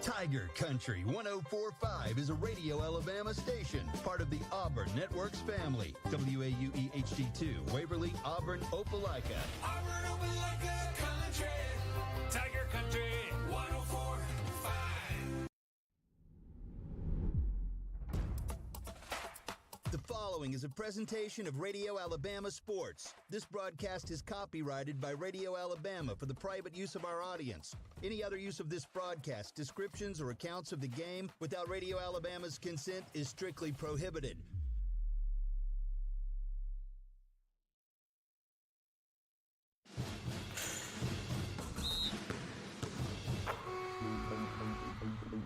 Tiger Country 104.5 is a Radio Alabama station, part of the Auburn Networks family. WAUE HD2, Waverly, Auburn, Opelika. Auburn, Opelika Country. Tiger Country 104.5. The following is a presentation of Radio Alabama Sports. This broadcast is copyrighted by Radio Alabama for the private use of our audience. Any other use of this broadcast, descriptions, or accounts of the game without Radio Alabama's consent is strictly prohibited.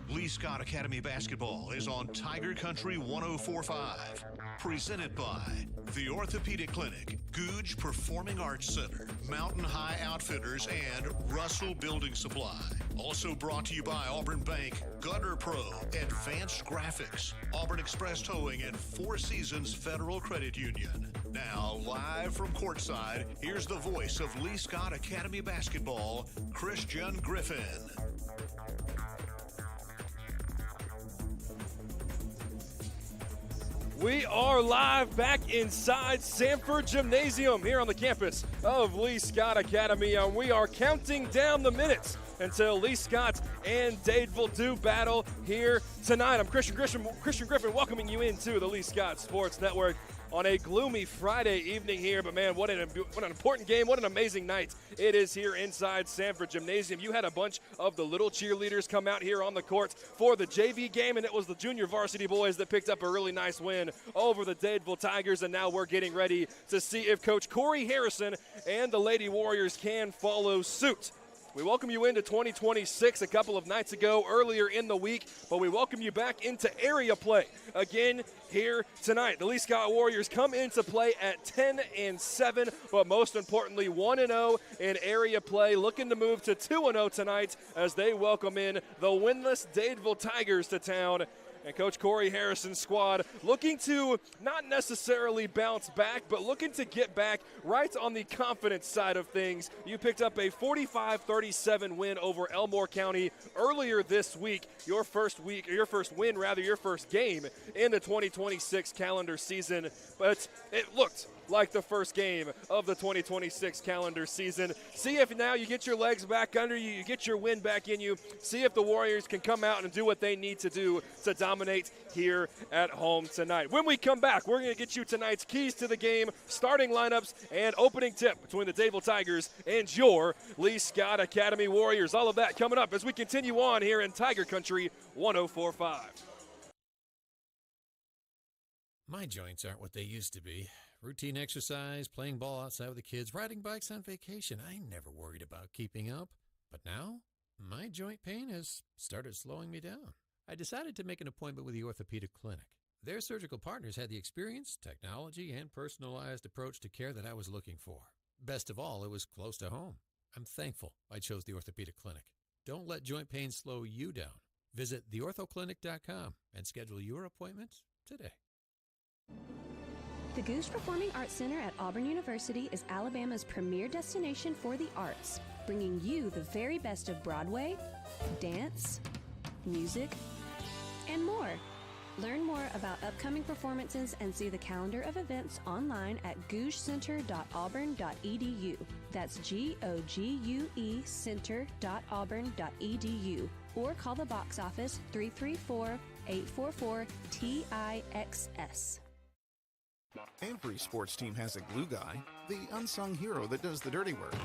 Lee Scott Academy Basketball is on Tiger Country 104.5. Presented by the Orthopedic Clinic, Googe Performing Arts Center, Mountain High Outfitters, and Russell Building Supply. Also brought to you by Auburn Bank, Gutter Pro, Advanced Graphics, Auburn Express Towing, and Four Seasons Federal Credit Union. Now, live from courtside, here's the voice of Lee Scott Academy Basketball, Christian Griffin. We are live back inside Sanford Gymnasium here on the campus of Lee Scott Academy, and we are counting down the minutes until Lee Scott and Dadeville do battle here tonight. I'm Christian Griffin welcoming you into the Lee Scott Sports Network on a gloomy Friday evening here, but man, what an important game, what an amazing night it is here inside Sanford Gymnasium. You had a bunch of the little cheerleaders come out here on the court for the JV game, and it was the junior varsity boys that picked up a really nice win over the Dadeville Tigers, and now we're getting ready to see if Coach Corey Harrison and the Lady Warriors can follow suit. We welcome you into 2026 a couple of nights ago, earlier in the week, but we welcome you back into area play again here tonight. The Lee Scott Warriors come into play at 10-7, but most importantly 1-0 in area play, looking to move to 2-0 tonight as they welcome in the winless Dadeville Tigers to town. And Coach Corey Harrison's squad looking to not necessarily bounce back, but looking to get back right on the confidence side of things. You picked up a 45-37 win over Elmore County earlier this week. Your first game in the 2026 calendar season. But it looked like the first game of the 2026 calendar season. See if now you get your legs back under you, you get your wind back in you. See if the Warriors can come out and do what they need to do to dominate here at home tonight. When we come back, we're going to get you tonight's keys to the game, starting lineups, and opening tip between the Dadeville Tigers and your Lee Scott Academy Warriors. All of that coming up as we continue on here in Tiger Country 104.5. My joints aren't what they used to be. Routine exercise, playing ball outside with the kids, riding bikes on vacation. I never worried about keeping up. But now, my joint pain has started slowing me down. I decided to make an appointment with the Orthopedic Clinic. Their surgical partners had the experience, technology, and personalized approach to care that I was looking for. Best of all, it was close to home. I'm thankful I chose the Orthopedic Clinic. Don't let joint pain slow you down. Visit theorthoclinic.com and schedule your appointment today. The Googe Performing Arts Center at Auburn University is Alabama's premier destination for the arts, bringing you the very best of Broadway, dance, music, and more. Learn more about upcoming performances and see the calendar of events online at gougecenter.auburn.edu. That's GOGUE center.auburn.edu. Or call the box office 334-844-TIXS. Every sports team has a glue guy, the unsung hero that does the dirty work.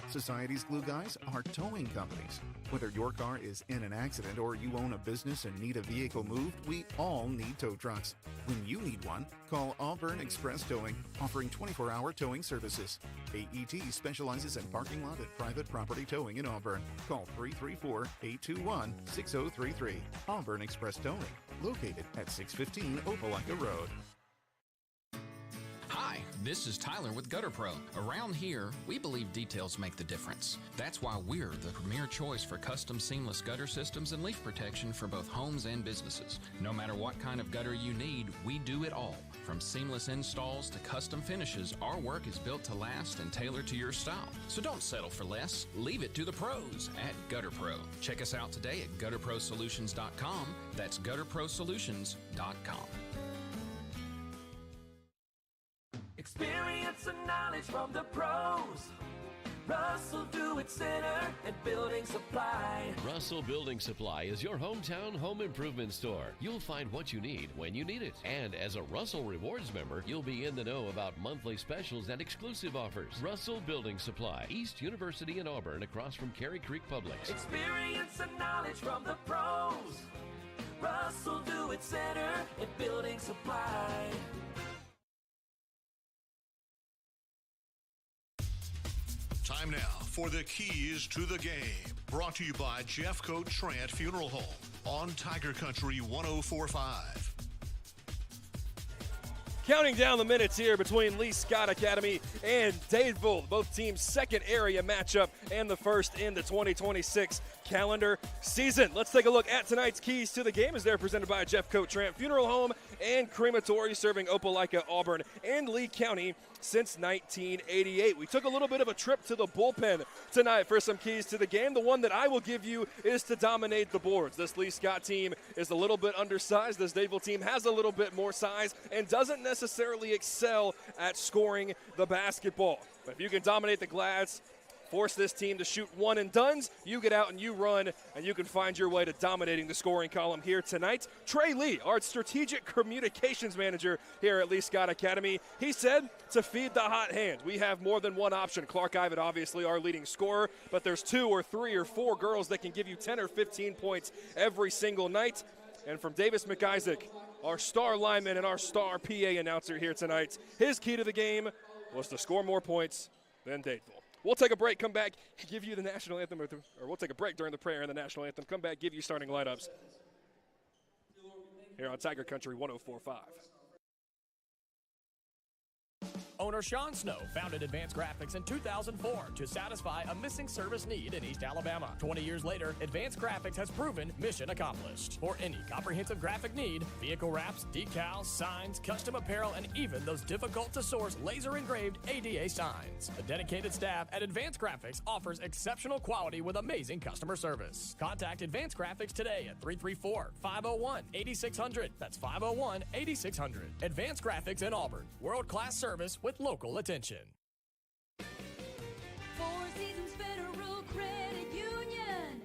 Society's glue guys are towing companies. Whether your car is in an accident or you own a business and need a vehicle moved, we all need tow trucks. When you need one, call Auburn Express Towing, offering 24-hour towing services. AET specializes in parking lot and private property towing in Auburn. Call 334-821-6033. Auburn Express Towing, located at 615 Opelika Road. Hi, This is Tyler with Gutter Pro. Around here, we believe details make the difference. That's why we're the premier choice for custom seamless gutter systems and leak protection for both homes and businesses. No matter what kind of gutter you need, we do it all. From seamless installs to custom finishes, our work is built to last and tailored to your style. So don't settle for less. Leave it to the pros at Gutter Pro. Check us out today at gutterprosolutions.com. That's gutterprosolutions.com. Experience and knowledge from the pros. Russell Do-It Center and Building Supply. Russell Building Supply is your hometown home improvement store. You'll find what you need when you need it. And as a Russell Rewards member, you'll be in the know about monthly specials and exclusive offers. Russell Building Supply, East University in Auburn, across from Cary Creek Publix. Experience and knowledge from the pros. Russell Do-It Center and Building Supply. Time now for the keys to the game. Brought to you by Jeffcoat Trant Funeral Home on Tiger Country 104.5. Counting down the minutes here between Lee Scott Academy and Dadeville, both teams' second area matchup and the first in the 2026 calendar season. Let's take a look at tonight's keys to the game as they're presented by Jeffcoat Trant Funeral Home and Crematory, serving Opelika, Auburn, and Lee County since 1988. We took a little bit of a trip to the bullpen tonight for some keys to the game. The one that I will give you is to dominate the boards. This Lee Scott team is a little bit undersized. This Dadeville team has a little bit more size and doesn't necessarily excel at scoring the basketball. But if you can dominate the glass, force this team to shoot one and dones, you get out and you run, and you can find your way to dominating the scoring column here tonight. Trey Lee, our strategic communications manager here at Lee Scott Academy, he said to feed the hot hand. We have more than one option. Clark Ivan, obviously our leading scorer, but there's 2 or 3 or 4 girls that can give you 10 or 15 points every single night. And from Davis McIsaac, our star lineman and our star PA announcer here tonight, his key to the game was to score more points than Dadeville. We'll take a break, come back, give you the national anthem, or we'll take a break during the prayer and the national anthem, come back, give you starting lineups here on Tiger Country 104.5. Owner Sean Snow founded Advanced Graphics in 2004 to satisfy a missing service need in East Alabama. 20 years later, Advanced Graphics has proven mission accomplished. For any comprehensive graphic need, vehicle wraps, decals, signs, custom apparel, and even those difficult-to-source laser-engraved ADA signs. The dedicated staff at Advanced Graphics offers exceptional quality with amazing customer service. Contact Advanced Graphics today at 334-501-8600. That's 501-8600. Advanced Graphics in Auburn. World-class service with local attention. Four Seasons Federal Credit Union.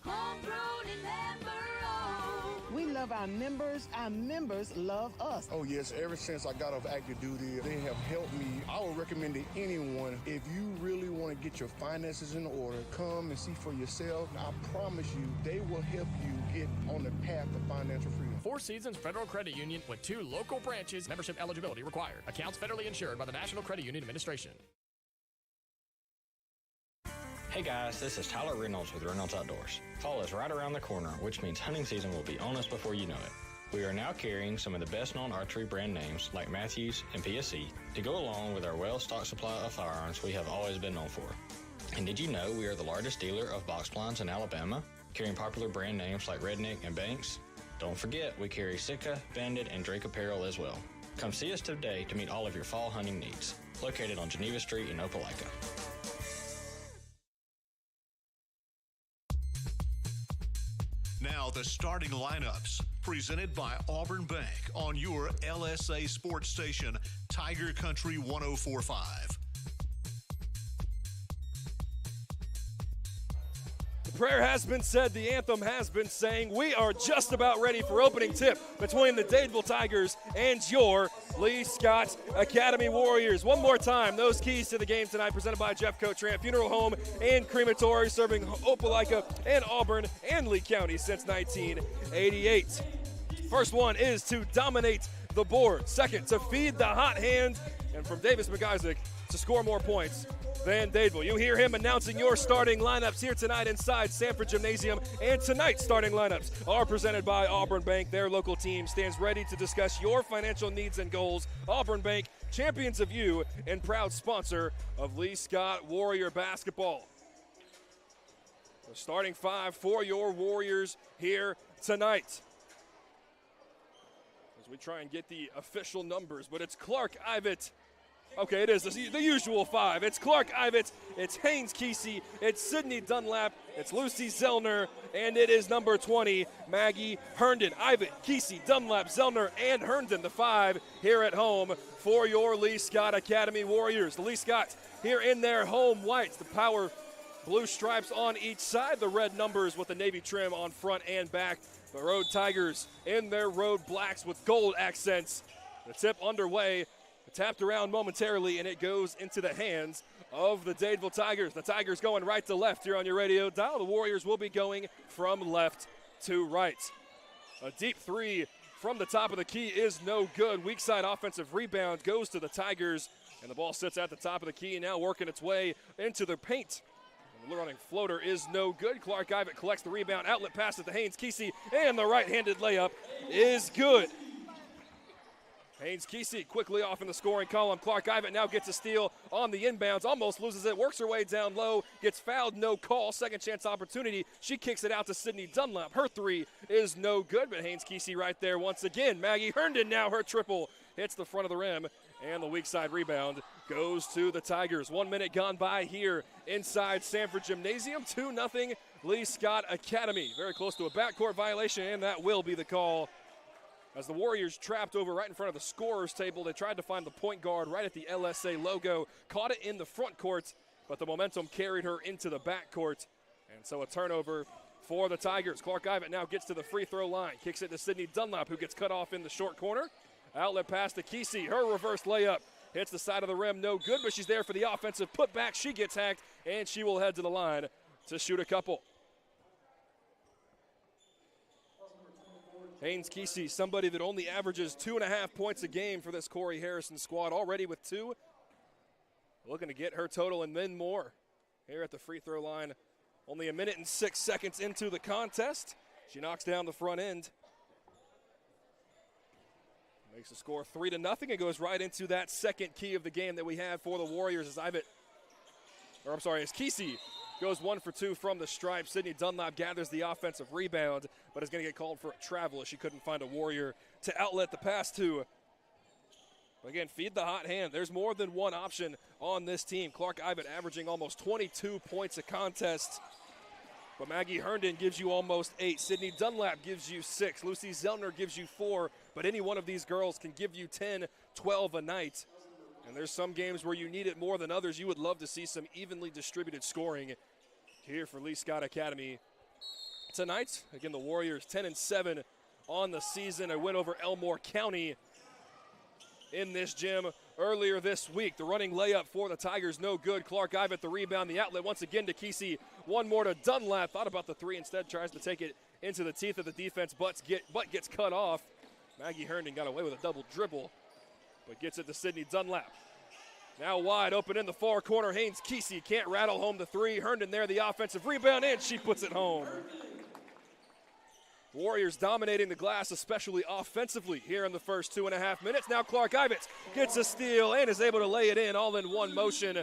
Homegrown and member-owned. We love our members love us. Oh yes, ever since I got off active duty, they have helped me. I would recommend to anyone, if you really want to get your finances in order, come and see for yourself. I promise you, they will help you get on the path to financial freedom. Four Seasons Federal Credit Union with 2 local branches. Membership eligibility required. Accounts federally insured by the National Credit Union Administration. Hey guys, this is Tyler Reynolds with Reynolds Outdoors. Fall is right around the corner, which means hunting season will be on us before you know it. We are now carrying some of the best-known archery brand names like Matthews and PSE to go along with our well-stocked supply of firearms we have always been known for. And did you know we are the largest dealer of box blinds in Alabama, carrying popular brand names like Redneck and Banks? Don't forget, we carry Sitka, Bandit, and Drake apparel as well. Come see us today to meet all of your fall hunting needs. Located on Geneva Street in Opelika. Now the starting lineups, presented by Auburn Bank on your LSA sports station, Tiger Country 104.5. Prayer has been said, the anthem has been sang. We are just about ready for opening tip between the Dadeville Tigers and your Lee Scott Academy Warriors. One more time, those keys to the game tonight presented by Jeffcoat Trant Funeral Home and Crematory, serving Opelika and Auburn and Lee County since 1988. First one is to dominate the board. Second, to feed the hot hand. And from Davis McIsaac, to score more points than Dadeville. You hear him announcing your starting lineups here tonight inside Sanford Gymnasium. And tonight's starting lineups are presented by Auburn Bank. Their local team stands ready to discuss your financial needs and goals. Auburn Bank, champions of you and proud sponsor of Lee Scott Warrior basketball. The starting five for your Warriors here tonight. As we try and get the official numbers, but it's Clark Ivett. Okay, it is the usual five. It's Clark Ivett, it's Haynes Kesey, it's Sydney Dunlap, it's Lucy Zellner, and it is number 20, Maggie Herndon. Ivett, Kesey, Dunlap, Zellner, and Herndon, the five here at home for your Lee Scott Academy Warriors. The Lee Scott here in their home whites, the power blue stripes on each side, the red numbers with the navy trim on front and back. The Road Tigers in their road blacks with gold accents. The tip underway. Tapped around momentarily, and it goes into the hands of the Dadeville Tigers. The Tigers going right to left here on your radio dial. The Warriors will be going from left to right. A deep three from the top of the key is no good. Weak side offensive rebound goes to the Tigers, and the ball sits at the top of the key, now working its way into the paint. And the running floater is no good. Clark Ivett collects the rebound. Outlet pass to Haynes Kesey, and the right-handed layup is good. Haynes Kesey quickly off in the scoring column. Clark Ivett now gets a steal on the inbounds, almost loses it, works her way down low, gets fouled, no call, second chance opportunity. She kicks it out to Sydney Dunlap. Her three is no good, but Haynes Kesey right there once again. Maggie Herndon now her triple hits the front of the rim, and the weak side rebound goes to the Tigers. 1 minute gone by here inside Sanford Gymnasium. 2-0 Lee Scott Academy. Very close to a backcourt violation, and that will be the call. As the Warriors trapped over right in front of the scorer's table, they tried to find the point guard right at the LSA logo, caught it in the front court, but the momentum carried her into the back court. And so a turnover for the Tigers. Clark Ivett now gets to the free throw line, kicks it to Sydney Dunlap, who gets cut off in the short corner. Outlet pass to Kesey, her reverse layup hits the side of the rim, no good, but she's there for the offensive putback. She gets hacked, and she will head to the line to shoot a couple. Haynes Kesey, somebody that only averages 2.5 points a game for this Corey Harrison squad, already with 2. Looking to get her total and then more here at the free throw line. Only 1 minute and 6 seconds into the contest. She knocks down the front end. Makes the score 3-0 and goes right into that second key of the game that we have for the Warriors as Kesey goes 1 for 2 from the stripe. Sydney Dunlap gathers the offensive rebound, but is going to get called for a travel as she couldn't find a Warrior to outlet the pass to. But again, feed the hot hand. There's more than one option on this team. Clark Ivett averaging almost 22 points a contest. But Maggie Herndon gives you almost 8. Sydney Dunlap gives you 6. Lucy Zellner gives you 4. But any one of these girls can give you 10, 12 a night. And there's some games where you need it more than others. You would love to see some evenly distributed scoring here for Lee Scott Academy tonight. Again, the Warriors 10-7 on the season. A win over Elmore County in this gym earlier this week. The running layup for the Tigers, no good. Clark Ivett the rebound, the outlet once again to Kesey. One more to Dunlap. Thought about the three, instead tries to take it into the teeth of the defense, but gets cut off. Maggie Herndon got away with a double dribble, but gets it to Sydney Dunlap. Now wide open in the far corner. Haynes Kesey can't rattle home the three. Herndon there, the offensive rebound, and she puts it home. Warriors dominating the glass, especially offensively here in the first 2.5 minutes. Now Clark Ivett gets a steal and is able to lay it in all in one motion.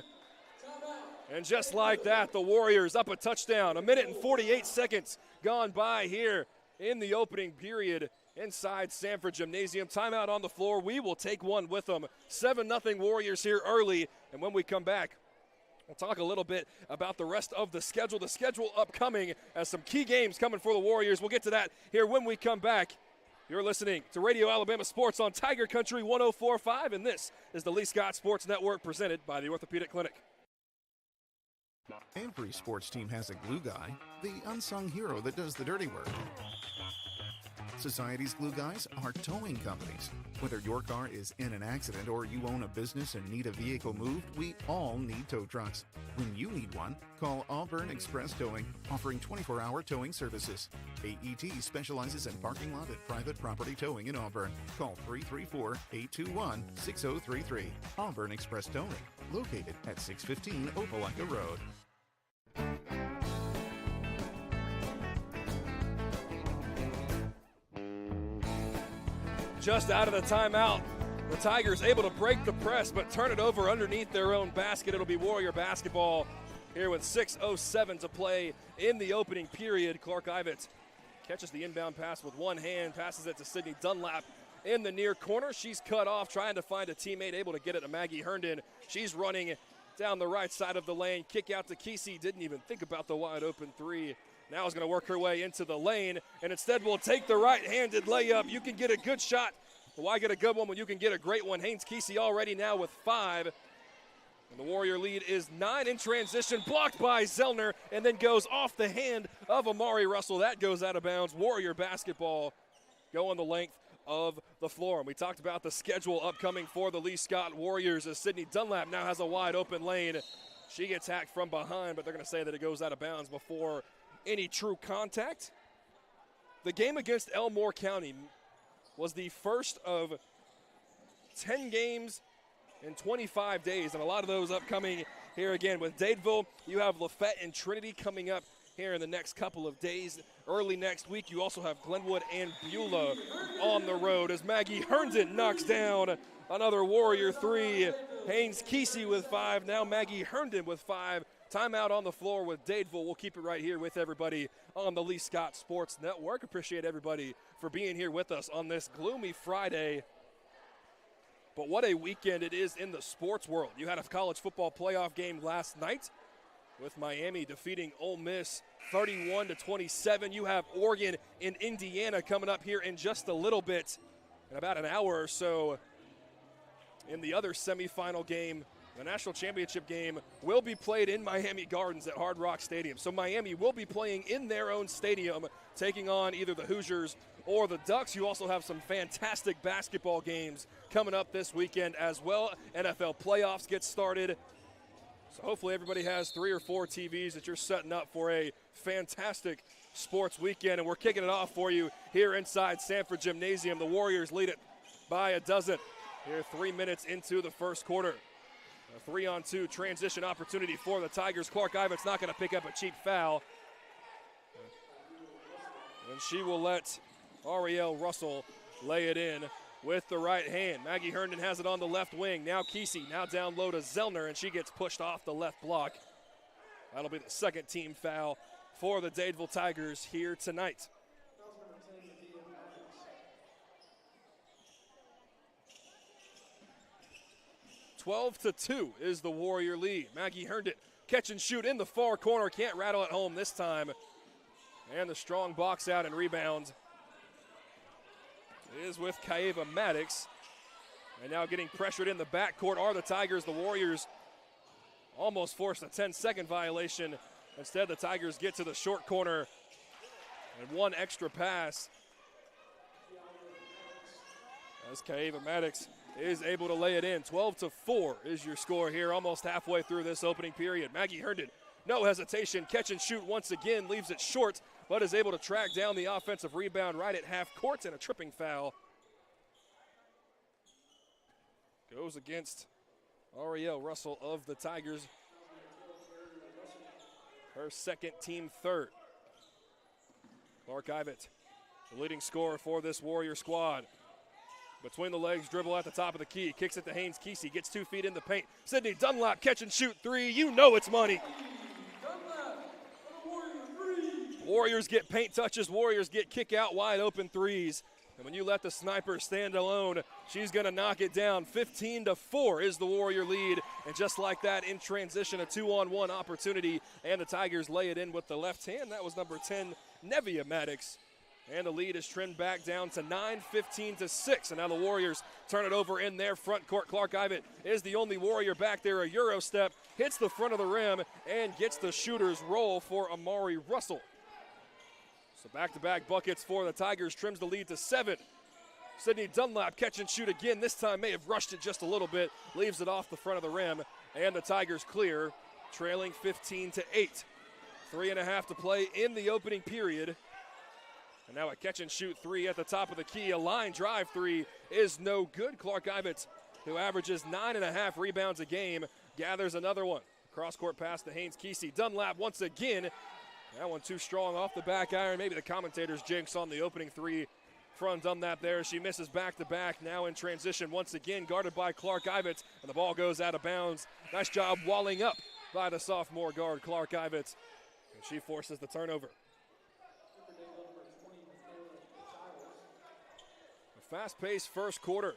And just like that, the Warriors up a touchdown. 1 minute and 48 seconds gone by here in the opening period inside Sanford Gymnasium. Timeout on the floor. We will take one with them. 7-0 Warriors here early. And when we come back, we'll talk a little bit about the rest of the schedule. The schedule upcoming as some key games coming for the Warriors. We'll get to that here when we come back. You're listening to Radio Alabama Sports on Tiger Country 104.5, and this is the Lee Scott Sports Network presented by the Orthopedic Clinic. Every sports team has a glue guy, the unsung hero that does the dirty work. Society's glue guys are towing companies. Whether your car is in an accident or you own a business and need a vehicle moved, we all need tow trucks. When you need one, call Auburn Express Towing, offering 24-hour towing services. AET specializes in parking lot and private property towing in Auburn. Call 334-821-6033. Auburn Express Towing, located at 615 Opelika Road. Just out of the timeout, The Tigers able to break the press, but turn it over underneath their own basket. It'll be Warrior basketball here with 6:07 to play in the opening period. Clark Ivett catches the inbound pass with one hand, passes it to Sydney Dunlap in the near corner. She's cut off, trying to find a teammate, able to get it to Maggie Herndon. She's running down the right side of the lane. Kick out to Kesey. Didn't even think about the wide open three. Now is going to work her way into the lane, and instead will take the right-handed layup. You can get a good shot. Why get a good one when you can get a great one? Haynes Kesey already now with 5. And the Warrior lead is 9 in transition, blocked by Zellner, and then goes off the hand of Amari Russell. That goes out of bounds. Warrior basketball going the length of the floor. And we talked about the schedule upcoming for the Lee Scott Warriors as Sydney Dunlap now has a wide open lane. She gets hacked from behind, but they're going to say that it goes out of bounds before any true contact. The game against Elmore County was the first of 10 games in 25 days, and a lot of those upcoming here again. With Dadeville, you have Lafette and Trinity coming up here in the next couple of days. Early next week, you also have Glenwood and Beulah on the road as Maggie Herndon knocks down another Warrior 3. Haynes Kesey with 5, now Maggie Herndon with 5. Timeout on the floor with Dadeville. We'll keep it right here with everybody on the Lee Scott Sports Network. Appreciate everybody for being here with us on this gloomy Friday. But what a weekend it is in the sports world. You had a college football playoff game last night with Miami defeating Ole Miss 31-27. You have Oregon and Indiana coming up here in just a little bit, in about an hour or so. In the other semifinal game, the national championship game will be played in Miami Gardens at Hard Rock Stadium. So Miami will be playing in their own stadium, taking on either the Hoosiers or the Ducks. You also have some fantastic basketball games coming up this weekend as well. NFL playoffs get started. So hopefully everybody has 3 or 4 TVs that you're setting up for a fantastic sports weekend. And we're kicking it off for you here inside Sanford Gymnasium. The Warriors lead it by a dozen here 3 minutes into the first quarter. A 3-on-2 transition opportunity for the Tigers. Clark Ivett's not going to pick up a cheap foul. And she will let Ariel Russell lay it in with the right hand. Maggie Herndon has it on the left wing. Now Kesey, now down low to Zellner, and she gets pushed off the left block. That'll be the second team foul for the Dadeville Tigers here tonight. (12-2) is the Warrior lead. Maggie Herndon catch and shoot in the far corner. Can't rattle it home this time. And the strong box out and rebound is with Kaeva Maddox. And now getting pressured in the backcourt are the Tigers. The Warriors almost forced a 10-second violation. Instead, the Tigers get to the short corner and one extra pass as Kaeva Maddox is able to lay it in. 12-4 is your score here, almost halfway through this opening period. Maggie Herndon, no hesitation, catch and shoot once again, leaves it short, but is able to track down the offensive rebound right at half court, and a tripping foul goes against Ariel Russell of the Tigers. Her second, team third. Clark Ivett, the leading scorer for this Warrior squad. Between the legs, dribble at the top of the key, kicks it to Haynes Kesey, gets 2 feet in the paint. Sydney Dunlap, catch and shoot 3, you know it's money. Warriors get paint touches, Warriors get kick out wide open threes. And when you let the sniper stand alone, she's gonna knock it down. 15-4 is the Warrior lead. And just like that, in transition, a 2-on-1 opportunity. And the Tigers lay it in with the left hand. That was number 10, Nevia Maddox. And the lead is trimmed back down to 9, 15-6. And now the Warriors turn it over in their front court. Clark Ivett is the only Warrior back there. A Euro step, hits the front of the rim, and gets the shooter's roll for Amari Russell. So back-to-back buckets for the Tigers, trims the lead to 7. Sydney Dunlap, catch and shoot again. This time may have rushed it just a little bit, leaves it off the front of the rim, and the Tigers clear, trailing 15-8. 3.5 to play in the opening period. And now a catch and shoot 3 at the top of the key. A line drive 3 is no good. Clark Ivett, who averages 9.5 rebounds a game, gathers another one. Cross-court pass to Haynes Kesey. Dunlap once again. That one too strong off the back iron. Maybe the commentator's jinx on the opening 3 from Dunlap there. She misses back-to-back, now in transition once again, guarded by Clark Ivets, and the ball goes out of bounds. Nice job walling up by the sophomore guard, Clark Ivets, and she forces the turnover. A fast-paced first quarter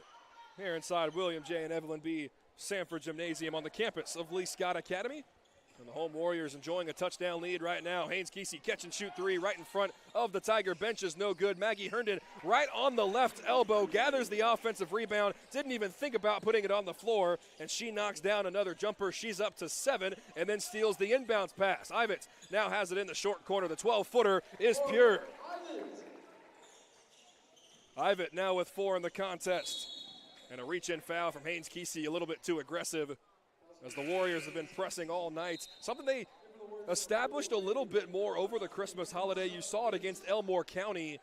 here inside William J. and Evelyn B. Sanford Gymnasium on the campus of Lee Scott Academy. And the home Warriors enjoying a touchdown lead right now. Haynes Kesey catch and shoot three right in front of the Tiger bench is no good. Maggie Herndon right on the left elbow, gathers the offensive rebound, didn't even think about putting it on the floor, and she knocks down another jumper. She's up to 7 and then steals the inbounds pass. Ivets now has it in the short corner. The 12-footer is pure. Ivet now with 4 in the contest. And a reach-in foul from Haynes Kesey, a little bit too aggressive, as the Warriors have been pressing all night. Something they established a little bit more over the Christmas holiday. You saw it against Elmore County,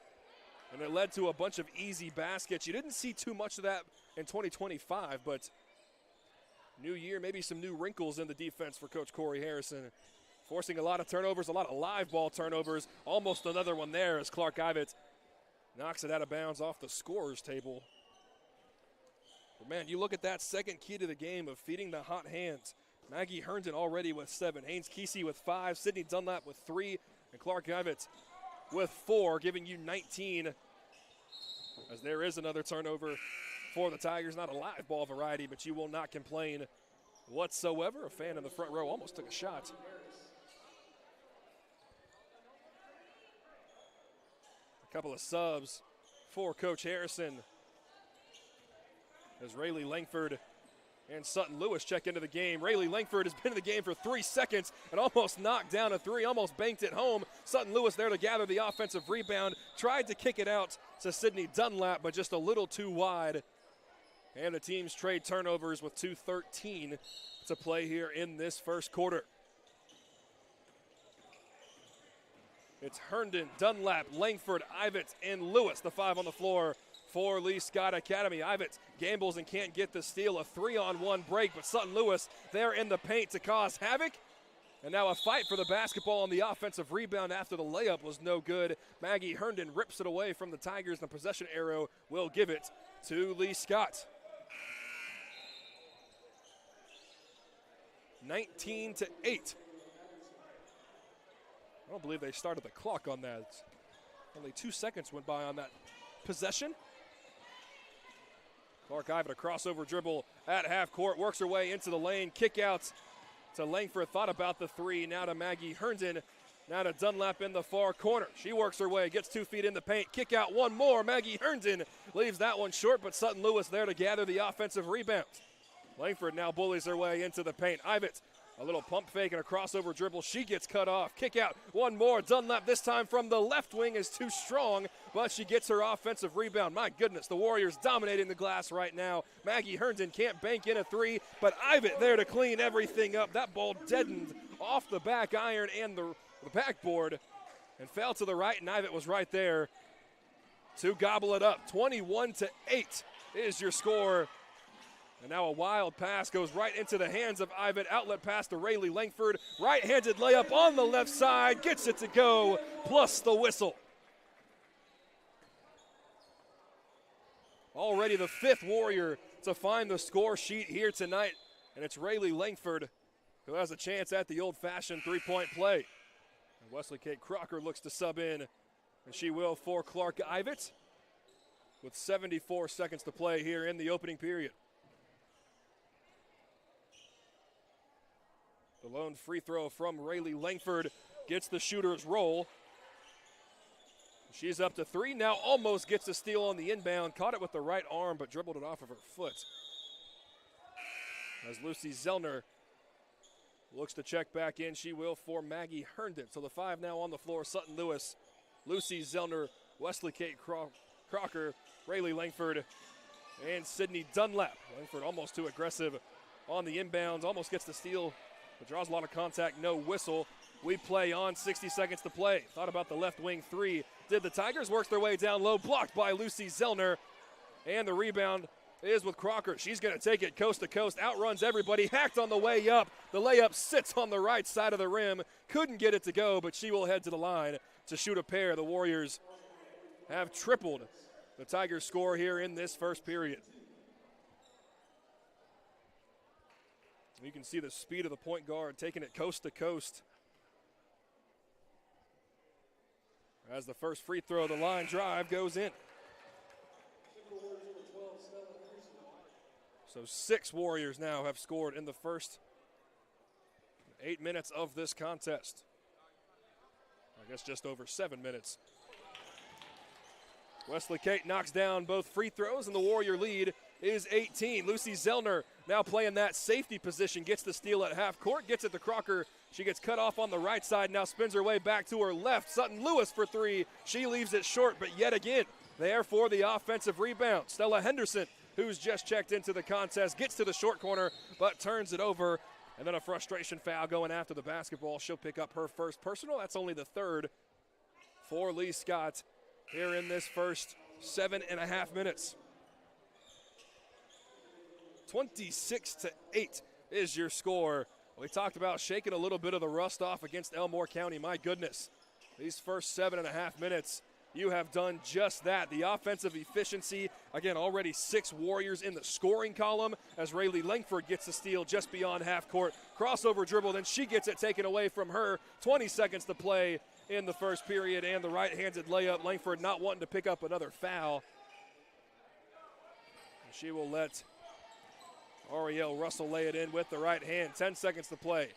and it led to a bunch of easy baskets. You didn't see too much of that in 2025, but new year, maybe some new wrinkles in the defense for Coach Corey Harrison. Forcing a lot of turnovers, a lot of live ball turnovers. Almost another one there as Clark Ivets knocks it out of bounds off the scorer's table. But man, you look at that second key to the game of feeding the hot hands. Maggie Herndon already with 7, Haynes Kesey with 5, Sydney Dunlap with 3, and Clark Ivets with 4, giving you 19. As there is another turnover for the Tigers. Not a live ball variety, but you will not complain whatsoever. A fan in the front row almost took a shot. A couple of subs for Coach Harrison, as Rayleigh Langford and Sutton Lewis check into the game. Rayleigh Langford has been in the game for 3 seconds and almost knocked down a 3, almost banked it home. Sutton Lewis there to gather the offensive rebound. Tried to kick it out to Sydney Dunlap, but just a little too wide. And the teams trade turnovers with 2:13 to play here in this first quarter. It's Herndon, Dunlap, Langford, Ivets, and Lewis, the 5 on the floor for Lee Scott Academy. Ivets gambles and can't get the steal. A 3-on-1 break, but Sutton Lewis there in the paint to cause havoc. And now a fight for the basketball on the offensive rebound after the layup was no good. Maggie Herndon rips it away from the Tigers. The possession arrow will give it to Lee Scott. 19-8. I don't believe they started the clock on that. Only 2 seconds went by on that possession. Clark Ivet, a crossover dribble at half court, works her way into the lane. Kick out to Langford, thought about the 3. Now to Maggie Herndon. Now to Dunlap in the far corner. She works her way, gets 2 feet in the paint. Kick out one more. Maggie Herndon leaves that one short, but Sutton Lewis there to gather the offensive rebound. Langford now bullies her way into the paint. Ivets, a little pump fake and a crossover dribble. She gets cut off. Kick out one more. Dunlap this time from the left wing is too strong, but she gets her offensive rebound. My goodness, the Warriors dominating the glass right now. Maggie Herndon can't bank in a 3, but Ivett there to clean everything up. That ball deadened off the back iron and the backboard and fell to the right, and Ivett was right there to gobble it up. 21-8 is your score. And now a wild pass goes right into the hands of Ivett. Outlet pass to Rayleigh Langford. Right-handed layup on the left side. Gets it to go, plus the whistle. Already the 5th Warrior to find the score sheet here tonight. And it's Rayleigh Langford who has a chance at the old-fashioned three-point play. And Wesley Kate Crocker looks to sub in, and she will for Clark Ivett with 74 seconds to play here in the opening period. The lone free throw from Rayleigh Langford gets the shooter's roll. She's up to 3, now almost gets a steal on the inbound. Caught it with the right arm, but dribbled it off of her foot. As Lucy Zellner looks to check back in, she will for Maggie Herndon. So the 5 now on the floor, Sutton Lewis, Lucy Zellner, Wesley Kate Crocker, Rayleigh Langford, and Sydney Dunlap. Langford almost too aggressive on the inbounds, almost gets the steal, but draws a lot of contact, no whistle. We play on, 60 seconds to play. Thought about the left wing 3. Did the Tigers, works their way down low, blocked by Lucy Zellner. And the rebound is with Crocker. She's going to take it coast to coast, outruns everybody, hacked on the way up. The layup sits on the right side of the rim. Couldn't get it to go, but she will head to the line to shoot a pair. The Warriors have tripled the Tigers score here in this first period. You can see the speed of the point guard taking it coast to coast. As the first free throw of the line drive goes in. So 6 Warriors now have scored in the first 8 minutes of this contest. I guess just over 7 minutes. Wesley Kate knocks down both free throws, and the Warrior lead is 18. Lucy Zellner now playing that safety position, gets the steal at half court, gets it to Crocker. She gets cut off on the right side, now spins her way back to her left. Sutton Lewis for 3. She leaves it short, but yet again, there for the offensive rebound. Stella Henderson, who's just checked into the contest, gets to the short corner, but turns it over. And then a frustration foul going after the basketball. She'll pick up her first personal. That's only the third for Lee Scott here in this first 7.5 minutes. 26-8 is your score. We talked about shaking a little bit of the rust off against Elmore County. My goodness, these first 7.5 minutes, you have done just that. The offensive efficiency, again, already 6 Warriors in the scoring column as Rayleigh Langford gets the steal just beyond half court. Crossover dribble, then she gets it taken away from her. 20 seconds to play in the first period, and the right-handed layup. Langford not wanting to pick up another foul. She will let Ariel Russell lay it in with the right hand. 10 seconds to play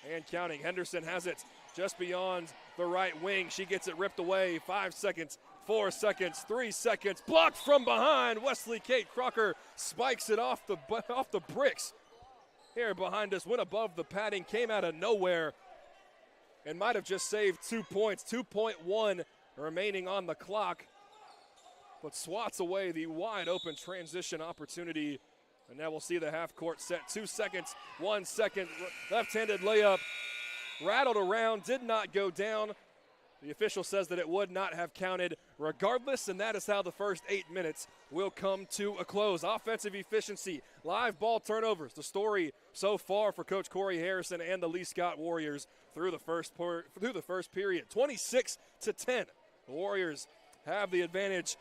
and counting. Henderson has it just beyond the right wing. She gets it ripped away. 5 seconds, 4 seconds, 3 seconds. Blocked from behind. Wesley Kate Crocker spikes it off the bricks. Here behind us, went above the padding, came out of nowhere, and might have just saved 2 points. 2.1 remaining on the clock, but swats away the wide open transition opportunity. And now we'll see the half court set. 2 seconds, 1 second. Left-handed layup. Rattled around, did not go down. The official says that it would not have counted regardless, and that is how the first 8 minutes will come to a close. Offensive efficiency, live ball turnovers, the story so far for Coach Corey Harrison and the Lee Scott Warriors through the first period. 26-10. The Warriors have the advantage.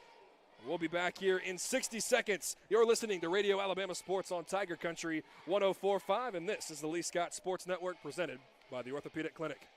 We'll be back here in 60 seconds. You're listening to Radio Alabama Sports on Tiger Country 104.5, and this is the Lee Scott Sports Network presented by the Orthopedic Clinic.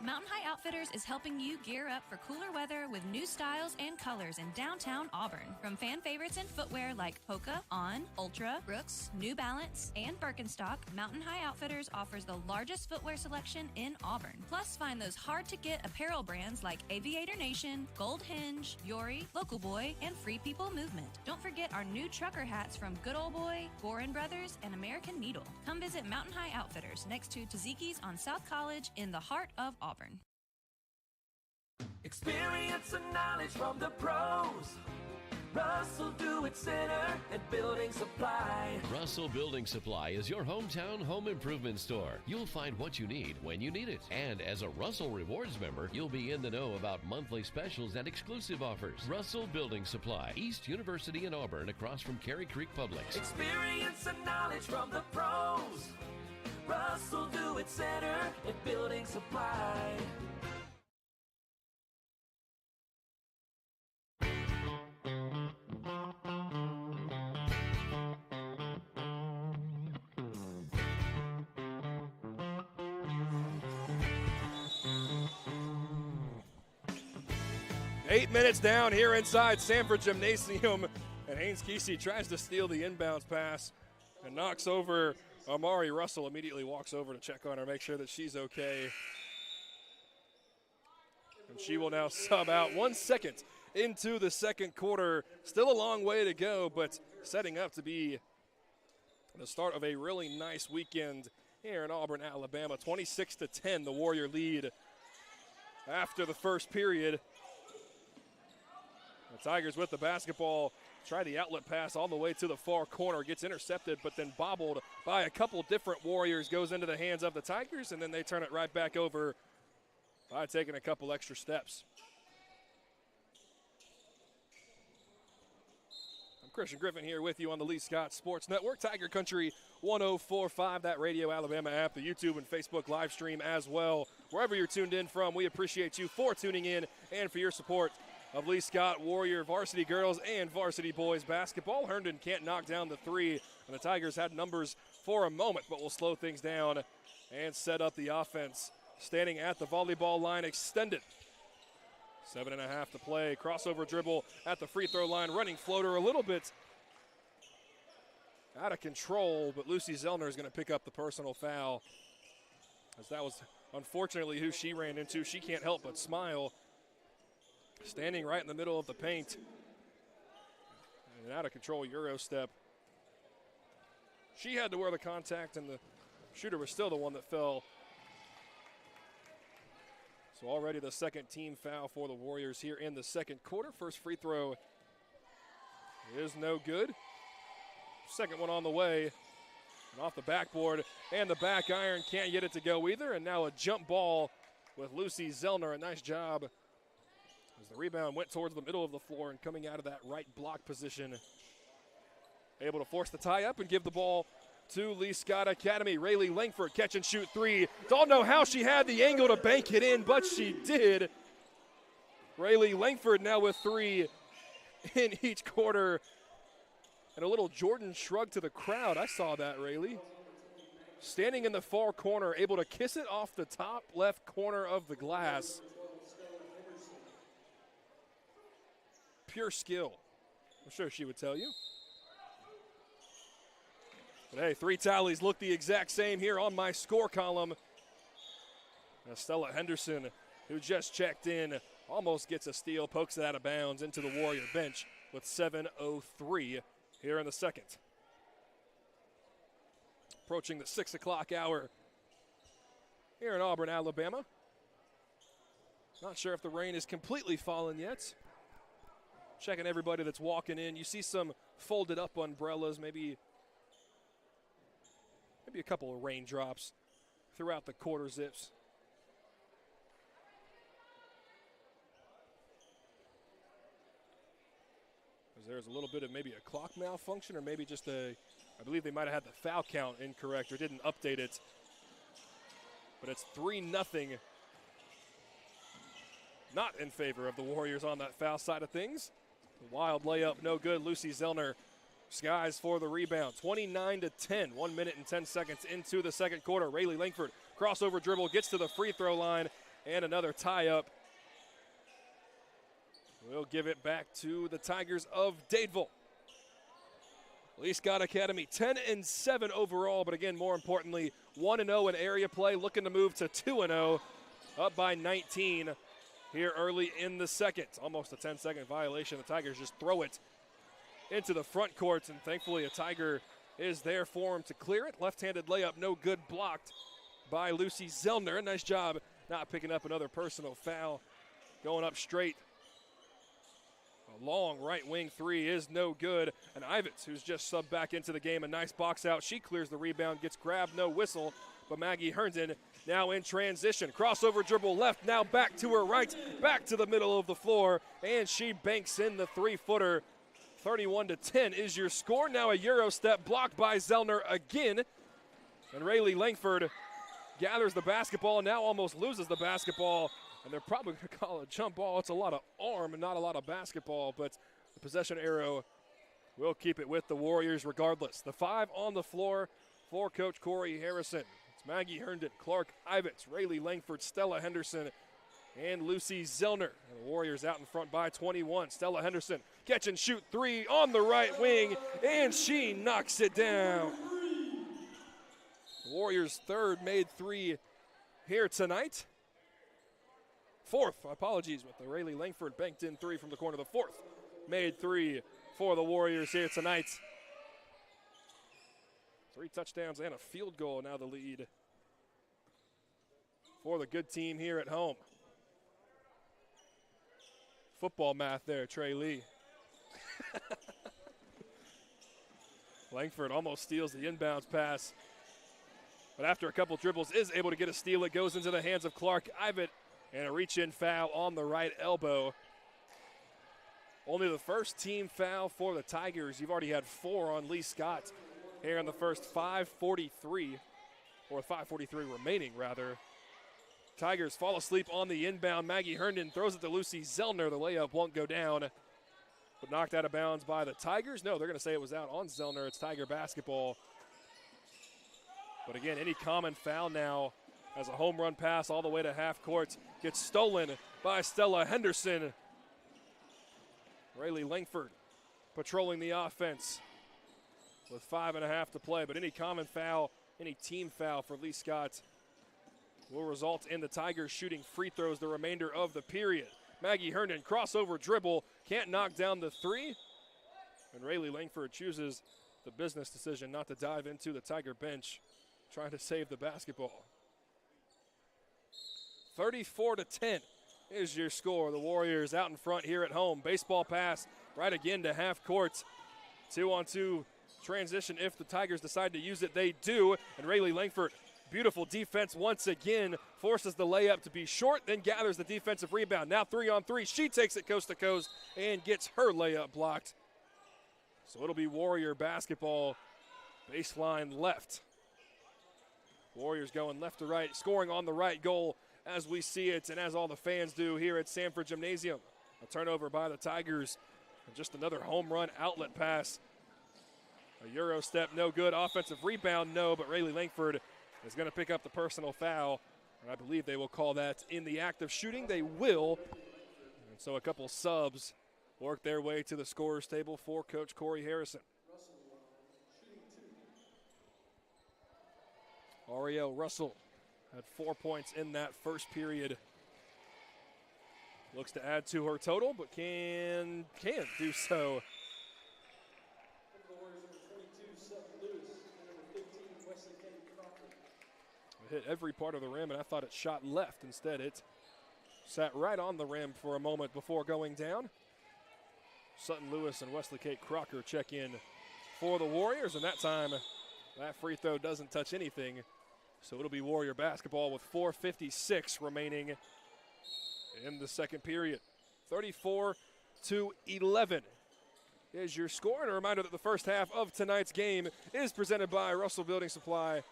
Mountain High Outfitters is helping you gear up for cooler weather with new styles and colors in downtown Auburn. From fan favorites in footwear like Hoka, On, Ultra, Brooks, New Balance, and Birkenstock, Mountain High Outfitters offers the largest footwear selection in Auburn. Plus, find those hard-to-get apparel brands like Aviator Nation, Gold Hinge, Yori, Local Boy, and Free People Movement. Don't forget our new trucker hats from Good Old Boy, Gorin Brothers, and American Needle. Come visit Mountain High Outfitters next to Taziki's on South College in the heart of Auburn. Experience and knowledge from the pros. Russell Do-It Center and Building Supply. Russell Building Supply is your hometown home improvement store. You'll find what you need when you need it. And as a Russell Rewards member, you'll be in the know about monthly specials and exclusive offers. Russell Building Supply, East University in Auburn, across from Cary Creek Publix. Experience and knowledge from the pros. Russell Do-It Center and Building Supply. Eight minutes down here inside Sanford Gymnasium, and Haynes Kesey tries to steal the inbounds pass and knocks over Amari Russell. Immediately walks over to check on her, make sure that she's okay. And she will now sub out 1 second into the second quarter. Still a long way to go, but setting up to be the start of a really nice weekend here in Auburn, Alabama. 26-10, the Warrior lead after the first period. The Tigers with the basketball, try the outlet pass all the way to the far corner, gets intercepted, but then bobbled by a couple different Warriors, goes into the hands of the Tigers, and then they turn it right back over by taking a couple extra steps. I'm Christian Griffin here with you on the Lee Scott Sports Network, Tiger Country 104.5, that Radio Alabama app, the YouTube and Facebook live stream as well. Wherever you're tuned in from, we appreciate you for tuning in and for your support of Lee Scott Warrior varsity girls and varsity boys basketball. Herndon can't knock down the three, and the Tigers had numbers for a moment, but will slow things down and set up the offense. Standing at the volleyball line extended. 7.5 to play. Crossover dribble at the free throw line. Running floater a little bit out of control, but Lucy Zellner is going to pick up the personal foul, as that was unfortunately who she ran into. She can't help but smile. Standing right in the middle of the paint. An out of control Euro step. She had to wear the contact, and the shooter was still the one that fell. So already the second team foul for the Warriors here in the second quarter. First free throw is no good. Second one on the way. And off the backboard, and the back iron can't get it to go either. And now a jump ball with Lucy Zellner. A nice job as the rebound went towards the middle of the floor, and coming out of that right block position, able to force the tie up and give the ball to Lee Scott Academy. Rayleigh Langford, catch and shoot three. Don't know how she had the angle to bank it in, but she did. Rayleigh Langford now with three in each quarter. And a little Jordan shrug to the crowd. I saw that, Rayleigh. Standing in the far corner, able to kiss it off the top left corner of the glass. Pure skill, I'm sure she would tell you. But hey, three tallies look the exact same here on my score column. Now Stella Henderson, who just checked in, almost gets a steal, pokes it out of bounds into the Warrior bench with 7:03 here in the second. Approaching the 6 o'clock hour here in Auburn, Alabama. Not sure if the rain is completely fallen yet. Checking everybody that's walking in. You see some folded up umbrellas, maybe a couple of raindrops throughout the quarter zips. There's a little bit of maybe a clock malfunction, or maybe just I believe they might have had the foul count incorrect or didn't update it. But it's 3-0, not in favor of the Warriors on that foul side of things. The wild layup, no good. Lucy Zellner skies for the rebound. 29-10, 1 minute and 10 seconds into the second quarter. Rayleigh Langford, crossover dribble, gets to the free throw line, and another tie-up. We'll give it back to the Tigers of Dadeville. Lee Scott Academy 10-7 overall, but again, more importantly, 1-0 in area play, looking to move to 2-0, up by 19 here early in the second. Almost a 10-second violation. The Tigers just throw it into the front courts, and thankfully a Tiger is there for him to clear it. Left-handed layup, no good, blocked by Lucy Zellner. A nice job not picking up another personal foul. Going up straight. A long right wing three is no good. And Ivets, who's just subbed back into the game, a nice box out. She clears the rebound, gets grabbed, no whistle. But Maggie Herndon now in transition. Crossover dribble left, now back to her right, back to the middle of the floor. And she banks in the three-footer. 31-10 is your score. Now a Euro step blocked by Zellner again. And Rayleigh Langford gathers the basketball and now almost loses the basketball. And they're probably going to call it a jump ball. It's a lot of arm and not a lot of basketball, but the possession arrow will keep it with the Warriors regardless. The 5 on the floor for Coach Corey Harrison. It's Maggie Herndon, Clark Ivets, Rayleigh Langford, Stella Henderson, and Lucy Zellner. And the Warriors out in front by 21. Stella Henderson, catch and shoot three on the right wing, and she knocks it down. The Warriors' third made three here tonight. Fourth, apologies, with the Rayleigh Langford banked in three from the corner. The fourth made three for the Warriors here tonight. 3 touchdowns and a field goal, now the lead for the good team here at home. Football math there, Trey Lee. Langford almost steals the inbounds pass, but after a couple dribbles is able to get a steal. It goes into the hands of Clark Ivett, and a reach-in foul on the right elbow. Only the first team foul for the Tigers. You've already had 4 on Lee Scott here in the first 5:43, or 5:43 remaining, rather. Tigers fall asleep on the inbound. Maggie Herndon throws it to Lucy Zellner. The layup won't go down, but knocked out of bounds by the Tigers. No, they're going to say it was out on Zellner. It's Tiger basketball. But again, any common foul now as a home run pass all the way to half court gets stolen by Stella Henderson. Rayleigh Langford patrolling the offense with 5.5 to play. But any common foul, any team foul for Lee Scott will result in the Tigers shooting free throws the remainder of the period. Maggie Herndon, crossover dribble, can't knock down the three. And Rayleigh Langford chooses the business decision not to dive into the Tiger bench, trying to save the basketball. 34-10 is your score. The Warriors out in front here at home. Baseball pass right again to half court. 2-on-2 transition if the Tigers decide to use it. They do. And Rayleigh Langford, beautiful defense once again, forces the layup to be short, then gathers the defensive rebound. Now 3-on-3. She takes it coast to coast and gets her layup blocked. So it'll be Warrior basketball, baseline left. Warriors going left to right, scoring on the right goal as we see it, and as all the fans do here at Sanford Gymnasium. A turnover by the Tigers, and just another home run outlet pass. A Euro step, no good. Offensive rebound, no, but Rayleigh Langford is going to pick up the personal foul, and I believe they will call that in the act of shooting. They will, and so a couple subs work their way to the scorer's table for Coach Corey Harrison. Ariel Russell had 4 points in that first period. Looks to add to her total, but can't do so. It hit every part of the rim, and I thought it shot left. Instead, it sat right on the rim for a moment before going down. Sutton Lewis and Wesley Kate Crocker check in for the Warriors, and that time that free throw doesn't touch anything. So it'll be Warrior basketball with 4:56 remaining in the second period. 34-11 is your score. And a reminder that the first half of tonight's game is presented by Russell Building Supply.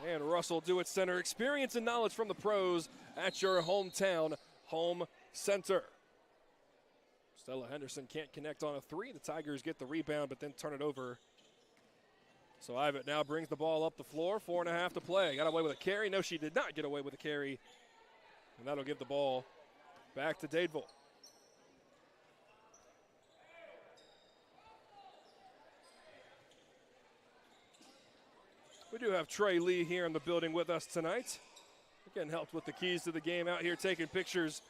And Russell Do-It Center. Experience and knowledge from the pros at your hometown home center. Stella Henderson can't connect on a three. The Tigers get the rebound, but then turn it over. So Ivet now brings the ball up the floor, 4.5 to play. Got away with a carry. No, she did not get away with a carry. And that'll give the ball back to Dadeville. We do have Trey Lee here in the building with us tonight. Again, helped with the keys to the game out here, taking pictures.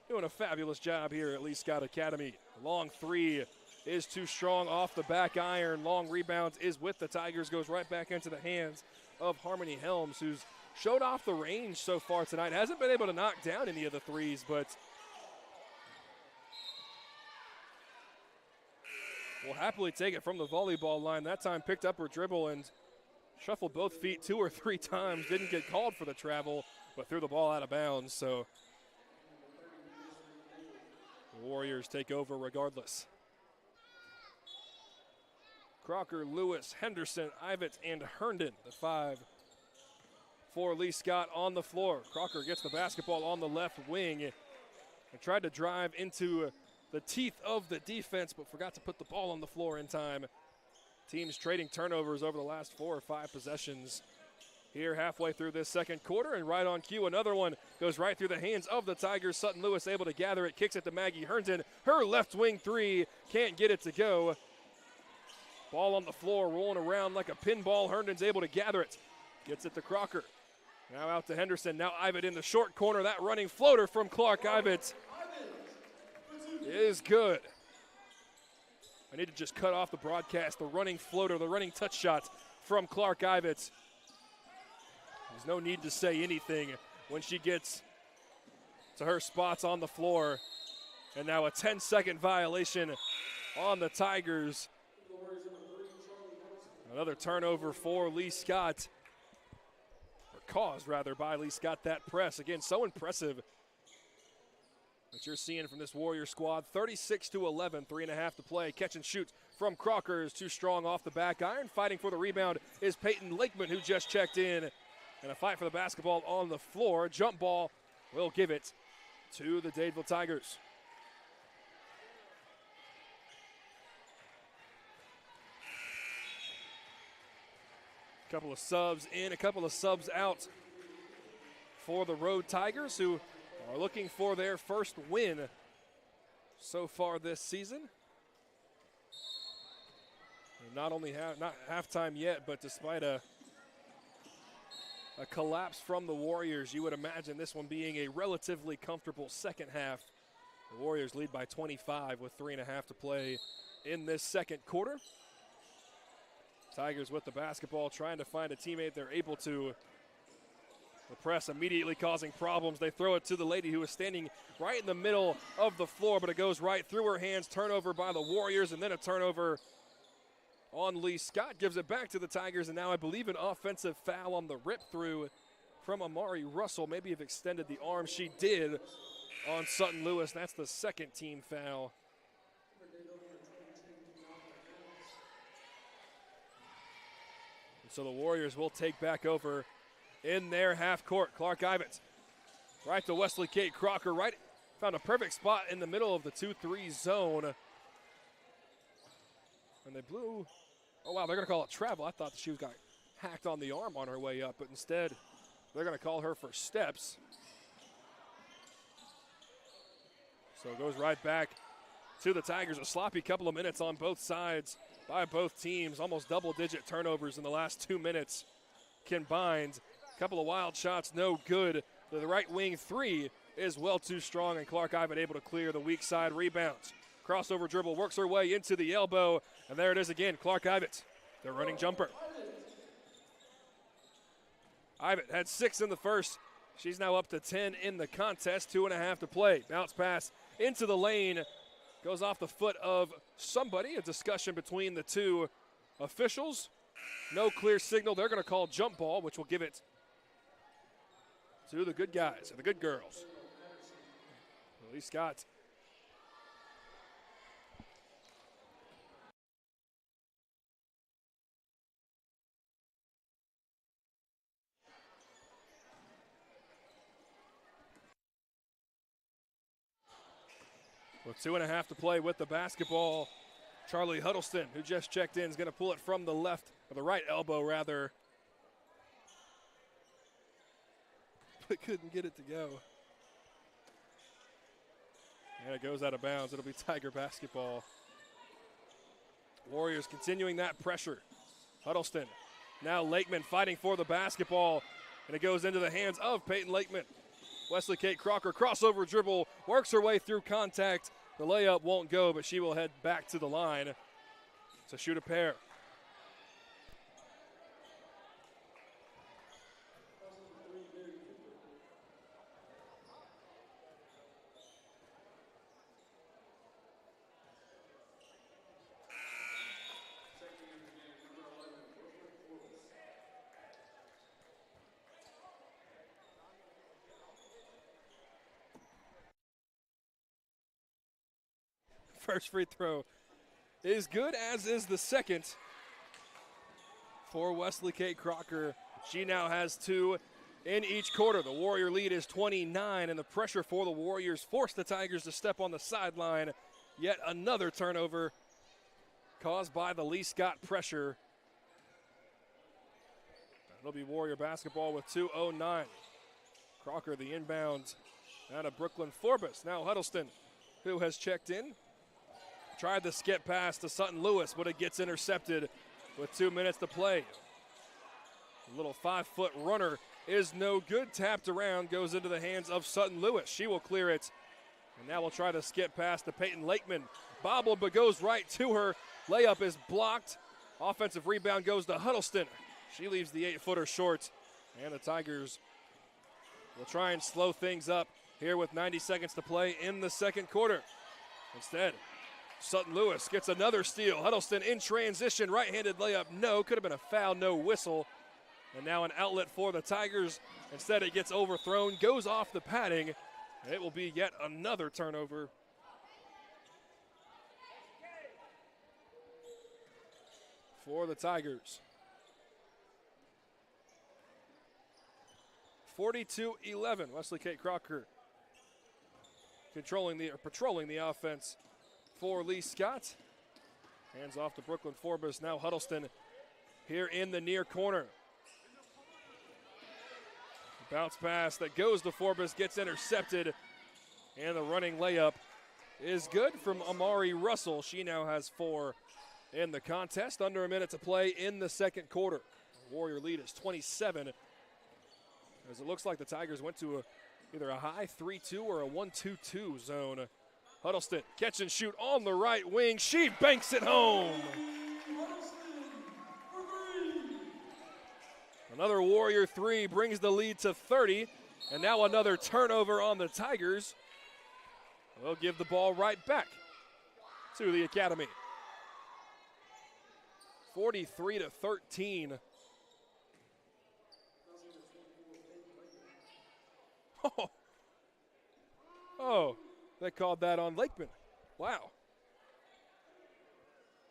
Doing a fabulous job here at Lee Scott Academy. Long three is too strong off the back iron. Long rebounds is with the Tigers. Goes right back into the hands of Harmony Helms, who's showed off the range so far tonight. Hasn't been able to knock down any of the threes, but will happily take it from the volleyball line. That time picked up her dribble and shuffled both feet 2 or 3 times. Didn't get called for the travel, but threw the ball out of bounds. So the Warriors take over regardless. Crocker, Lewis, Henderson, Ivet, and Herndon, the 5 for Lee Scott on the floor. Crocker gets the basketball on the left wing and tried to drive into the teeth of the defense, but forgot to put the ball on the floor in time. Teams trading turnovers over the last 4 or 5 possessions here halfway through this second quarter, and right on cue, another one goes right through the hands of the Tigers. Sutton Lewis able to gather it, kicks it to Maggie Herndon. Her left wing three, can't get it to go. Ball on the floor, rolling around like a pinball. Herndon's able to gather it. Gets it to Crocker. Now out to Henderson. Now Ivet in the short corner. That running floater from Clark Ivet is good. I need to just cut off the broadcast. The running floater, the running touch shot from Clark Ivet. There's no need to say anything when she gets to her spots on the floor. And now a 10-second violation on the Tigers. Another turnover for Lee Scott, or caused rather by Lee Scott. That press, again, so impressive that you're seeing from this Warrior squad. 36-11, 3.5 to play. Catch and shoot from Crocker is too strong off the back iron. Fighting for the rebound is Peyton Lakeman, who just checked in. And a fight for the basketball on the floor. Jump ball will give it to the Dadeville Tigers. A couple of subs in, a couple of subs out for the Road Tigers, who are looking for their first win so far this season. And not only not halftime yet, but despite a collapse from the Warriors, you would imagine this one being a relatively comfortable second half. The Warriors lead by 25 with 3.5 to play in this second quarter. Tigers with the basketball, trying to find a teammate. They're able to. The press immediately causing problems. They throw it to the lady who is standing right in the middle of the floor, but it goes right through her hands. Turnover by the Warriors, and then a turnover on Lee Scott. Gives it back to the Tigers, and now I believe an offensive foul on the rip-through from Amari Russell. Maybe have extended the arm. She did on Sutton Lewis. That's the second team foul. So the Warriors will take back over in their half court. Clark Ivins right to Wesley Kate Crocker. Right, found a perfect spot in the middle of the 2-3 zone. And they blew. Oh, wow, they're going to call it travel. I thought she got hacked on the arm on her way up, but instead they're going to call her for steps. So it goes right back to the Tigers. A sloppy couple of minutes on both sides by both teams. Almost double-digit turnovers in the last 2 minutes combined. A couple of wild shots, no good. The right wing three is well too strong, and Clark Ivan able to clear the weak side rebounds. Crossover dribble, works her way into the elbow, and there it is again, Clark Ivett, the running jumper. Ivett had 6 in the first. She's now up to 10 in the contest, 2.5 to play. Bounce pass into the lane, goes off the foot of somebody. A discussion between the two officials. No clear signal. They're going to call jump ball, which will give it to the good guys, or the good girls. Lee Scott. With 2.5 to play with the basketball, Charlie Huddleston, who just checked in, is going to pull it from the left, or the right elbow rather. But couldn't get it to go. And it goes out of bounds. It'll be Tiger basketball. Warriors continuing that pressure. Huddleston. Now Lakeman fighting for the basketball, and it goes into the hands of Peyton Lakeman. Wesley Kate Crocker, crossover dribble, works her way through contact. The layup won't go, but she will head back to the line to shoot a pair. First free throw is good, as is the second for Wesley Kate Crocker. She now has 2 in each quarter. The Warrior lead is 29, and the pressure for the Warriors forced the Tigers to step on the sideline. Yet another turnover caused by the Lee Scott pressure. It'll be Warrior basketball with 2:09. Crocker, the inbound, out of Brooklyn Forbes. Now Huddleston, who has checked in. Tried the skip pass to Sutton Lewis, but it gets intercepted with 2 minutes to play. A little 5-foot runner is no good. Tapped around, goes into the hands of Sutton Lewis. She will clear it. And now we'll try to skip pass to Peyton Lakeman. Bobbled, but goes right to her. Layup is blocked. Offensive rebound goes to Huddleston. She leaves the 8-footer short. And the Tigers will try and slow things up here with 90 seconds to play in the second quarter. Instead, Sutton Lewis gets another steal. Huddleston in transition, right-handed layup, no. Could have been a foul, no whistle. And now an outlet for the Tigers. Instead, it gets overthrown, goes off the padding. And it will be yet another turnover for the Tigers. 42-11. Wesley Kate Crocker patrolling the offense for Lee Scott. Hands off to Brooklyn Forbes. Now Huddleston here in the near corner. Bounce pass that goes to Forbes, gets intercepted, and the running layup is good from Amari Russell. She now has 4 in the contest. Under a minute to play in the second quarter. The Warrior lead is 27, as it looks like the Tigers went to either a high 3-2 or a 1-2-2 zone. Huddleston, catch and shoot on the right wing. She banks it home. Another Warrior 3 brings the lead to 30, and now another turnover on the Tigers. They'll give the ball right back to the Academy. 43-13. Oh, they called that on Lakeman. Wow.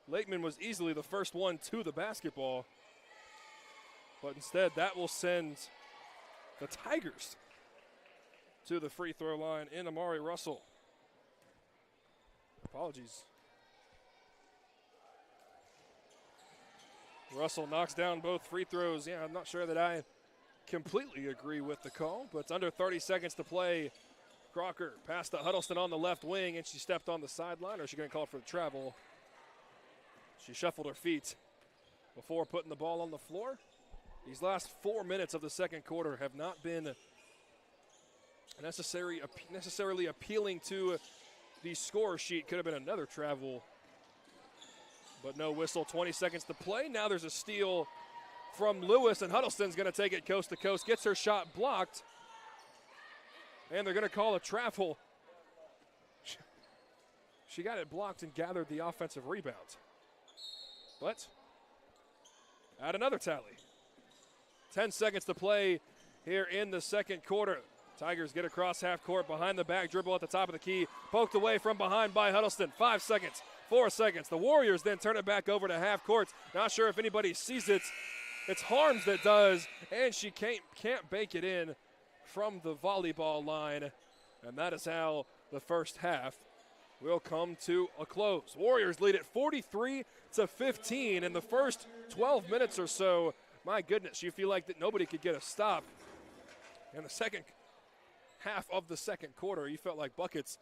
Lakeman was easily the first one to the basketball. But instead, that will send the Tigers to the free throw line in Amari Russell. Apologies. Russell knocks down both free throws. Yeah, I'm not sure that I completely agree with the call, but it's under 30 seconds to play. Crocker passed to Huddleston on the left wing, and she stepped on the sideline, or is she going to call for the travel? She shuffled her feet before putting the ball on the floor. These last 4 minutes of the second quarter have not been necessarily appealing to the score sheet. Could have been another travel, but no whistle. 20 seconds to play. Now there's a steal from Lewis, and Huddleston's going to take it coast to coast. Gets her shot blocked, and they're going to call a travel. She got it blocked and gathered the offensive rebound. But add another tally. 10 seconds to play here in the second quarter. Tigers get across half court, behind the back dribble at the top of the key. Poked away from behind by Huddleston. 5 seconds, 4 seconds. The Warriors then turn it back over to half court. Not sure if anybody sees it. It's Harms that does, and she can't bank it in from the volleyball line. And that is how the first half will come to a close. Warriors lead at 43-15 in the first 12 minutes or so. My goodness, you feel like that nobody could get a stop. In the second half of the second quarter, you felt like buckets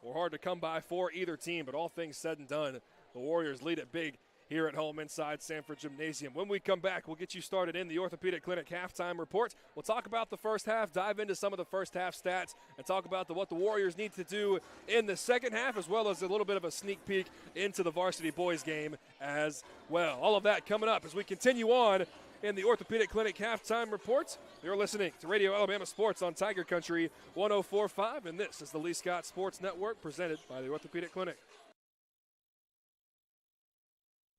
were hard to come by for either team, but all things said and done, the Warriors lead it big here at home inside Sanford Gymnasium. When we come back, we'll get you started in the Orthopedic Clinic halftime report. We'll talk about the first half, dive into some of the first half stats, and talk about what the Warriors need to do in the second half, as well as a little bit of a sneak peek into the varsity boys game as well. All of that coming up as we continue on in the Orthopedic Clinic halftime report. You're listening to Radio Alabama Sports on Tiger Country 104.5, and this is the Lee Scott Sports Network presented by the Orthopedic Clinic.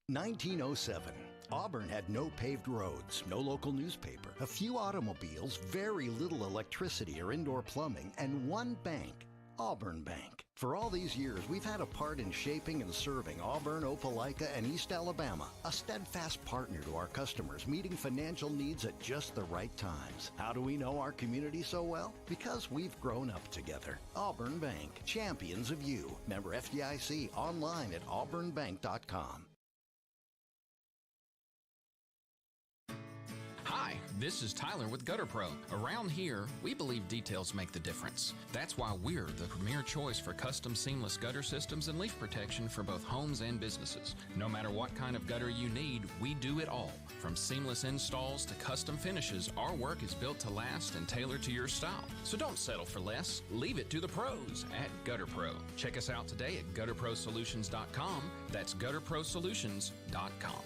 1907. Auburn had no paved roads, no local newspaper, a few automobiles, very little electricity or indoor plumbing, and one bank, Auburn Bank. For all these years, we've had a part in shaping and serving Auburn, Opelika, and East Alabama, a steadfast partner to our customers, meeting financial needs at just the right times. How do we know our community so well? Because we've grown up together. Auburn Bank, champions of you. Member FDIC, online at auburnbank.com. Hi, this is Tyler with Gutter Pro. Around here, we believe details make the difference. That's why we're the premier choice for custom seamless gutter systems and leaf protection for both homes and businesses. No matter what kind of gutter you need, we do it all. From seamless installs to custom finishes, our work is built to last and tailored to your style. So don't settle for less. Leave it to the pros at Gutter Pro. Check us out today at gutterprosolutions.com. That's gutterprosolutions.com.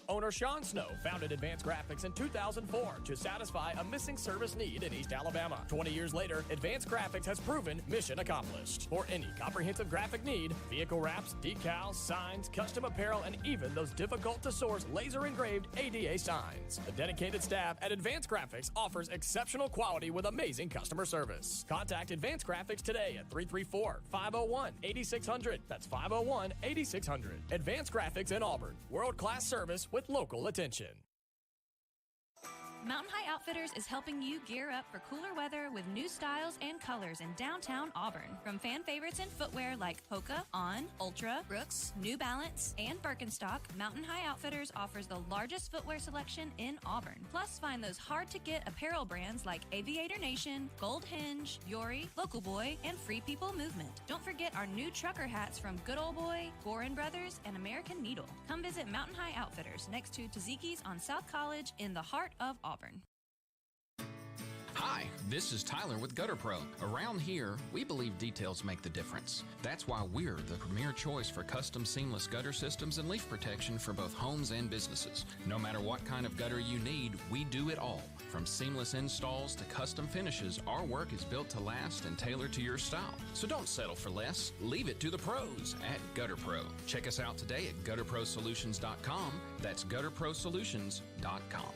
Owner Sean Snow founded Advanced Graphics in 2004 to satisfy a missing service need in East Alabama. 20 years later, Advanced Graphics has proven mission accomplished. For any comprehensive graphic need, vehicle wraps, decals, signs, custom apparel, and even those difficult-to-source laser-engraved ADA signs. The dedicated staff at Advanced Graphics offers exceptional quality with amazing customer service. Contact Advanced Graphics today at 334-501-8600. That's 501-8600. Advanced Graphics in Auburn. World-class service with local attention. Mountain High Outfitters is helping you gear up for cooler weather with new styles and colors in downtown Auburn. From fan favorites in footwear like Hoka, On, Ultra, Brooks, New Balance, and Birkenstock, Mountain High Outfitters offers the largest footwear selection in Auburn. Plus, find those hard-to-get apparel brands like Aviator Nation, Gold Hinge, Yori, Local Boy, and Free People Movement. Don't forget our new trucker hats from Good Old Boy, Gorin Brothers, and American Needle. Come visit Mountain High Outfitters next to Taziki's on South College in the heart of Auburn. Hi, this is Tyler with Gutter Pro. Around here, we believe details make the difference. That's why we're the premier choice for custom seamless gutter systems and leaf protection for both homes and businesses. No matter what kind of gutter you need, we do it all. From seamless installs to custom finishes, our work is built to last and tailored to your style. So don't settle for less. Leave it to the pros at Gutter Pro. Check us out today at gutterprosolutions.com. That's gutterprosolutions.com.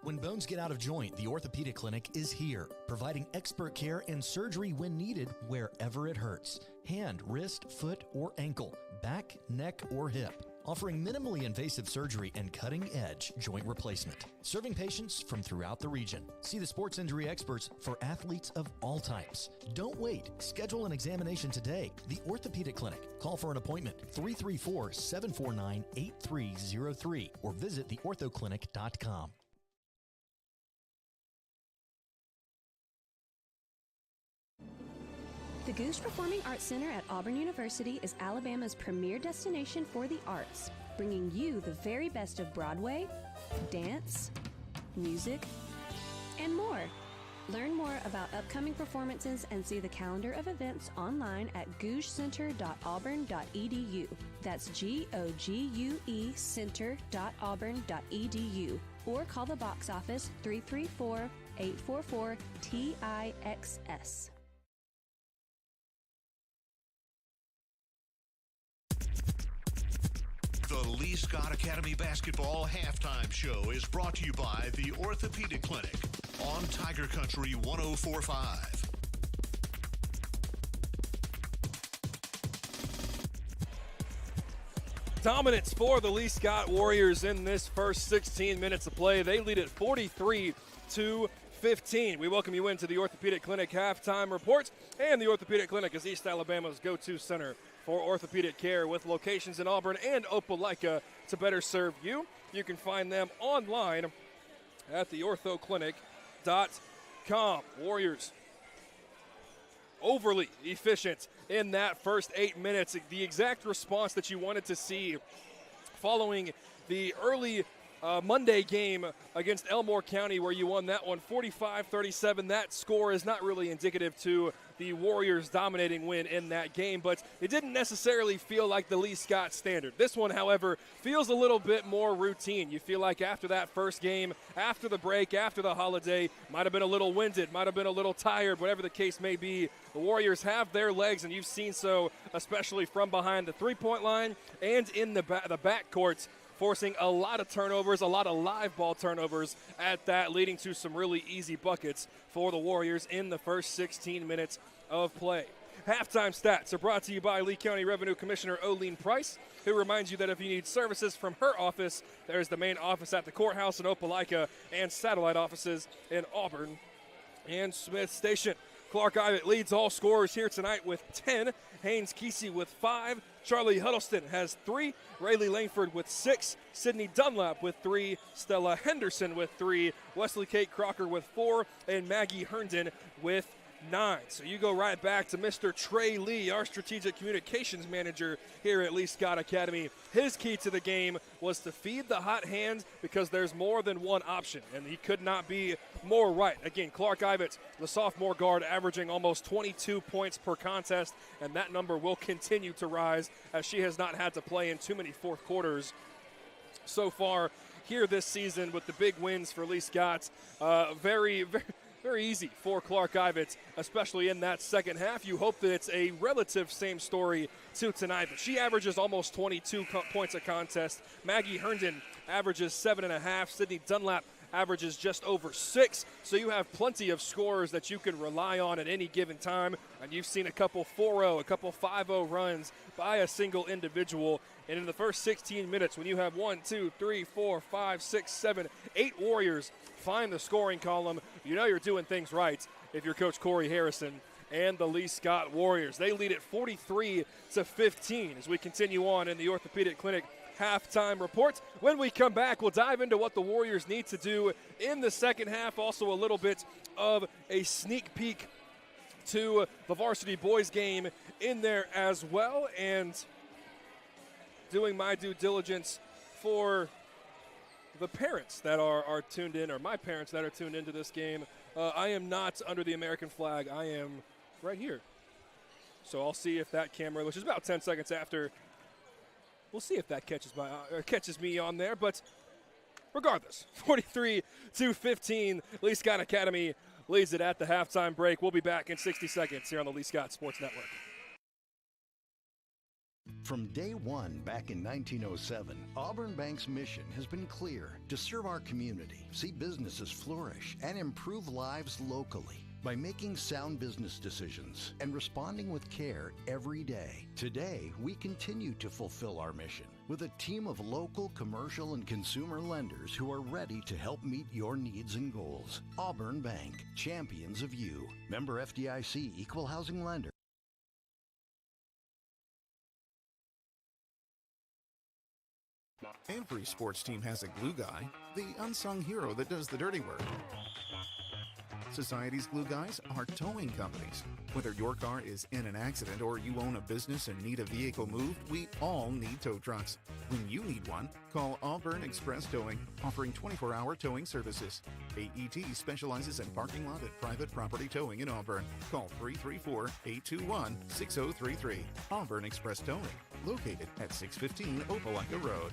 When bones get out of joint, the Orthopedic Clinic is here, providing expert care and surgery when needed, wherever it hurts. Hand, wrist, foot, or ankle, back, neck, or hip. Offering minimally invasive surgery and cutting-edge joint replacement. Serving patients from throughout the region. See the sports injury experts for athletes of all types. Don't wait. Schedule an examination today. The Orthopedic Clinic. Call for an appointment 334-749-8303 or visit theorthoclinic.com. The Goose Performing Arts Center at Auburn University is Alabama's premier destination for the arts, bringing you the very best of Broadway, dance, music, and more. Learn more about upcoming performances and see the calendar of events online at gougecenter.auburn.edu. That's GOGUE center.auburn.edu or call the box office 334-844-TIXS. The Lee Scott Academy Basketball Halftime Show is brought to you by the Orthopedic Clinic on Tiger Country 104.5. Dominance for the Lee Scott Warriors in this first 16 minutes of play. They lead at 43-15. We welcome you into the Orthopedic Clinic halftime report. And the Orthopedic Clinic is East Alabama's go-to center for orthopedic care with locations in Auburn and Opelika to better serve you. You can find them online at theorthoclinic.com. Warriors overly efficient in that first 8 minutes. The exact response that you wanted to see following the early Monday game against Elmore County where you won that one 45-37. That score is not really indicative to the Warriors' dominating win in that game, but it didn't necessarily feel like the Lee Scott standard. This one, however, feels a little bit more routine. You feel like after that first game, after the break, after the holiday, might have been a little winded, might have been a little tired, whatever the case may be. The Warriors have their legs, and you've seen so, especially from behind the three-point line and in the backcourt, forcing a lot of turnovers, a lot of live ball turnovers at that, leading to some really easy buckets for the Warriors in the first 16 minutes of play. Halftime stats are brought to you by Lee County Revenue Commissioner Olene Price, who reminds you that if you need services from her office, there's the main office at the courthouse in Opelika and satellite offices in Auburn and Smith Station. Clark Ivett leads all scorers here tonight with 10. Haynes Kesey with 5. Charlie Huddleston has 3. Rayleigh Langford with 6. Sydney Dunlap with 3. Stella Henderson with 3. Wesley Kate Crocker with 4. And Maggie Herndon with 9. So you go right back to Mr. Trey Lee, our strategic communications manager here at Lee Scott Academy. His key to the game was to feed the hot hand because there's more than one option, and he could not be more right. Again, Clark Ivett, the sophomore guard, averaging almost 22 points per contest, and that number will continue to rise as she has not had to play in too many fourth quarters so far here this season with the big wins for Lee Scott. Very easy for Clark Ivett, especially in that second half. You hope that it's a relative same story to tonight, but she averages almost 22 points a contest. Maggie Herndon averages 7.5. Sydney Dunlap averages just over 6. So you have plenty of scorers that you can rely on at any given time. And you've seen a couple 4-0, a couple 5-0 runs by a single individual. And in the first 16 minutes, when you have 1, 2, 3, 4, 5, 6, 7, 8 Warriors find the scoring column, you know you're doing things right if you're Coach Corey Harrison and the Lee Scott Warriors. They lead at 43-15 as we continue on in the Orthopedic Clinic halftime report. When we come back, we'll dive into what the Warriors need to do in the second half. Also a little bit of a sneak peek to the varsity boys game in there as well, and doing my due diligence for the parents that are tuned in, or my parents that are tuned into this game. I am not under the American flag. I am right here. So I'll see if that camera, which is about 10 seconds after, we'll see if that catches me on there. But regardless, 43-15, Lee Scott Academy leads it at the halftime break. We'll be back in 60 seconds here on the Lee Scott Sports Network. From day one back in 1907, Auburn Bank's mission has been clear: to serve our community, see businesses flourish, and improve lives locally by making sound business decisions and responding with care every day. Today, we continue to fulfill our mission with a team of local, commercial, and consumer lenders who are ready to help meet your needs and goals. Auburn Bank, champions of you. Member FDIC, equal housing lender. Every sports team has a glue guy, the unsung hero that does the dirty work. Society's glue guys are towing companies. Whether your car is in an accident or you own a business and need a vehicle moved, we all need tow trucks. When you need one, call Auburn Express Towing, offering 24-hour towing services. AET specializes in parking lot and private property towing in Auburn. Call 334-821-6033. Auburn Express Towing, located at 615 Opelika Road.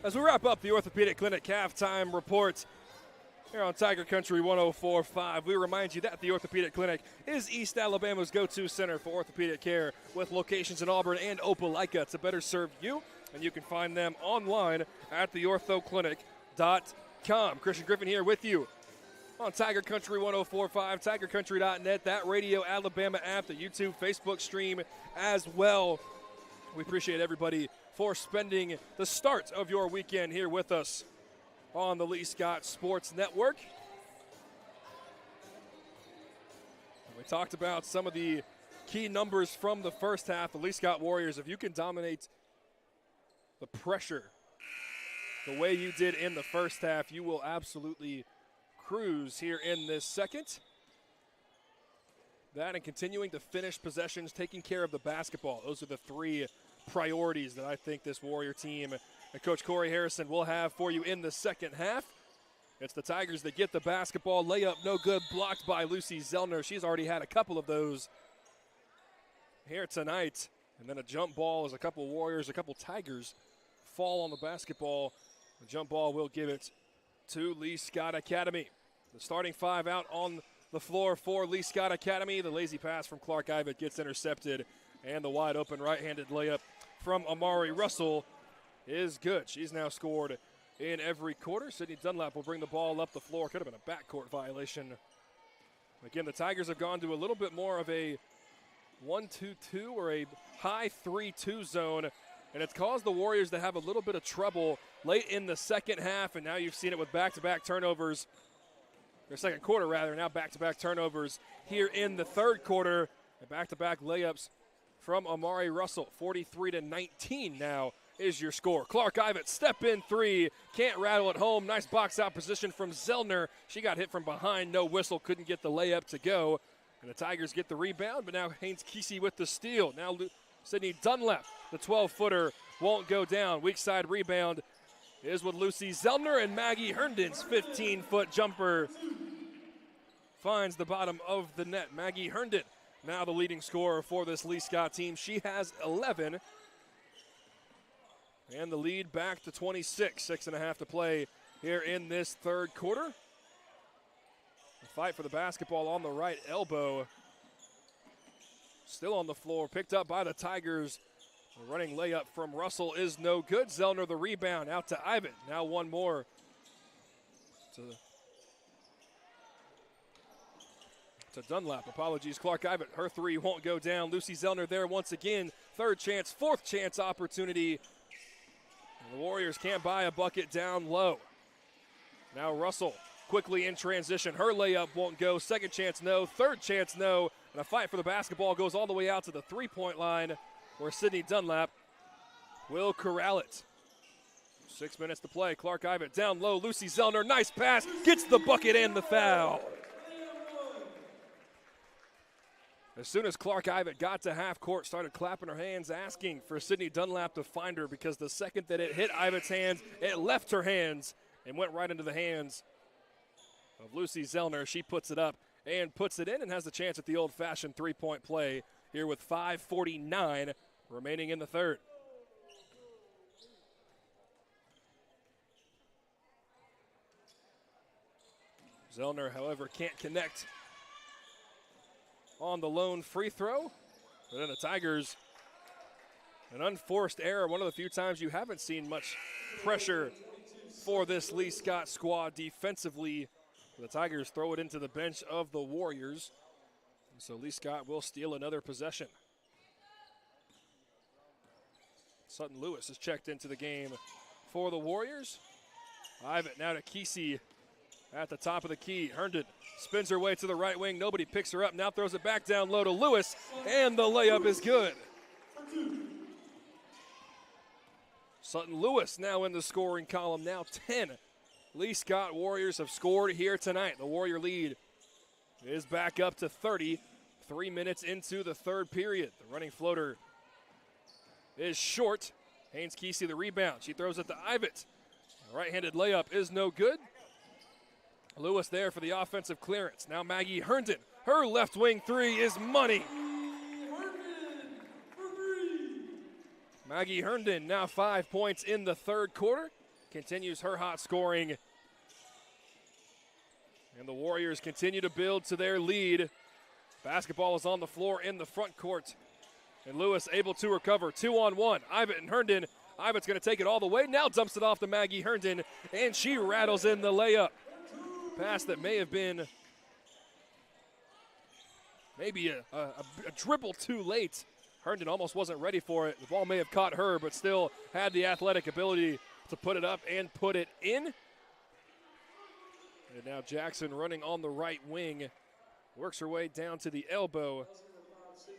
As we wrap up the Orthopedic Clinic halftime report here on Tiger Country 104.5, we remind you that the Orthopedic Clinic is East Alabama's go-to center for orthopedic care, with locations in Auburn and Opelika to better serve you. And you can find them online at theorthoclinic.com. Christian Griffin here with you on Tiger Country 104.5, tigercountry.net, that Radio Alabama app, the YouTube, Facebook stream as well. We appreciate everybody for spending the start of your weekend here with us on the Lee Scott Sports Network. We talked about some of the key numbers from the first half. The Lee Scott Warriors, if you can dominate the pressure the way you did in the first half, you will absolutely cruise here in this second. That and continuing to finish possessions, taking care of the basketball. Those are the three priorities that I think this Warrior team and Coach Corey Harrison will have for you in the second half. It's the Tigers that get the basketball. Layup no good, blocked by Lucy Zellner. She's already had a couple of those here tonight. And then a jump ball as a couple Warriors, a couple Tigers fall on the basketball. The jump ball will give it to Lee Scott Academy. The starting five out on the floor for Lee Scott Academy. The lazy pass from Clark Ivitt gets intercepted, and the wide open right-handed layup from Amari Russell is good. She's now scored in every quarter. Sydney Dunlap will bring the ball up the floor. Could have been a backcourt violation. Again, the Tigers have gone to a little bit more of a 1-2-2 or a high 3-2 zone, and it's caused the Warriors to have a little bit of trouble late in the second half, and now you've seen it with back-to-back turnovers, or second quarter rather, now back-to-back turnovers here in the third quarter, and back-to-back layups from Amari Russell. 43-19 now is your score. Clark Ivitt, step in three, can't rattle it home. Nice box out position from Zellner. She got hit from behind, no whistle, couldn't get the layup to go. And the Tigers get the rebound, but now Haynes Kesey with the steal. Now Sydney Dunlap, the 12-footer, won't go down. Weak side rebound is with Lucy Zellner, and Maggie Herndon's 15-foot jumper finds the bottom of the net. Maggie Herndon, now the leading scorer for this Lee Scott team. She has 11. And the lead back to 26. 6.5 to play here in this third quarter. The fight for the basketball on the right elbow. Still on the floor, picked up by the Tigers. The running layup from Russell is no good. Zellner the rebound out to Ivan. Now one more to Dunlap. Apologies, Clark Ivan. Her three won't go down. Lucy Zellner there once again. Third chance, fourth chance opportunity. And the Warriors can't buy a bucket down low. Now Russell quickly in transition. Her layup won't go. Second chance, no. Third chance, no. And a fight for the basketball goes all the way out to the three-point line where Sydney Dunlap will corral it. 6 minutes to play. Clark Ivan down low. Lucy Zellner, nice pass. Gets the bucket and the foul. As soon as Clark Ivan got to half court, started clapping her hands, asking for Sydney Dunlap to find her, because the second that it hit Ivan's hands, it left her hands and went right into the hands of Lucy Zellner. She puts it up and puts it in and has the chance at the old-fashioned three-point play here with 5:49 remaining in the third. Zellner, however, can't connect on the lone free throw. But then the Tigers, an unforced error, one of the few times you haven't seen much pressure for this Lee Scott squad defensively. The Tigers throw it into the bench of the Warriors. And so Lee Scott will steal another possession. Sutton Lewis has checked into the game for the Warriors. Ivan now to Kesey at the top of the key. Herndon spins her way to the right wing. Nobody picks her up. Now throws it back down low to Lewis, and the layup is good. Sutton Lewis now in the scoring column, now 10. Lee Scott Warriors have scored here tonight. The Warrior lead is back up to 30. 3 minutes into the third period. The running floater is short. Haynes Kesey the rebound. She throws it to Ivett. The right-handed layup is no good. Lewis there for the offensive clearance. Now Maggie Herndon. Her left wing three is money. Maggie Herndon now 5 points in the third quarter. Continues her hot scoring. And the Warriors continue to build to their lead. Basketball is on the floor in the front court. And Lewis able to recover. 2-on-1. Ivan and Herndon. Ivan's going to take it all the way. Now dumps it off to Maggie Herndon. And she rattles in the layup. Pass that may have been maybe a dribble too late. Herndon almost wasn't ready for it. The ball may have caught her, but still had the athletic ability to put it up and put it in. And now Jackson running on the right wing. Works her way down to the elbow.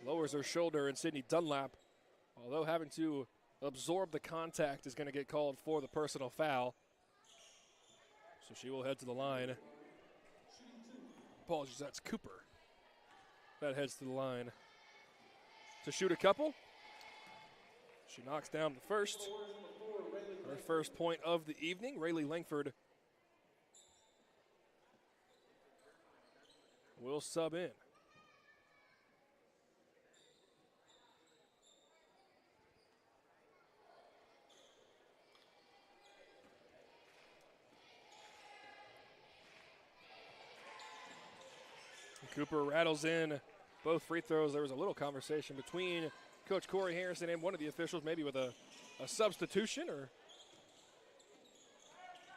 Lowers her shoulder, and Sydney Dunlap, although having to absorb the contact, is going to get called for the personal foul. So she will head to the line. Apologies, that's Cooper. That heads to the line to shoot a couple. She knocks down the first. Her first point of the evening. Rayleigh Langford will sub in. Cooper rattles in both free throws. There was a little conversation between Coach Corey Harrison and one of the officials, maybe with a substitution or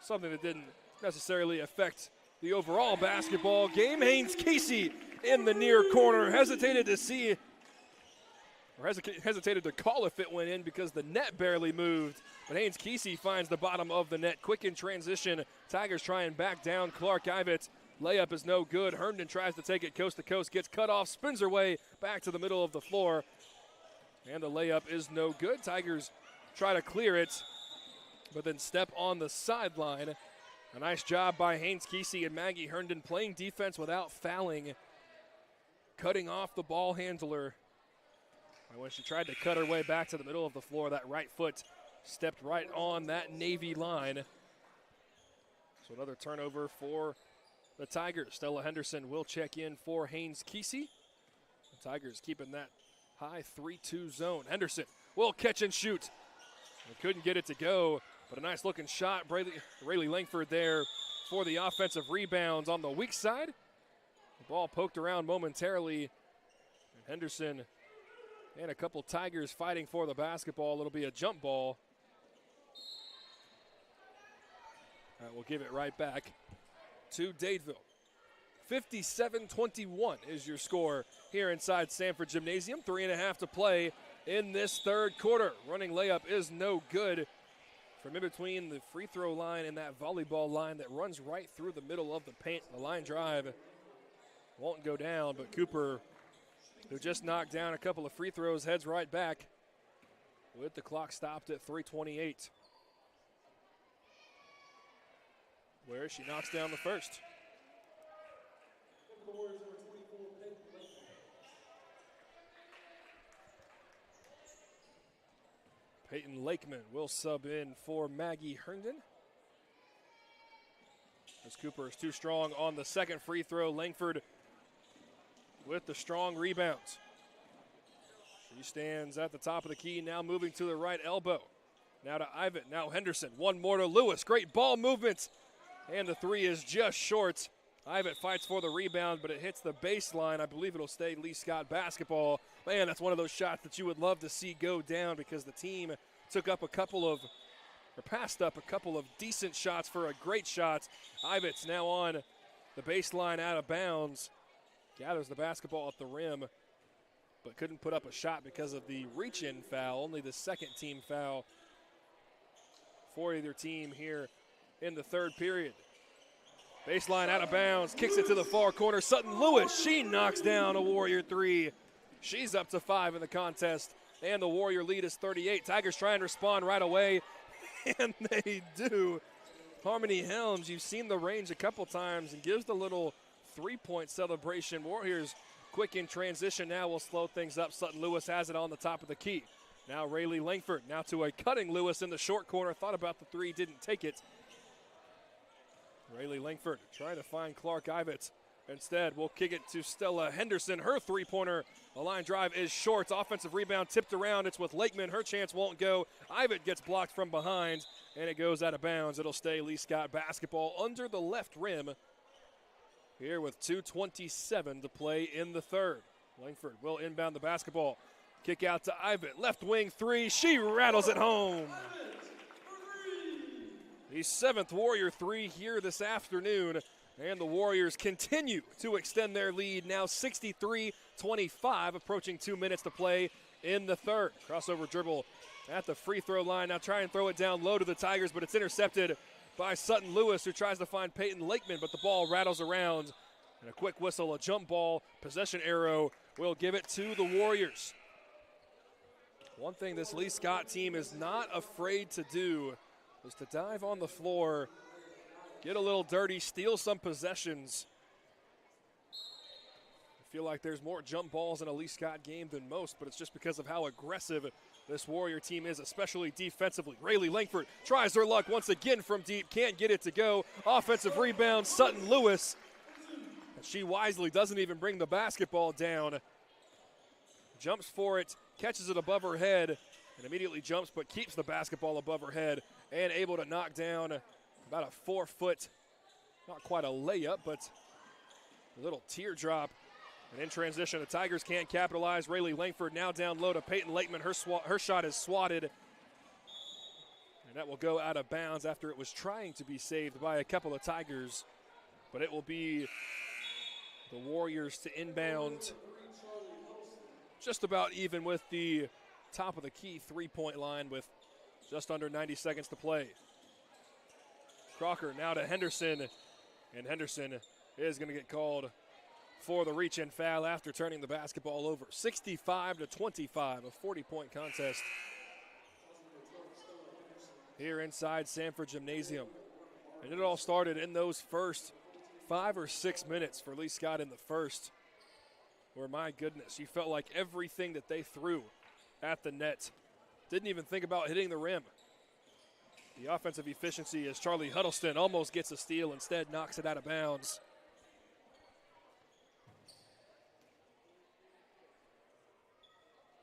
something that didn't necessarily affect the overall basketball game. Haynes Kesey in the near corner. Hesitated to call if it went in because the net barely moved. But Haynes Kesey finds the bottom of the net. Quick in transition. Tigers try and back down Clark Ivett. Layup is no good. Herndon tries to take it coast to coast, gets cut off, spins her way back to the middle of the floor. And the layup is no good. Tigers try to clear it, but then step on the sideline. A nice job by Haynes Kesey and Maggie Herndon playing defense without fouling, cutting off the ball handler. And when she tried to cut her way back to the middle of the floor, that right foot stepped right on that Navy line. So another turnover for the Tigers. Stella Henderson will check in for Haynes Kesey. The Tigers keeping that high 3-2 zone. Henderson will catch and shoot. They couldn't get it to go, but a nice looking shot. Rayleigh Langford there for the offensive rebounds on the weak side. Ball poked around momentarily. And Henderson and a couple Tigers fighting for the basketball. It'll be a jump ball. All right, we'll give it right back to Dadeville. 57-21 is your score here inside Sanford Gymnasium. 3.5 to play in this third quarter. Running layup is no good from in between the free throw line and that volleyball line that runs right through the middle of the paint. The line drive won't go down, but Cooper, who just knocked down a couple of free throws, heads right back with the clock stopped at 3:28. Where she knocks down the first. Peyton Lakeman will sub in for Maggie Herndon. As Cooper is too strong on the second free throw. Langford with the strong rebound. She stands at the top of the key, now moving to the right elbow. Now to Ivan, now Henderson. One more to Lewis. Great ball movement. And the three is just short. Ivan fights for the rebound, but it hits the baseline. I believe it'll stay Lee Scott basketball. Man, that's one of those shots that you would love to see go down because the team took up passed up a couple of decent shots for a great shot. Ivets now on the baseline out of bounds. Gathers the basketball at the rim, but couldn't put up a shot because of the reach-in foul. Only the second team foul for either team here in the third period. Baseline out of bounds, kicks it to the far corner. Sutton Lewis, she knocks down a Warrior three. She's up to 5 in the contest, and the Warrior lead is 38. Tigers trying to respond right away, and they do. Harmony Helms, you've seen the range a couple times, and gives the little three-point celebration. Warriors quick in transition now will slow things up. Sutton Lewis has it on the top of the key. Now Rayleigh Langford, now to a cutting Lewis in the short corner. Thought about the three, didn't take it. Rayleigh Langford trying to find Clark Ivets. Instead, we'll kick it to Stella Henderson. Her three-pointer, the line drive is short. Offensive rebound tipped around. It's with Lakeman. Her chance won't go. Ivet gets blocked from behind, and it goes out of bounds. It'll stay Lee Scott basketball under the left rim here with 2:27 to play in the third. Langford will inbound the basketball. Kick out to Ivet. Left wing three. She rattles it home. The 7th Warrior three here this afternoon, and the Warriors continue to extend their lead, now 63-25, approaching 2 minutes to play in the third. Crossover dribble at the free throw line. Now try and throw it down low to the Tigers, but it's intercepted by Sutton Lewis, who tries to find Peyton Lakeman, but the ball rattles around. And a quick whistle, a jump ball, possession arrow will give it to the Warriors. One thing this Lee Scott team is not afraid to do is to dive on the floor, get a little dirty, steal some possessions. I feel like there's more jump balls in a Lee Scott game than most, but it's just because of how aggressive this Warrior team is, especially defensively. Rayleigh Langford tries her luck once again from deep, can't get it to go. Offensive rebound, Sutton Lewis. And she wisely doesn't even bring the basketball down. Jumps for it, catches it above her head, and immediately jumps but keeps the basketball above her head and able to knock down about a 4-foot, not quite a layup, but a little teardrop. And in transition, the Tigers can't capitalize. Rayleigh Langford now down low to Peyton Lakeman. Her shot is swatted, and that will go out of bounds after it was trying to be saved by a couple of Tigers. But it will be the Warriors to inbound just about even with the top of the key three-point line with just under 90 seconds to play. Crocker now to Henderson, and Henderson is going to get called for the reach-in foul after turning the basketball over. 65-25, a 40-point contest here inside Sanford Gymnasium. And it all started in those first 5 or 6 minutes for Lee Scott in the first, where, my goodness, you felt like everything that they threw at the net didn't even think about hitting the rim. The offensive efficiency as Charlie Huddleston almost gets a steal, instead knocks it out of bounds.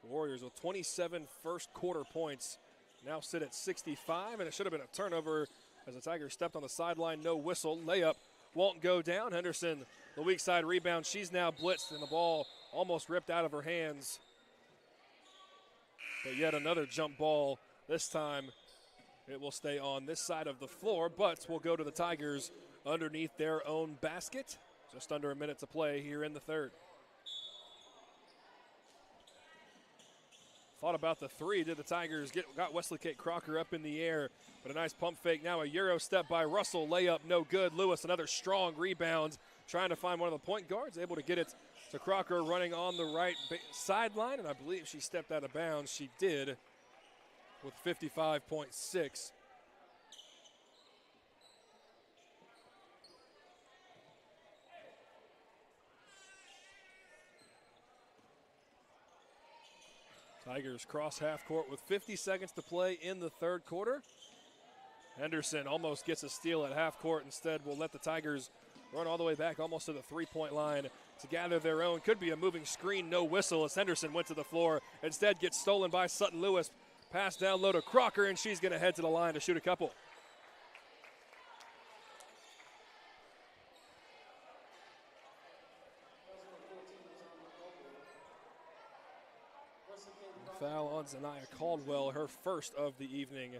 Warriors with 27 first quarter points now sit at 65, and it should have been a turnover as the Tigers stepped on the sideline. No whistle. Layup won't go down. Henderson, the weak side rebound. She's now blitzed, and the ball almost ripped out of her hands. But yet another jump ball. This time it will stay on this side of the floor, but will go to the Tigers underneath their own basket. Just under a minute to play here in the third. Thought about the three. Did the Tigers got Wesley Kate Crocker up in the air, but a nice pump fake. Now a Euro step by Russell. Layup no good. Lewis, another strong rebound. Trying to find one of the point guards. Able to get it to Crocker running on the right sideline, and I believe she stepped out of bounds. She did with 55.6. Tigers cross half court with 50 seconds to play in the third quarter. Henderson almost gets a steal at half court. Instead, will let the Tigers run all the way back almost to the three-point line to gather their own. Could be a moving screen, no whistle as Henderson went to the floor. Instead gets stolen by Sutton Lewis. Pass down low to Crocker, and she's going to head to the line to shoot a couple. Foul on Zanaya Caldwell, her first of the evening.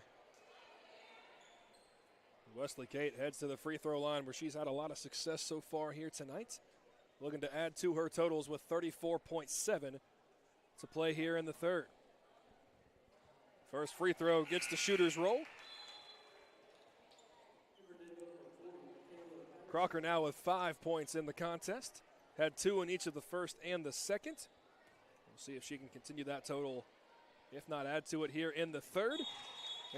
Wesley Kate heads to the free throw line where she's had a lot of success so far here tonight. Looking to add to her totals with 34.7 to play here in the third. First free throw gets the shooter's roll. Crocker now with 5 points in the contest. Had 2 in each of the first and the second. We'll see if she can continue that total, if not add to it here in the third.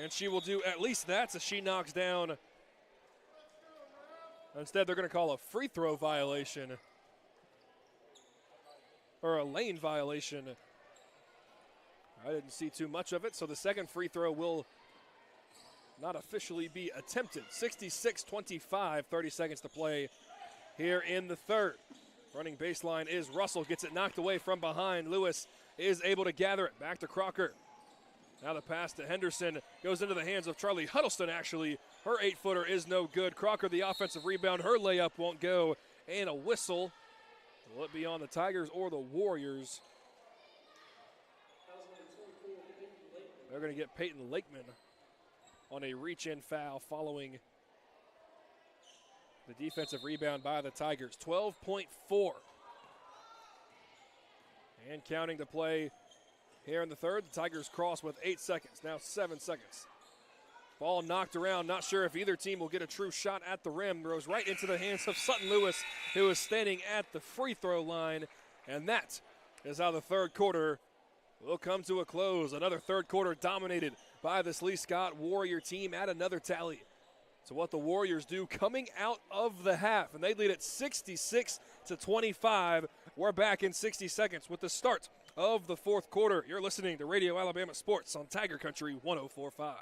And she will do at least that as she knocks down. Instead, they're going to call a free throw violation. Or a lane violation. I didn't see too much of it, so the second free throw will not officially be attempted. 66-25, 30 seconds to play here in the third. Running baseline is Russell, gets it knocked away from behind. Lewis is able to gather it. Back to Crocker. Now the pass to Henderson goes into the hands of Charlie Huddleston, actually. Her 8-footer is no good. Crocker, the offensive rebound. Her layup won't go. And a whistle. Will it be on the Tigers or the Warriors? They're going to get Peyton Lakeman on a reach-in foul following the defensive rebound by the Tigers. 12.4. And counting to play here in the third. The Tigers cross with 8 seconds. Now 7 seconds. Ball knocked around. Not sure if either team will get a true shot at the rim. Goes right into the hands of Sutton Lewis, who is standing at the free throw line. And that is how the third quarter will come to a close. Another third quarter dominated by this Lee Scott Warrior team at another tally. So what the Warriors do coming out of the half, and they lead it 66-25. We're back in 60 seconds with the start of the fourth quarter. You're listening to Radio Alabama Sports on Tiger Country 104.5.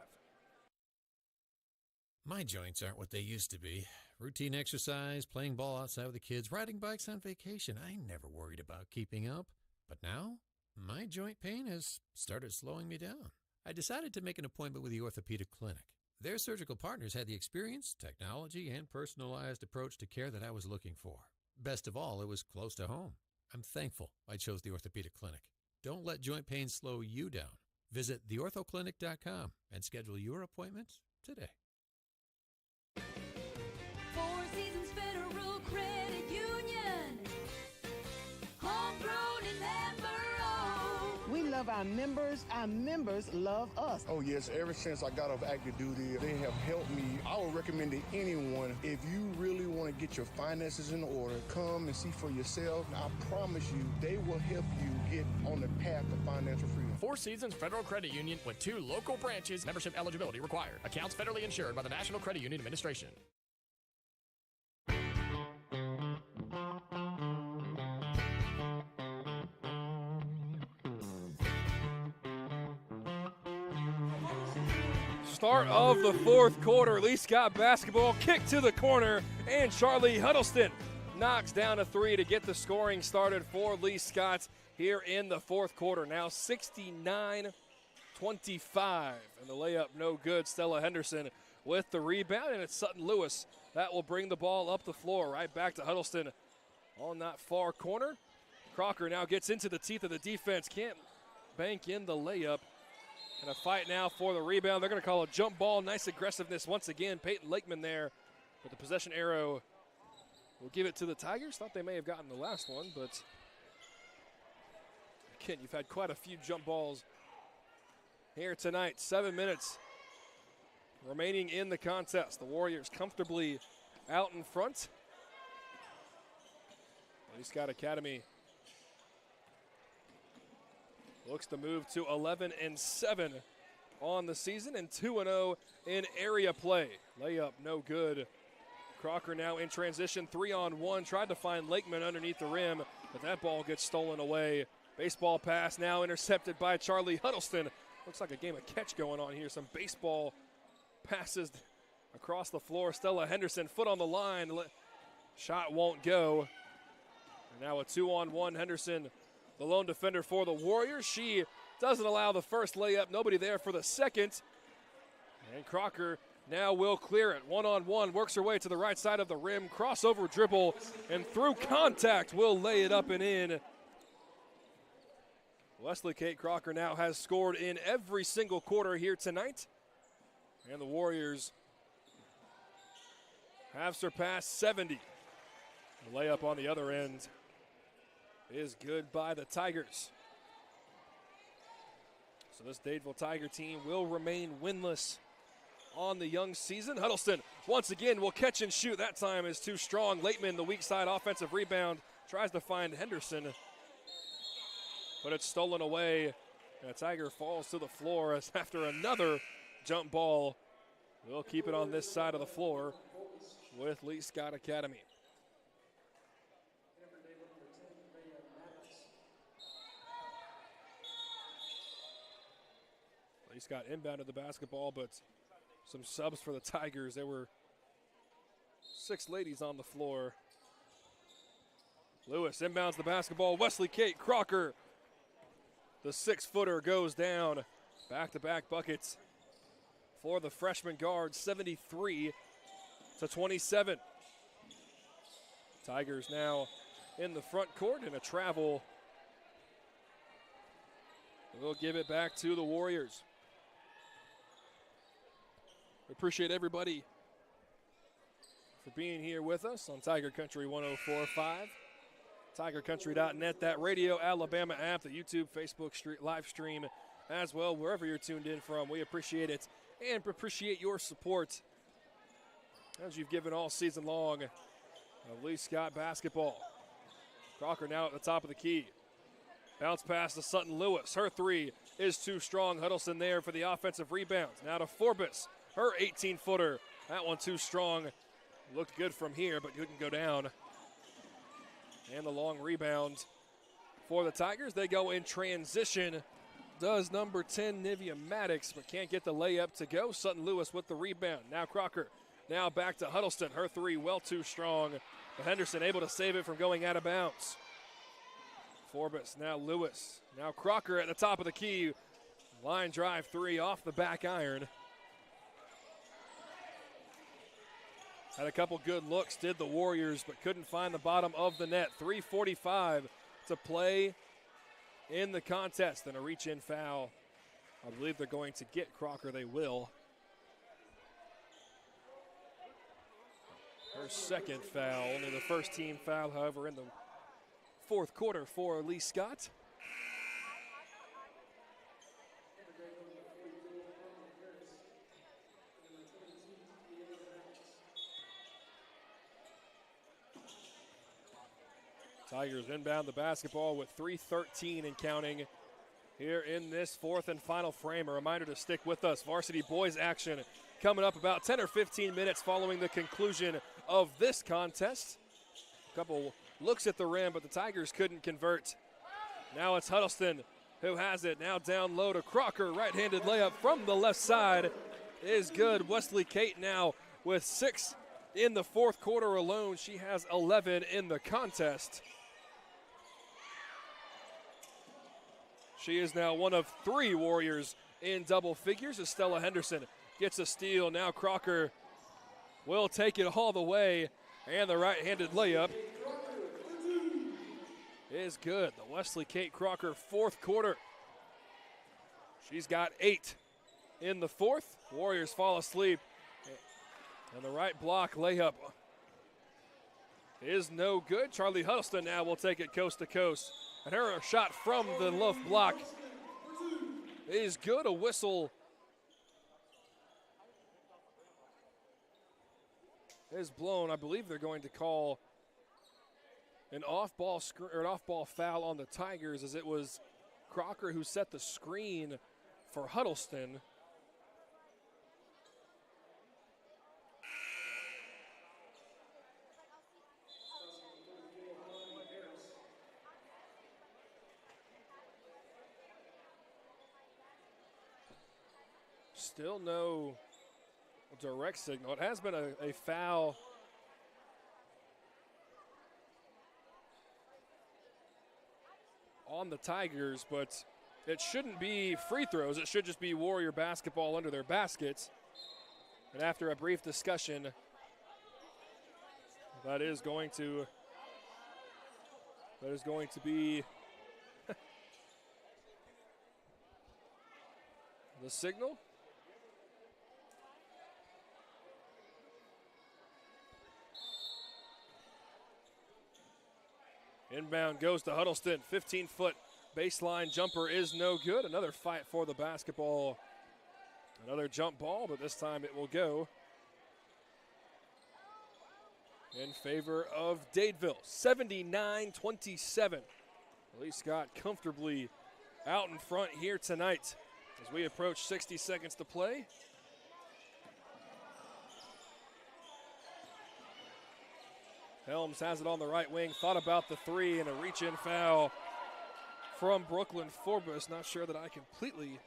My joints aren't what they used to be. Routine exercise, playing ball outside with the kids, riding bikes on vacation. I never worried about keeping up. But now, my joint pain has started slowing me down. I decided to make an appointment with the Orthopedic Clinic. Their surgical partners had the experience, technology, and personalized approach to care that I was looking for. Best of all, it was close to home. I'm thankful I chose the Orthopedic Clinic. Don't let joint pain slow you down. Visit theorthoclinic.com and schedule your appointment today. Four Seasons Federal Credit Union. Homegrown and member-owned. We love our members love us. Oh yes, ever since I got off active duty, they have helped me. I would recommend to anyone, if you really want to get your finances in order, come and see for yourself. I promise you, they will help you get on the path to financial freedom. Four Seasons Federal Credit Union with 2 local branches. Membership eligibility required. Accounts federally insured by the National Credit Union Administration. Start of the fourth quarter. Lee Scott basketball kick to the corner, and Charlie Huddleston knocks down a 3 to get the scoring started for Lee Scott here in the fourth quarter. Now 69-25, and the layup no good. Stella Henderson with the rebound, and it's Sutton Lewis That will bring the ball up the floor, right back to Huddleston on that far corner. Crocker now gets into the teeth of the defense, can't bank in the layup. And a fight now for the rebound. They're going to call a jump ball. Nice aggressiveness once again. Peyton Lakeman there with the possession arrow. We'll give it to the Tigers. Thought they may have gotten the last one, but again, you've had quite a few jump balls here tonight. 7 minutes remaining in the contest. The Warriors comfortably out in front. Lee Scott Academy looks to move to 11-7 on the season and 2-0 in area play. Layup no good. Crocker now in transition, 3-on-1. Tried to find Lakeman underneath the rim, but that ball gets stolen away. Baseball pass now intercepted by Charlie Huddleston. Looks like a game of catch going on here. Some baseball passes across the floor. Stella Henderson, foot on the line. Shot won't go. And now a 2-on-1. Henderson, the lone defender for the Warriors. She doesn't allow the first layup. Nobody there for the second. And Crocker now will clear it. 1-on-1, works her way to the right side of the rim. Crossover dribble, and through contact will lay it up and in. Wesley Kate Crocker now has scored in every single quarter here tonight. And the Warriors have surpassed 70. The layup on the other end is good by the Tigers. So this Dadeville Tiger team will remain winless on the young season. Huddleston once again will catch and shoot. That time is too strong. Lateman, the weak side offensive rebound, tries to find Henderson, but it's stolen away. And a Tiger falls to the floor as after another jump ball. We'll keep it on this side of the floor with Lee Scott Academy. Lee Scott inbounded the basketball, but some subs for the Tigers. There were 6 ladies on the floor. Lewis inbounds the basketball. Wesley Kate Crocker, the 6-footer, goes down. Back-to-back buckets for the freshman guard, 73-27. Tigers now in the front court, and a travel. We'll give it back to the Warriors. We appreciate everybody for being here with us on Tiger Country 104.5, tigercountry.net, that Radio Alabama app, the YouTube, Facebook live stream as well, wherever you're tuned in from. We appreciate it and appreciate your support as you've given all season long of Lee Scott basketball. Crocker now at the top of the key. Bounce pass to Sutton Lewis. Her 3 is too strong. Huddleston there for the offensive rebound. Now to Forbes. Her 18-footer. That one too strong. Looked good from here, but couldn't go down. And the long rebound for the Tigers. They go in transition. Does number 10, Nivea Maddox, but can't get the layup to go. Sutton Lewis with the rebound. Now Crocker. Now back to Huddleston. Her 3 well too strong. But Henderson able to save it from going out of bounds. Forbes, now Lewis. Now Crocker at the top of the key. Line drive 3 off the back iron. Had a couple good looks, did the Warriors, but couldn't find the bottom of the net. 3:45 to play in the contest, and a reach-in foul. I believe they're going to get Crocker. They will. Her second foul, only the first team foul, however, in the fourth quarter for Lee Scott. Tigers inbound the basketball with 3:13 and counting here in this fourth and final frame. A reminder to stick with us. Varsity boys action coming up about 10 or 15 minutes following the conclusion of this contest. A couple looks at the rim, but the Tigers couldn't convert. Now it's Huddleston who has it. Now down low to Crocker. Right-handed layup from the left side is good. Wesley Kate now with 6 in the fourth quarter alone. She has 11 in the contest. She is now one of 3 Warriors in double figures as Stella Henderson gets a steal. Now Crocker will take it all the way, and the right-handed layup is good. The Wesley Kate Crocker fourth quarter. She's got 8 in the fourth. Warriors fall asleep, and the right block layup is no good. Charlie Huddleston now will take it coast to coast, and her shot from the left block is good. A whistle is blown. I believe they're going to call an off-ball foul on the Tigers, as it was Crocker who set the screen for Huddleston. Still no direct signal. It has been a foul on the Tigers, but it shouldn't be free throws. It should just be Warrior basketball under their baskets. And after a brief discussion, that is going to be the signal. Inbound goes to Huddleston. 15-foot baseline jumper is no good. Another fight for the basketball. Another jump ball, but this time it will go in favor of Dadeville. 79-27. Lee Scott comfortably out in front here tonight as we approach 60 seconds to play. Helms has it on the right wing, thought about the three, and a reach-in foul from Brooklyn Forbes. Not sure that I completely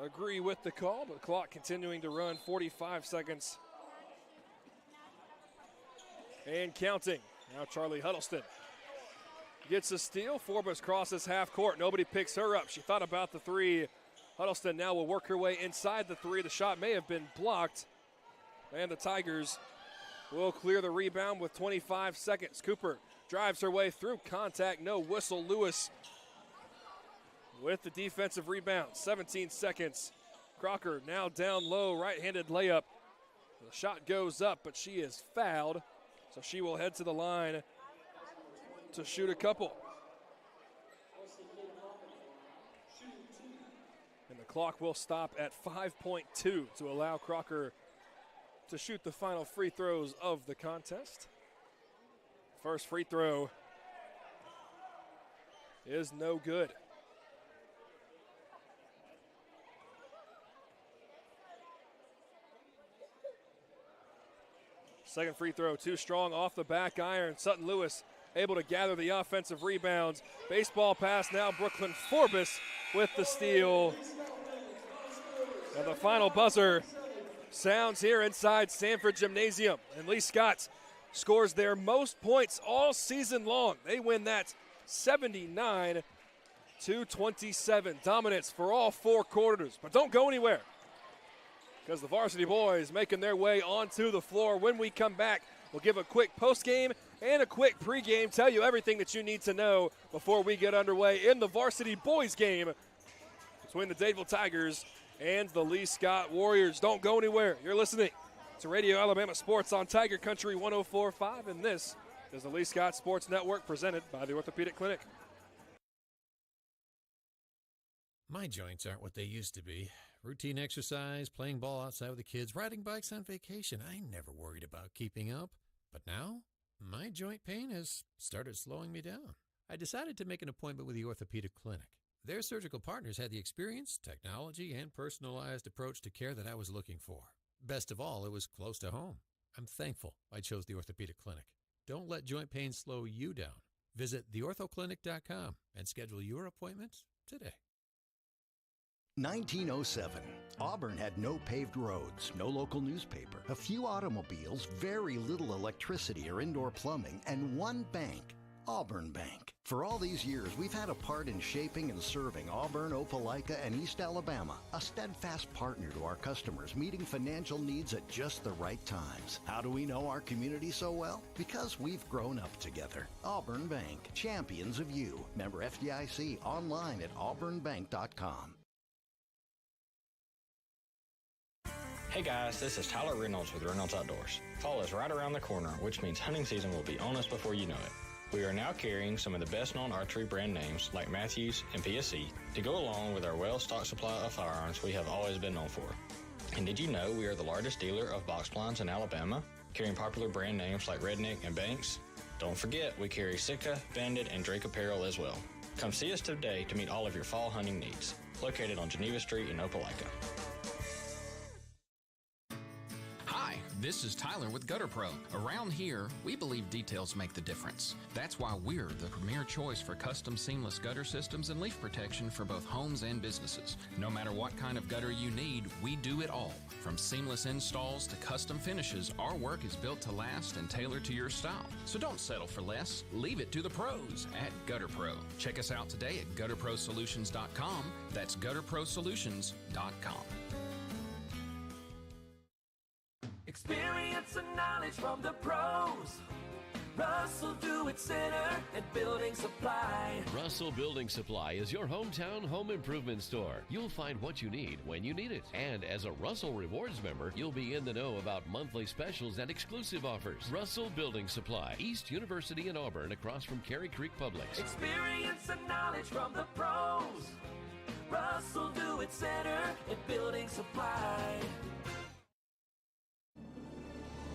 agree with the call, but the clock continuing to run, 45 seconds and counting. Now Charlie Huddleston gets a steal. Forbes crosses half court. Nobody picks her up. She thought about the three. Huddleston now will work her way inside the three. The shot may have been blocked, and the Tigers will clear the rebound with 25 seconds. Cooper drives her way through contact. No whistle. Lewis with the defensive rebound. 17 seconds. Crocker now down low. Right-handed layup. The shot goes up, but she is fouled, so she will head to the line to shoot a couple. And the clock will stop at 5.2 to allow Crocker to shoot the final free throws of the contest. First free throw is no good. Second free throw too strong off the back iron. Sutton Lewis able to gather the offensive rebounds. Baseball pass now. Brooklyn Forbes with the steal. And the final buzzer sounds here inside Sanford Gymnasium. And Lee Scott scores their most points all season long. They win that 79-27. Dominance for all four quarters. But don't go anywhere, because the varsity boys making their way onto the floor. When we come back, we'll give a quick postgame and a quick pregame, tell you everything that you need to know before we get underway in the varsity boys game between the Dadeville Tigers and the Lee Scott Warriors. Don't go anywhere. You're listening to Radio Alabama Sports on Tiger Country 104.5, and this is the Lee Scott Sports Network presented by the Orthopedic Clinic. My joints aren't what they used to be. Routine exercise, playing ball outside with the kids, riding bikes on vacation. I never worried about keeping up. But now, my joint pain has started slowing me down. I decided to make an appointment with the Orthopedic Clinic. Their surgical partners had the experience, technology, and personalized approach to care that I was looking for. Best of all, it was close to home. I'm thankful I chose the Orthopedic Clinic. Don't let joint pain slow you down. Visit theorthoclinic.com and schedule your appointment today. 1907. Auburn had no paved roads, no local newspaper, a few automobiles, very little electricity or indoor plumbing, and one bank. Auburn Bank. For all these years, we've had a part in shaping and serving Auburn, Opelika, and East Alabama, a steadfast partner to our customers, meeting financial needs at just the right times. How do we know our community so well? Because we've grown up together. Auburn Bank, champions of you. Member FDIC, online at auburnbank.com. Hey guys, this is Tyler Reynolds with Reynolds Outdoors. Fall is right around the corner, which means hunting season will be on us before you know it. We are now carrying some of the best-known archery brand names like Matthews and PSC to go along with our well-stocked supply of firearms we have always been known for. And did you know we are the largest dealer of box blinds in Alabama, carrying popular brand names like Redneck and Banks? Don't forget, we carry Sitka, Bandit, and Drake apparel as well. Come see us today to meet all of your fall hunting needs. Located on Geneva Street in Opelika. Hi, this is Tyler with Gutter Pro. Around here, we believe details make the difference. That's why we're the premier choice for custom seamless gutter systems and leaf protection for both homes and businesses. No matter what kind of gutter you need, we do it all. From seamless installs to custom finishes, our work is built to last and tailored to your style. So don't settle for less. Leave it to the pros at Gutter Pro. Check us out today at gutterprosolutions.com. That's gutterprosolutions.com. Experience and knowledge from the pros. Russell Do-It Center at Building Supply. Russell Building Supply is your hometown home improvement store. You'll find what you need when you need it. And as a Russell Rewards member, you'll be in the know about monthly specials and exclusive offers. Russell Building Supply, East University in Auburn, across from Cary Creek Publix. Experience and knowledge from the pros. Russell Do-It Center at Building Supply.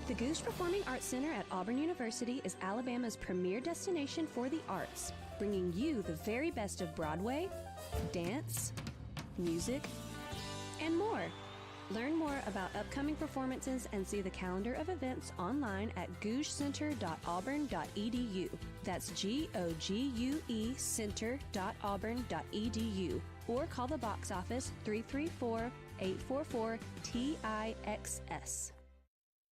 The Goose Performing Arts Center at Auburn University is Alabama's premier destination for the arts, bringing you the very best of Broadway, dance, music, and more. Learn more about upcoming performances and see the calendar of events online at gougecenter.auburn.edu. That's GOGUE center.auburn.edu. Or call the box office 334-844-TIXS.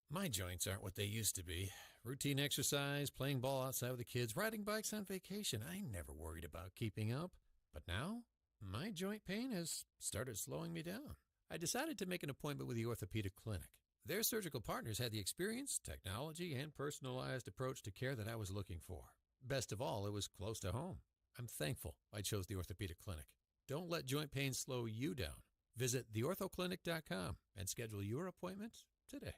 My joints aren't what they used to be. Routine exercise, playing ball outside with the kids, riding bikes on vacation. I never worried about keeping up. But now, my joint pain has started slowing me down. I decided to make an appointment with the Orthopedic Clinic. Their surgical partners had the experience, technology, and personalized approach to care that I was looking for. Best of all, it was close to home. I'm thankful I chose the Orthopedic Clinic. Don't let joint pain slow you down. Visit theorthoclinic.com and schedule your appointment today.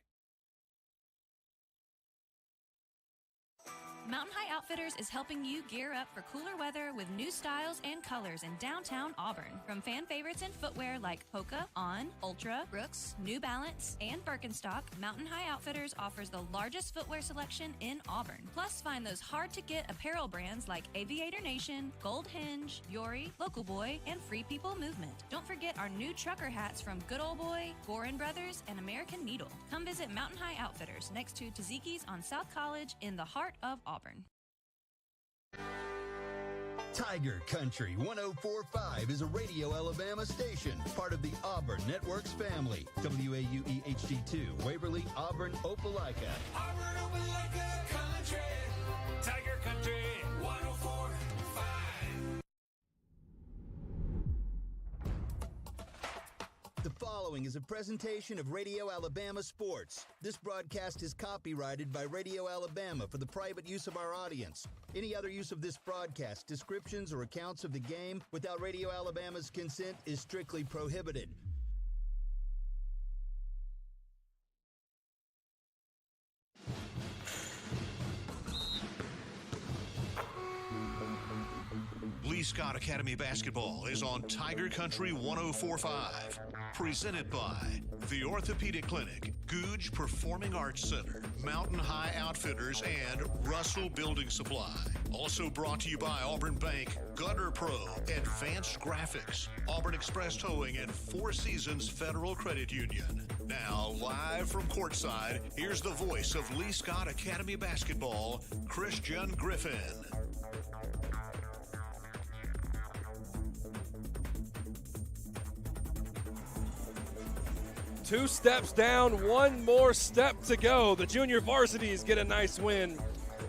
Mountain High Outfitters is helping you gear up for cooler weather with new styles and colors in downtown Auburn. From fan favorites in footwear like Hoka, On, Ultra, Brooks, New Balance, and Birkenstock, Mountain High Outfitters offers the largest footwear selection in Auburn. Plus, find those hard-to-get apparel brands like Aviator Nation, Gold Hinge, Yori, Local Boy, and Free People Movement. Don't forget our new trucker hats from Good Old Boy, Gorin Brothers, and American Needle. Come visit Mountain High Outfitters next to Taziki's on South College in the heart of Auburn. Tiger Country 104.5 is a Radio Alabama station, part of the Auburn Networks family. WAUE HD2, Waverly, Auburn, Opelika. Auburn, Opelika Country. Tiger Country 104.5. The following is a presentation of Radio Alabama Sports. This broadcast is copyrighted by Radio Alabama for the private use of our audience. Any other use of this broadcast, descriptions, or accounts of the game without Radio Alabama's consent is strictly prohibited. Lee Scott Academy Basketball is on Tiger Country 104.5. Presented by the Orthopedic Clinic, Goodge Performing Arts Center, Mountain High Outfitters, and Russell Building Supply. Also brought to you by Auburn Bank, Gutter Pro, Advanced Graphics, Auburn Express Towing, and Four Seasons Federal Credit Union. Now, live from courtside, here's the voice of Lee Scott Academy Basketball, Christian Griffin. Two steps down, one more step to go. The junior varsities get a nice win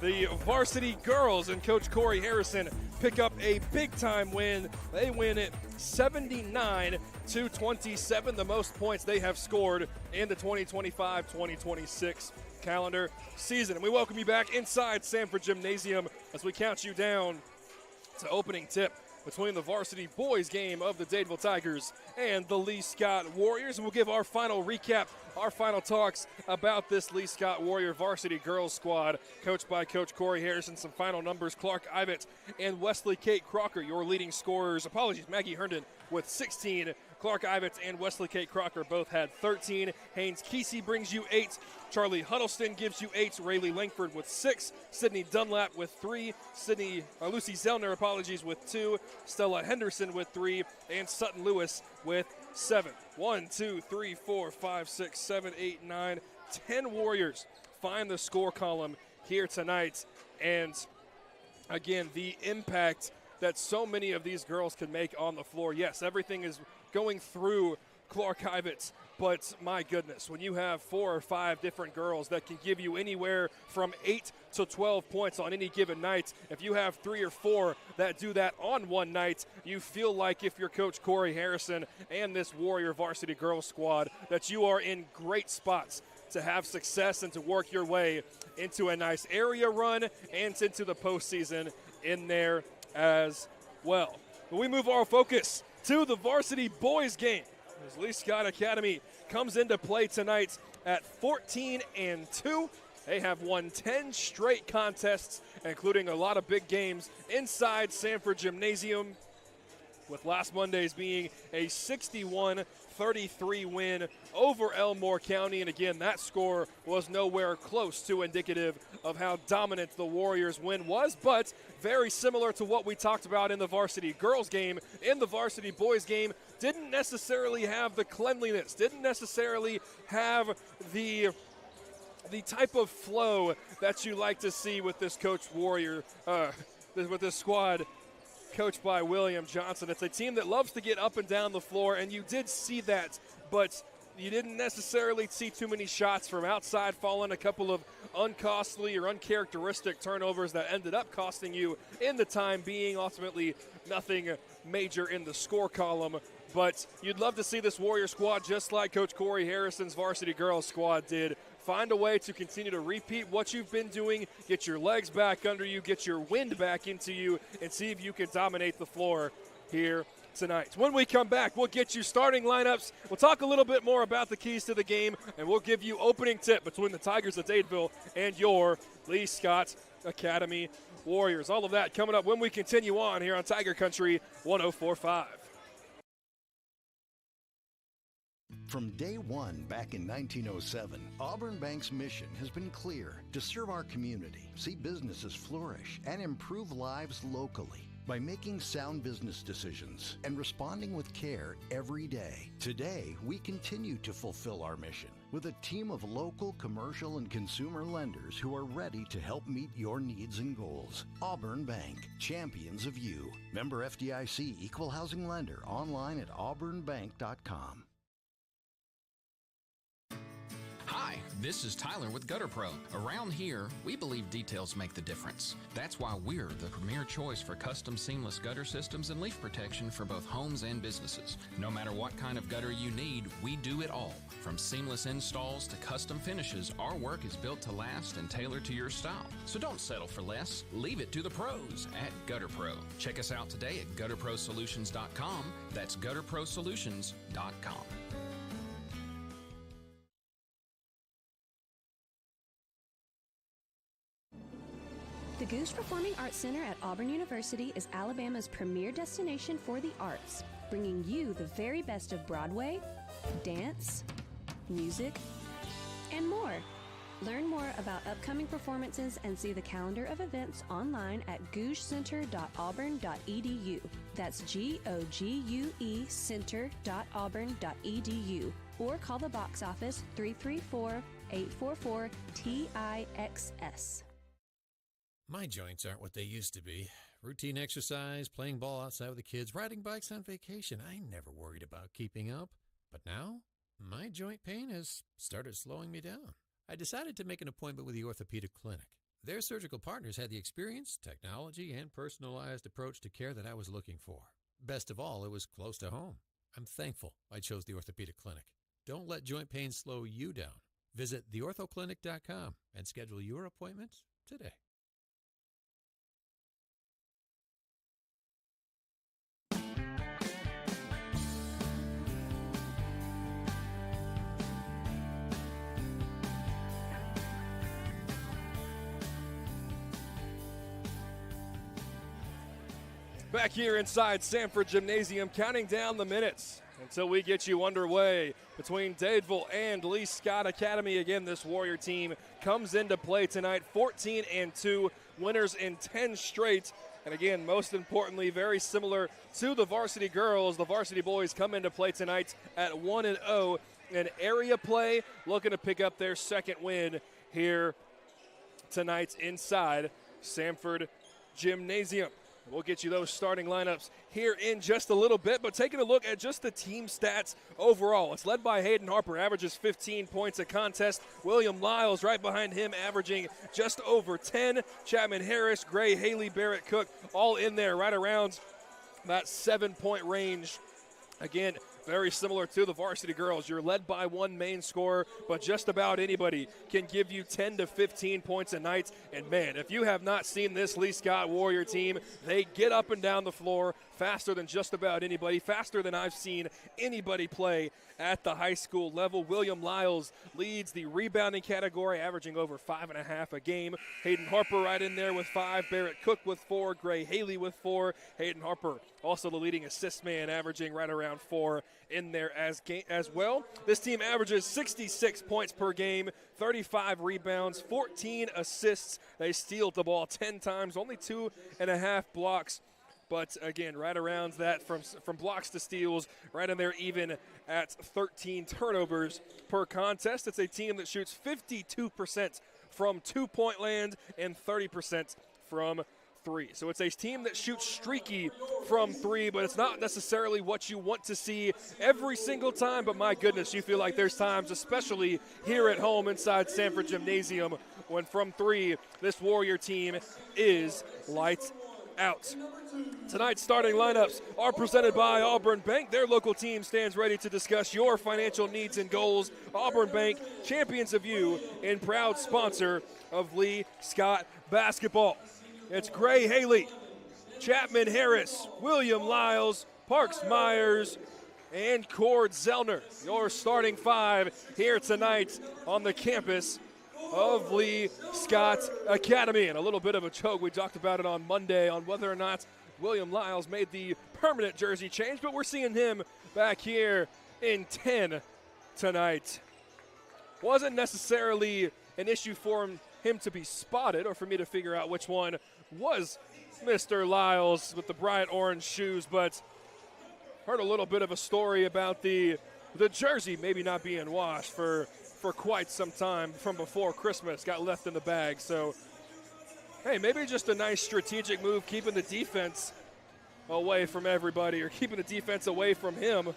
the varsity girls and Coach Corey Harrison pick up a big-time win. They win it 79-27, the most points they have scored in the 2025-2026 calendar season. And we welcome you back inside Sanford Gymnasium as we count you down to opening tip between the varsity boys game of the Dadeville Tigers and the Lee Scott Warriors. And we'll give our final recap, our final talks about this Lee Scott Warrior varsity girls squad, coached by Coach Corey Harrison. Some final numbers: Clark Ivett and Wesley Kate Crocker, your leading scorers. Maggie Herndon with 16. Clark Ivett and Wesley Kate Crocker both had 13. Haynes Kesey brings you 8. Charlie Huddleston gives you 8. Rayleigh Langford with 6. Sydney Dunlap with 3. Lucy Zellner, with 2. Stella Henderson with 3. And Sutton Lewis with 7. 1, 2, 3, 4, 5, 6, 7, 8, 9, 10 Warriors find the score column here tonight. And again, the impact that so many of these girls can make on the floor. Yes, everything is going through Clark Ivett, but my goodness, when you have 4 or 5 different girls that can give you anywhere from 8 to 12 points on any given night, if you have 3 or 4 that do that on one night, you feel like, if you're Coach Corey Harrison and this Warrior varsity girls squad, that you are in great spots to have success and to work your way into a nice area run and into the postseason in there as well. But we move our focus to the varsity boys game as Lee Scott Academy comes into play tonight at 14-2. They have won 10 straight contests, including a lot of big games inside Sanford Gymnasium, with last Monday's being a 61-33 win over Elmore County. And again, that score was nowhere close to indicative of how dominant the Warriors' win was, but very similar to what we talked about in the varsity girls game. In the varsity boys game, didn't necessarily have the cleanliness, didn't necessarily have the type of flow that you like to see with this Coach Warrior, with this squad coached by William Johnson. It's a team that loves to get up and down the floor, and you did see that, but you didn't necessarily see too many shots from outside falling, a couple of uncostly or uncharacteristic turnovers that ended up costing you in the time being. Ultimately, nothing major in the score column, but you'd love to see this Warrior squad, just like Coach Corey Harrison's varsity girls squad did, find a way to continue to repeat what you've been doing, get your legs back under you, get your wind back into you, and see if you can dominate the floor here tonight. When we come back, we'll get you starting lineups. We'll talk a little bit more about the keys to the game, and we'll give you opening tip between the Tigers of Dadeville and your Lee Scott Academy Warriors. All of that coming up when we continue on here on Tiger Country 104.5. From day one back in 1907, Auburn Bank's mission has been clear: to serve our community, see businesses flourish, and improve lives locally by making sound business decisions and responding with care every day. Today, we continue to fulfill our mission with a team of local commercial and consumer lenders who are ready to help meet your needs and goals. Auburn Bank, champions of you. Member FDIC, equal housing lender, online at auburnbank.com. Hi, this is Tyler with Gutter Pro. Around here, we believe details make the difference. That's why we're the premier choice for custom seamless gutter systems and leak protection for both homes and businesses. No matter what kind of gutter you need, we do it all. From seamless installs to custom finishes, our work is built to last and tailored to your style. So don't settle for less. Leave it to the pros at Gutter Pro. Check us out today at gutterprosolutions.com. That's gutterprosolutions.com. The Goose Performing Arts Center at Auburn University is Alabama's premier destination for the arts, bringing you the very best of Broadway, dance, music, and more. Learn more about upcoming performances and see the calendar of events online at gougecenter.auburn.edu. That's GOGUE center.auburn.edu. Or call the box office 334-844-TIXS. My joints aren't what they used to be. Routine exercise, playing ball outside with the kids, riding bikes on vacation. I never worried about keeping up. But now, my joint pain has started slowing me down. I decided to make an appointment with the orthopedic clinic. Their surgical partners had the experience, technology, and personalized approach to care that I was looking for. Best of all, it was close to home. I'm thankful I chose the Orthopedic Clinic. Don't let joint pain slow you down. Visit theorthoclinic.com and schedule your appointment today. Back here inside Sanford Gymnasium, counting down the minutes until we get you underway between Dadeville and Lee Scott Academy. Again, this Warrior team comes into play tonight, 14-2, winners in 10 straight. And again, most importantly, very similar to the varsity girls. The varsity boys come into play tonight at 1-0 in area play, looking to pick up their second win here tonight inside Sanford Gymnasium. We'll get you those starting lineups here in just a little bit, but taking a look at just the team stats overall. It's led by Hayden Harper, averages 15 points a contest. William Lyles right behind him, averaging just over 10. Chapman Harris, Gray, Haley, Barrett, Cook, all in there right around that 7-point range. Again, very similar to the varsity girls. You're led by one main scorer, but just about anybody can give you 10 to 15 points a night. And man, if you have not seen this Lee Scott Warrior team, they get up and down the floor faster than just about anybody, faster than I've seen anybody play at the high school level. William Lyles leads the rebounding category, averaging over 5.5 a game. Hayden Harper right in there with 5. Barrett Cook with 4. Gray Haley with 4. Hayden Harper also the leading assist man, averaging right around 4 in there as well. This team averages 66 points per game, 35 rebounds, 14 assists. They steal the ball 10 times, only 2.5 blocks. But again, right around that from blocks to steals, right in there even at 13 turnovers per contest. It's a team that shoots 52% from two-point land and 30% from 3. So it's a team that shoots streaky from 3, but it's not necessarily what you want to see every single time. But my goodness, you feel like there's times, especially here at home inside Sanford Gymnasium, when from 3, this Warrior team is lights out. Tonight's starting lineups are presented by Auburn Bank. Their local team stands ready to discuss your financial needs and goals. Auburn Bank, champions of you and proud sponsor of Lee Scott basketball. It's Gray Haley, Chapman Harris, William Lyles, Parks Myers, and Cord Zellner. Your starting 5 here tonight on the campus of Lee Scott Academy. And a little bit of a choke. We talked about it on Monday on whether or not William Lyles made the permanent jersey change, but we're seeing him back here in 10 tonight. Wasn't necessarily an issue for him to be spotted or for me to figure out which one was Mr. Lyles with the bright orange shoes, but heard a little bit of a story about the jersey maybe not being washed for quite some time from before Christmas, got left in the bag. So, hey, maybe just a nice strategic move, keeping the defense away from everybody or keeping the defense away from him.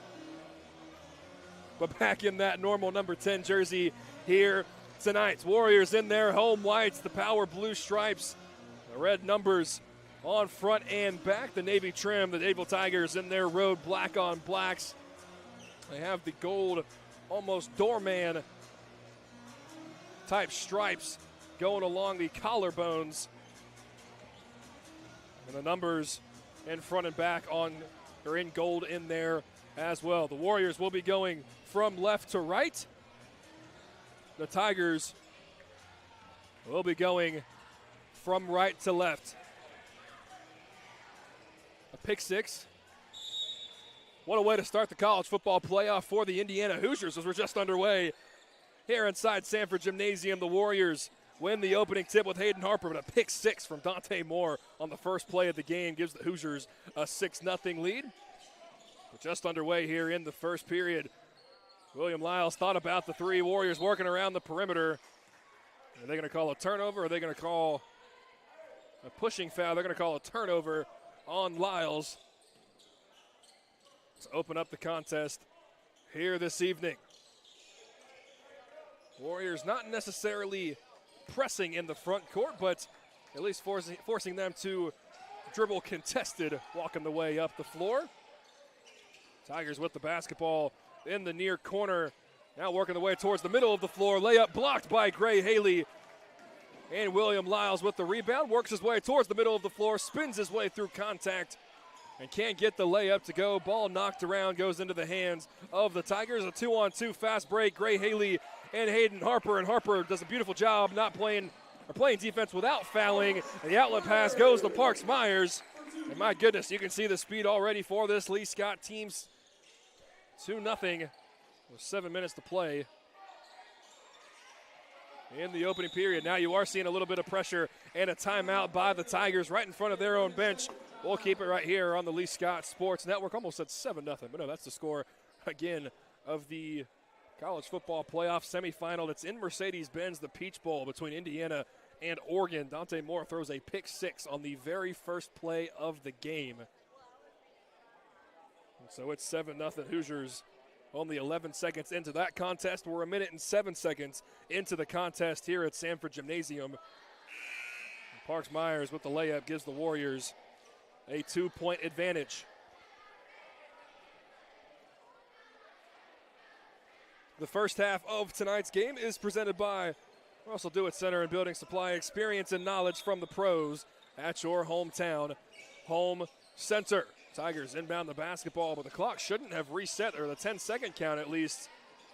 But back in that normal number 10 jersey here tonight. Warriors in their home whites, the power blue stripes, the red numbers on front and back, the navy trim, the Dadeville Tigers in their road black on blacks. They have the gold, almost doorman type stripes going along the collarbones. And the numbers in front and back are in gold in there as well. The Warriors will be going from left to right. The Tigers will be going from right to left. A pick 6. What a way to start the college football playoff for the Indiana Hoosiers as we're just underway here inside Sanford Gymnasium. The Warriors win the opening tip with Hayden Harper, but a pick 6 from Dante Moore on the first play of the game gives the Hoosiers a 6-0 lead. We're just underway here in the first period. William Lyles thought about the 3. Warriors working around the perimeter. Are they going to call a turnover? Or are they going to call a pushing foul? They're going to call a turnover on Lyles. Let's open up the contest here this evening. Warriors not necessarily pressing in the front court, but at least forcing them to dribble contested, walking the way up the floor. Tigers with the basketball in the near corner. Now working the way towards the middle of the floor. Layup blocked by Gray Haley. And William Lyles with the rebound. Works his way towards the middle of the floor. Spins his way through contact. And can't get the layup to go. Ball knocked around. Goes into the hands of the Tigers. A 2-on-2 fast break. Gray Haley and Hayden Harper. And Harper does a beautiful job not playing defense without fouling. And the outlet pass goes to Parks Myers. And my goodness, you can see the speed already for this Lee Scott team's 2-0 with 7 minutes to play in the opening period. Now you are seeing a little bit of pressure and a timeout by the Tigers right in front of their own bench. We'll keep it right here on the Lee Scott Sports Network. Almost said 7-0, but no, that's the score again of the college football playoff semifinal. It's in Mercedes-Benz, the Peach Bowl between Indiana and Oregon. Dante Moore throws a pick six on the very first play of the game. And so it's 7-0 Hoosiers. Only 11 seconds into that contest. We're 1 minute and 7 seconds into the contest here at Sanford Gymnasium. And Parks Myers with the layup gives the Warriors a 2-point advantage. The first half of tonight's game is presented by Russell Dewitt Center and Building Supply. Experience and knowledge from the pros at your hometown home center. Tigers inbound the basketball, but the clock shouldn't have reset, or the 10-second count at least.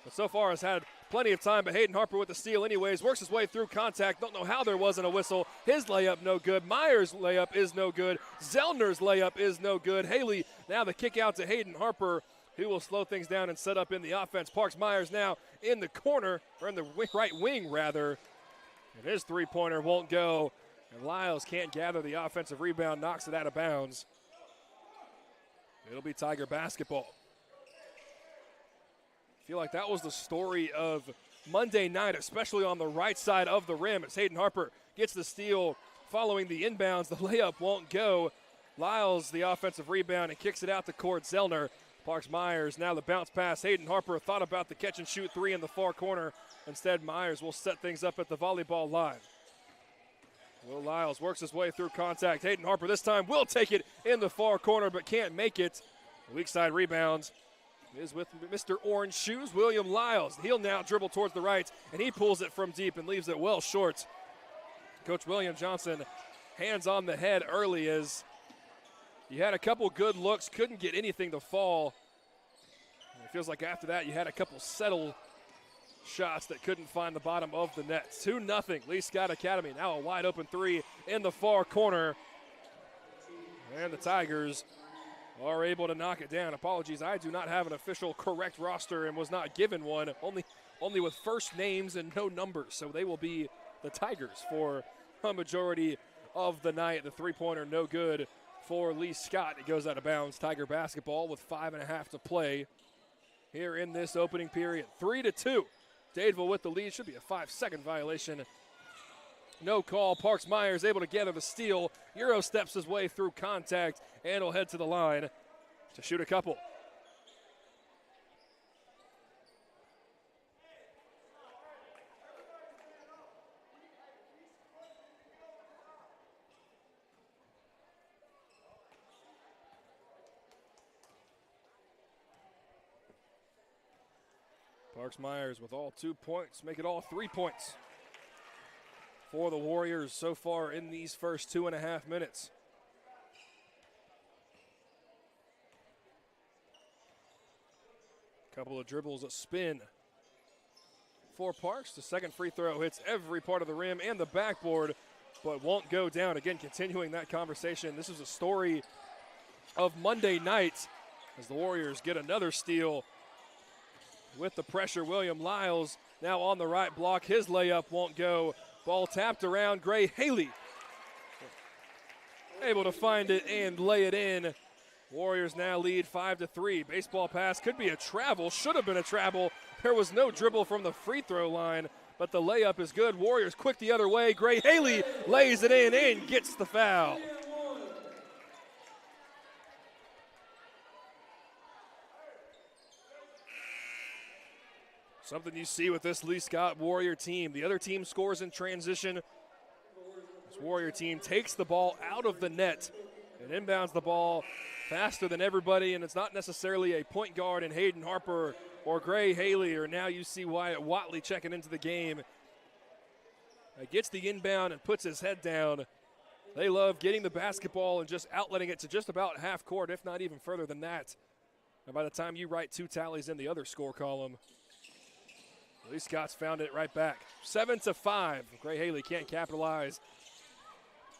But so far has had plenty of time, but Hayden Harper with the steal anyways. Works his way through contact. Don't know how there wasn't a whistle. His layup no good. Myers' layup is no good. Zellner's layup is no good. Haley now the kick out to Hayden Harper, who will slow things down and set up in the offense. Parks Myers now in the corner, or in the right wing rather. And his three-pointer won't go. And Lyles can't gather the offensive rebound, knocks it out of bounds. It'll be Tiger basketball. I feel like that was the story of Monday night, especially on the right side of the rim, as Hayden Harper gets the steal following the inbounds. The layup won't go. Lyles, the offensive rebound, and kicks it out to Cord Zellner. Parks Myers, now the bounce pass. Hayden Harper thought about the catch and shoot three in the far corner. Instead, Myers will set things up at the volleyball line. Will Lyles works his way through contact. Hayden Harper this time will take it in the far corner, but can't make it. The weak side rebound is with Mr. Orange Shoes, William Lyles. He'll now dribble towards the right, and he pulls it from deep and leaves it well short. Coach William Johnson, hands on the head early as he had a couple good looks, couldn't get anything to fall. And it feels like after that you had a couple settle shots that couldn't find the bottom of the net. 2-0 Lee Scott Academy. Now a wide open three in the far corner. And the Tigers are able to knock it down. Apologies, I do not have an official correct roster and was not given one, only with first names and no numbers. So they will be the Tigers for a majority of the night. The three-pointer no good for Lee Scott. It goes out of bounds. Tiger basketball with 5.5 to play here in this opening period. 3-2. Dadeville with the lead. Should be a 5-second violation. No call. Parks Myers able to gather the steal. Euro steps his way through contact and will head to the line to shoot a couple. Parks Myers with all 2 points, make it all 3 points for the Warriors so far in these first 2.5 minutes. Couple of dribbles, a spin for Parks. The second free throw hits every part of the rim and the backboard, but won't go down. Again, continuing that conversation, this is a story of Monday night as the Warriors get another steal. With the pressure, William Lyles now on the right block. His layup won't go. Ball tapped around. Gray Haley able to find it and lay it in. Warriors now lead 5-3. Baseball pass could be a travel. Should have been a travel. There was no dribble from the free throw line, but the layup is good. Warriors quick the other way. Gray Haley lays it in and gets the foul. Something you see with this Lee Scott Warrior team. The other team scores in transition. This Warrior team takes the ball out of the net and inbounds the ball faster than everybody, and it's not necessarily a point guard in Hayden Harper or Gray Haley, or now you see Wyatt Watley checking into the game. Gets the inbound and puts his head down. They love getting the basketball and just outletting it to just about half court, if not even further than that. And by the time you write 2 tallies in the other score column, Lee Scott's found it right back. 7-5. Gray Haley can't capitalize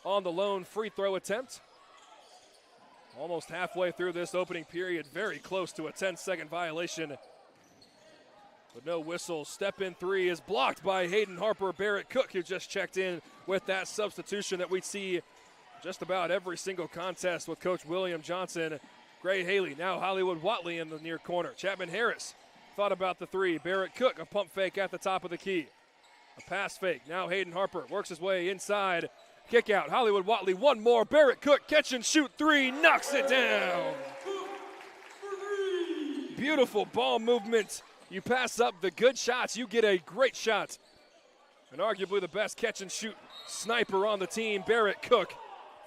on the lone free throw attempt. Almost halfway through this opening period, very close to a 10-second violation. But no whistle. Step-in three is blocked by Hayden Harper. Barrett Cook, who just checked in with that substitution that we see just about every single contest with Coach William Johnson. Gray Haley, now Hollywood Watley in the near corner. Chapman Harris thought about the three. Barrett Cook, a pump fake at the top of the key. A pass fake. Now Hayden Harper works his way inside. Kick out. Hollywood Watley, one more. Barrett Cook, catch and shoot three, knocks it down. Beautiful ball movement. You pass up the good shots, you get a great shot. And arguably the best catch and shoot sniper on the team, Barrett Cook,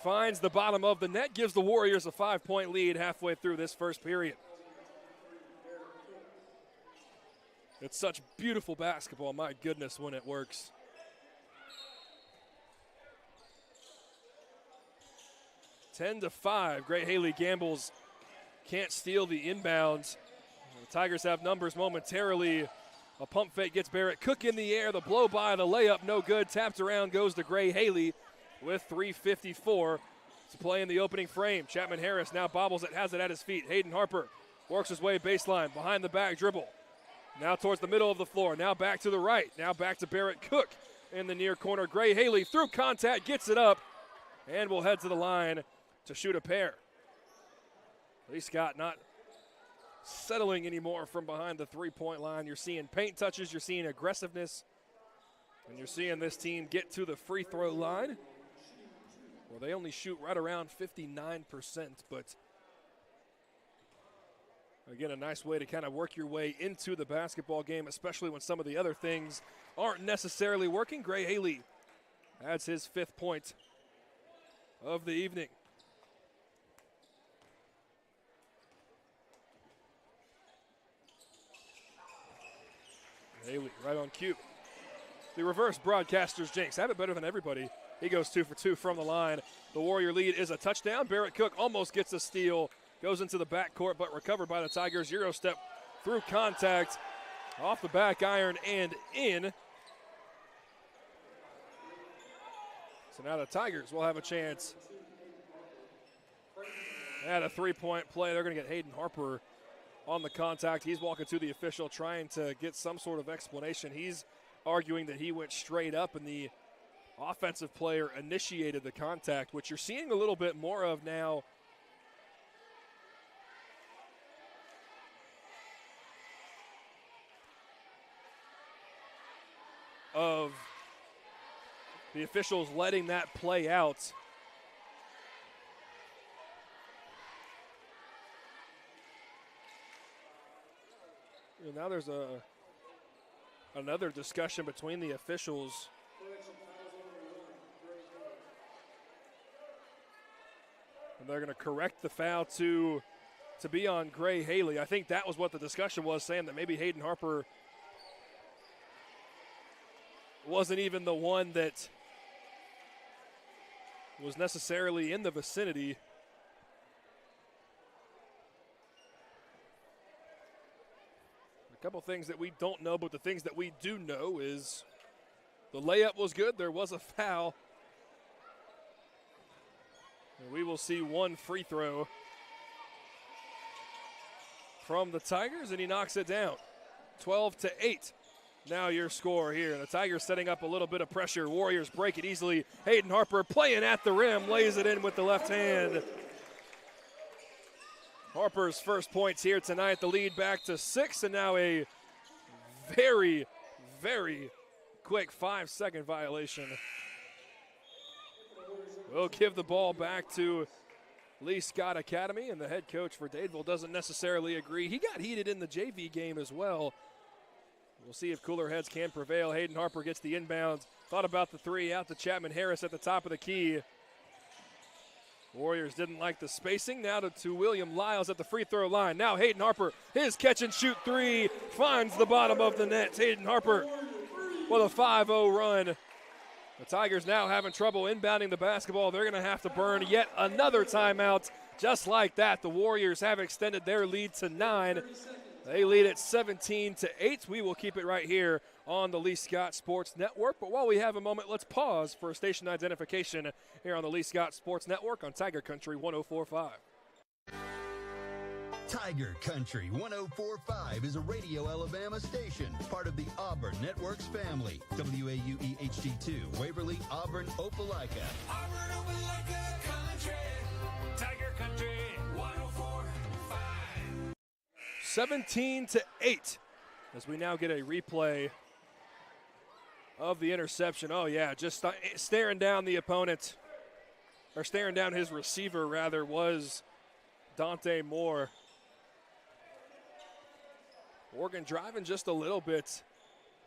finds the bottom of the net, gives the Warriors a 5-point lead halfway through this first period. It's such beautiful basketball, my goodness, when it works. Ten to 5, Gray Haley gambles, can't steal the inbounds. The Tigers have numbers momentarily. A pump fake gets Barrett Cook in the air. The blow by, the layup, no good. Tapped around goes to Gray Haley with 3:54 to play in the opening frame. Chapman Harris now bobbles it, has it at his feet. Hayden Harper works his way baseline, behind the back dribble. Now towards the middle of the floor. Now back to the right. Now back to Barrett Cook in the near corner. Gray Haley through contact, gets it up, and will head to the line to shoot a pair. Lee Scott not settling anymore from behind the three-point line. You're seeing paint touches, you're seeing aggressiveness, and you're seeing this team get to the free throw line, where they only shoot right around 59%, but again, a nice way to kind of work your way into the basketball game, especially when some of the other things aren't necessarily working. Gray Haley adds his 5th point of the evening. Haley right on cue. The reverse broadcaster's jinx. Have it better than everybody. He goes 2 for 2 from the line. The Warrior lead is a touchdown. Barrett Cook almost gets a steal. Goes into the backcourt, but recovered by the Tigers. Euro step through contact. Off the back iron and in. So now the Tigers will have a chance at a 3-point play. They're going to get Hayden Harper on the contact. He's walking to the official trying to get some sort of explanation. He's arguing that he went straight up and the offensive player initiated the contact, which you're seeing a little bit more of now. Of the officials letting that play out. And now there's another discussion between the officials. And they're going to correct the foul to be on Gray Haley. I think that was what the discussion was, saying that maybe Hayden Harper wasn't even the one that was necessarily in the vicinity. A couple things that we don't know, but the things that we do know is the layup was good. There was a foul. And we will see one free throw from the Tigers, and he knocks it down. 12-8. Now your score here. The Tigers setting up a little bit of pressure. Warriors break it easily. Hayden Harper playing at the rim, lays it in with the left hand. Harper's first points here tonight. The lead back to 6, and now a very, very quick 5-second violation. We'll give the ball back to Lee Scott Academy, and the head coach for Dadeville doesn't necessarily agree. He got heated in the JV game as well. We'll see if cooler heads can prevail. Hayden Harper gets the inbounds. Thought about the three out to Chapman Harris at the top of the key. Warriors didn't like the spacing. Now to William Lyles at the free throw line. Now Hayden Harper, his catch and shoot three, finds the bottom of the net. Hayden Harper with a 5-0 run. The Tigers now having trouble inbounding the basketball. They're going to have to burn yet another timeout. Just like that, the Warriors have extended their lead to 9. They lead at 17-8. We will keep it right here on the Lee Scott Sports Network. But while we have a moment, let's pause for station identification here on the Lee Scott Sports Network on Tiger Country 104.5. Tiger Country 104.5 is a Radio Alabama station, part of the Auburn Networks family. WAUE HD2, Waverly, Auburn, Opelika. Auburn, Opelika Country. Tiger Country 104.5. 17-8 as we now get a replay of the interception. Oh, yeah, just staring down the opponent, or staring down his receiver, rather, was Dante Moore. Oregon driving just a little bit.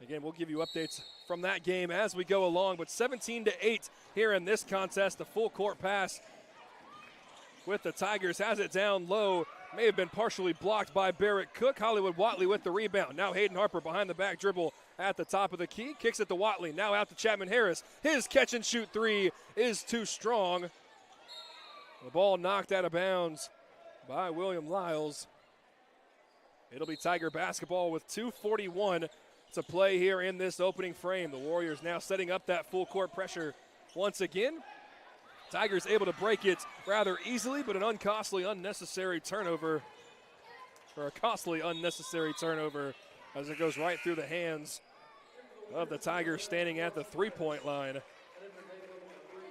Again, we'll give you updates from that game as we go along, but 17-8 here in this contest. The full court pass with the Tigers has it down low. May have been partially blocked by Barrett Cook. Hollywood Watley with the rebound. Now Hayden Harper behind the back dribble at the top of the key. Kicks it to Watley. Now out to Chapman Harris. His catch and shoot three is too strong. The ball knocked out of bounds by William Lyles. It'll be Tiger basketball with 2:41 to play here in this opening frame. The Warriors now setting up that full court pressure once again. Tigers able to break it rather easily, but an uncostly, unnecessary turnover, or a costly, unnecessary turnover as it goes right through the hands of the Tigers standing at the three-point line.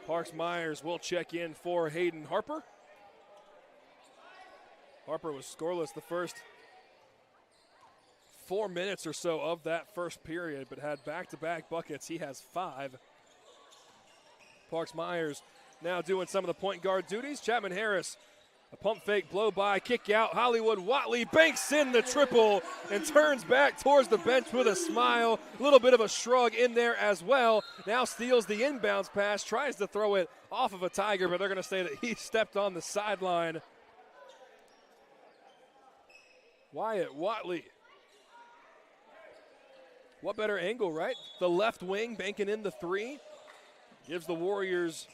Parks Myers will check in for Hayden Harper. Harper was scoreless the first 4 minutes or so of that first period, but had back-to-back buckets. He has 5. Parks Myers now doing some of the point guard duties. Chapman Harris, a pump fake, blow by, kick out. Hollywood Watley banks in the triple and turns back towards the bench with a smile. A little bit of a shrug in there as well. Now steals the inbounds pass, tries to throw it off of a Tiger, but they're going to say that he stepped on the sideline. Wyatt Watley. What better angle, right? The left wing banking in the three. Gives the Warriors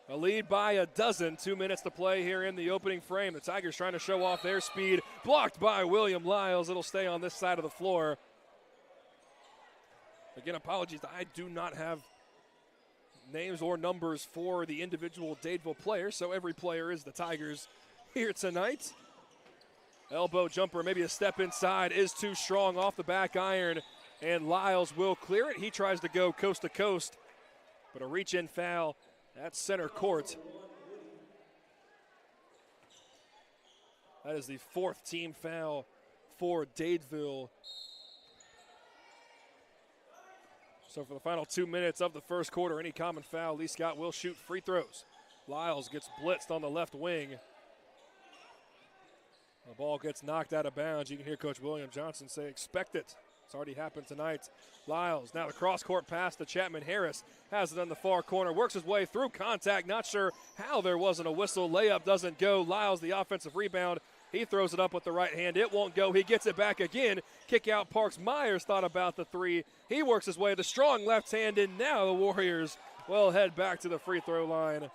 a lead by a dozen. 2 minutes to play here in the opening frame. The Tigers trying to show off their speed. Blocked by William Lyles. It'll stay on this side of the floor. Again, apologies. I do not have names or numbers for the individual Dadeville players, so every player is the Tigers here tonight. Elbow jumper, maybe a step inside, is too strong off the back iron, and Lyles will clear it. He tries to go coast to coast, but a reach-in foul at center court. That is the 4th team foul for Dadeville. So for the final 2 minutes of the first quarter, any common foul, Lee Scott will shoot free throws. Lyles gets blitzed on the left wing. The ball gets knocked out of bounds. You can hear Coach William Johnson say, expect it. It's already happened tonight. Lyles, now the cross-court pass to Chapman Harris. Has it on the far corner, works his way through contact. Not sure how there wasn't a whistle. Layup doesn't go. Lyles, the offensive rebound. He throws it up with the right hand. It won't go. He gets it back again. Kick out. Parks Myers thought about the three. He works his way. The strong left hand, and now the Warriors will head back to the free throw line.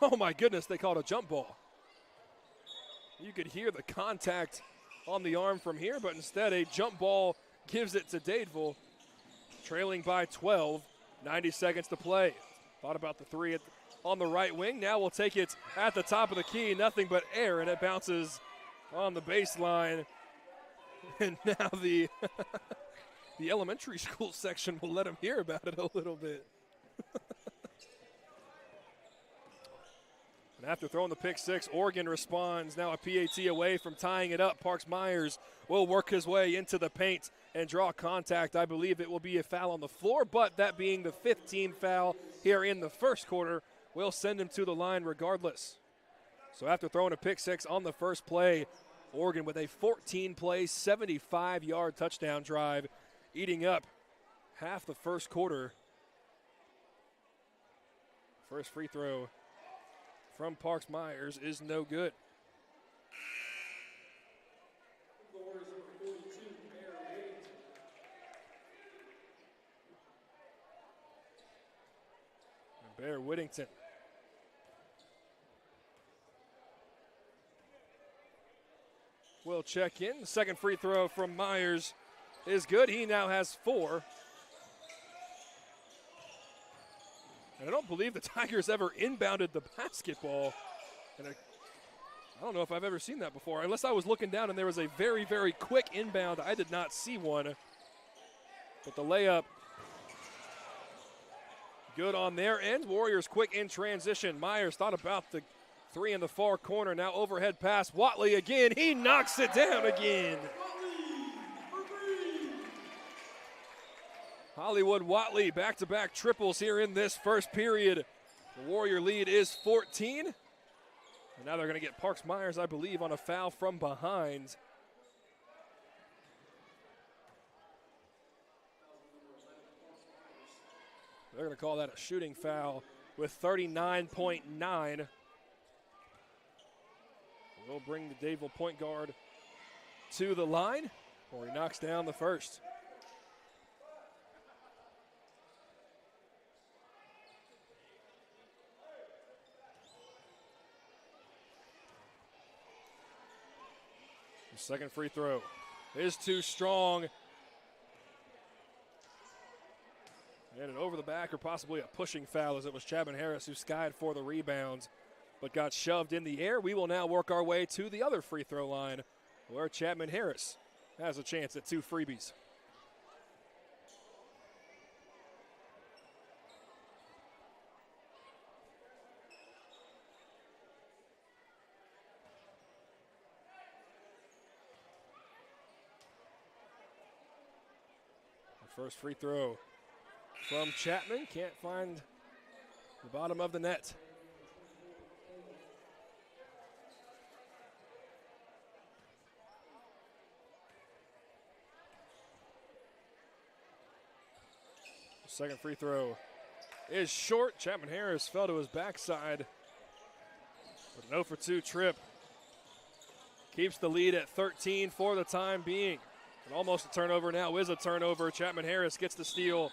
Oh, my goodness, they called a jump ball. You could hear the contact on the arm from here, but instead a jump ball gives it to Dadeville, trailing by 12, 90 seconds to play. Thought about the three on the right wing. Now we'll take it at the top of the key, nothing but air, and it bounces on the baseline. And now the the elementary school section will let him hear about it a little bit. And after throwing the pick six, Oregon responds. Now a PAT away from tying it up. Parks Myers will work his way into the paint and draw contact. I believe it will be a foul on the floor, but that being the 5th team foul here in the first quarter, will send him to the line regardless. So after throwing a pick six on the first play, Oregon with a 14-play, 75-yard touchdown drive, eating up half the first quarter. First free throw from Parks Myers is no good. Bear Whittington. Will check in. The second free throw from Myers is good. He now has 4. And I don't believe the Tigers ever inbounded the basketball. And I don't know if I've ever seen that before, unless I was looking down and there was a very, very quick inbound. I did not see one. But the layup good on their end. Warriors quick in transition. Myers thought about the 3 in the far corner. Now overhead pass. Watley again. He knocks it down again. Hollywood Watley back-to-back triples here in this first period. The Warrior lead is 14. And now they're going to get Parks Myers, I believe, on a foul from behind. They're going to call that a shooting foul with 39.9. We'll bring the Dadeville point guard to the line, or he knocks down the first. The second free throw is too strong. And an over the back or possibly a pushing foul, as it was Chapman Harris who skied for the rebounds but got shoved in the air. We will now work our way to the other free throw line where Chapman Harris has a chance at 2 freebies. The first free throw from Chapman, can't find the bottom of the net. Second free throw is short. Chapman Harris fell to his backside. But an 0 for 2 trip. Keeps the lead at 13 for the time being. And almost a turnover now is a turnover. Chapman Harris gets the steal.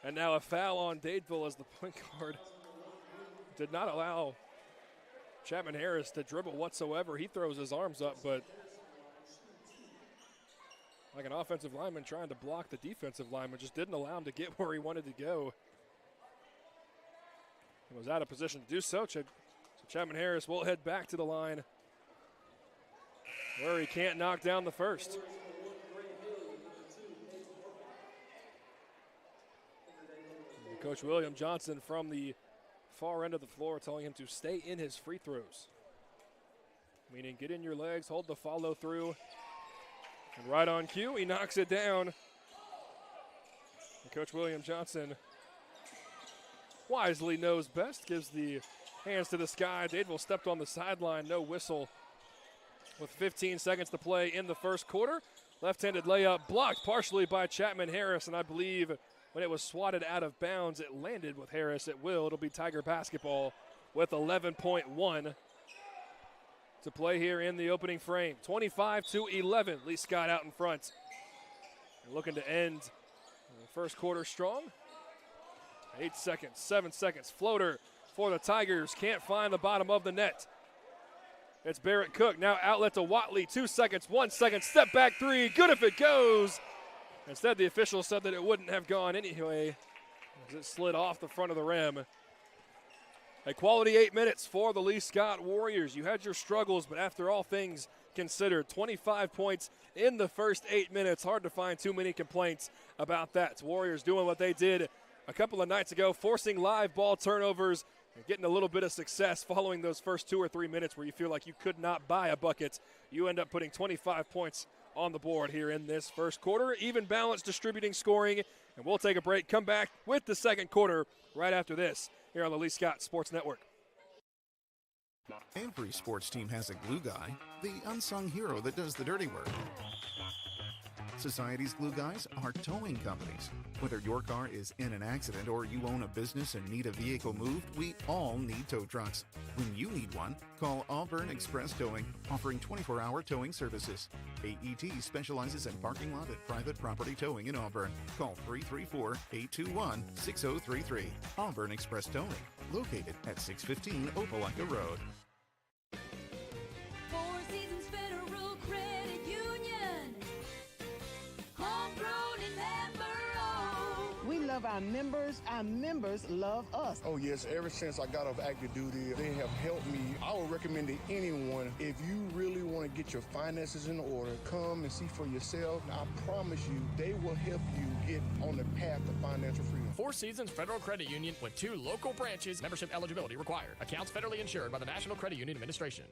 And now a foul on Dadeville as the point guard did not allow Chapman Harris to dribble whatsoever. He throws his arms up, but like an offensive lineman trying to block the defensive lineman, just didn't allow him to get where he wanted to go. He was out of position to do so. So Chapman Harris will head back to the line where he can't knock down the first. Coach William Johnson from the far end of the floor telling him to stay in his free throws. Meaning get in your legs, hold the follow through. And right on cue, he knocks it down. And Coach William Johnson wisely knows best, gives the hands to the sky. Dadeville stepped on the sideline, no whistle. With 15 seconds to play in the first quarter. Left-handed layup blocked partially by Chapman Harris, and I believe when it was swatted out of bounds, it landed with Harris. It will. It'll be Tiger basketball with 11.1 to play here in the opening frame. 25-11. Lee Scott out in front. They're looking to end the first quarter strong. 8 seconds, 7 seconds. Floater for the Tigers. Can't find the bottom of the net. It's Barrett Cook. Now outlet to Watley. 2 seconds, 1 second. Step back 3. Good if it goes. Instead, the official said that it wouldn't have gone anyway as it slid off the front of the rim. A quality 8 minutes for the Lee Scott Warriors. You had your struggles, but after all things considered, 25 points in the first 8 minutes. Hard to find too many complaints about that. Warriors doing what they did a couple of nights ago, forcing live ball turnovers and getting a little bit of success following those first 2 or 3 minutes where you feel like you could not buy a bucket. You end up putting 25 points on the board here in this first quarter. Even balanced distributing scoring, and we'll take a break. Come back with the second quarter right after this here on the Lee Scott Sports Network. Every sports team has a glue guy, the unsung hero that does the dirty work. Society's glue guys are towing companies. Whether your car is in an accident or you own a business and need a vehicle moved, we all need tow trucks. When you need one, call Auburn Express Towing, offering 24-hour towing services. AET specializes in parking lot and private property towing in Auburn. Call 334-821-6033. Auburn Express Towing, located at 615 Opelika Road. Four Seasons Federal Credit Union. Homegrown and member-owned. We love our members love us. Oh yes, ever since I got off active duty, they have helped me. I would recommend to anyone, if you really want to get your finances in order, come and see for yourself. I promise you, they will help you get on the path to financial freedom. Four Seasons Federal Credit Union with 2 local branches. Membership eligibility required. Accounts federally insured by the National Credit Union Administration.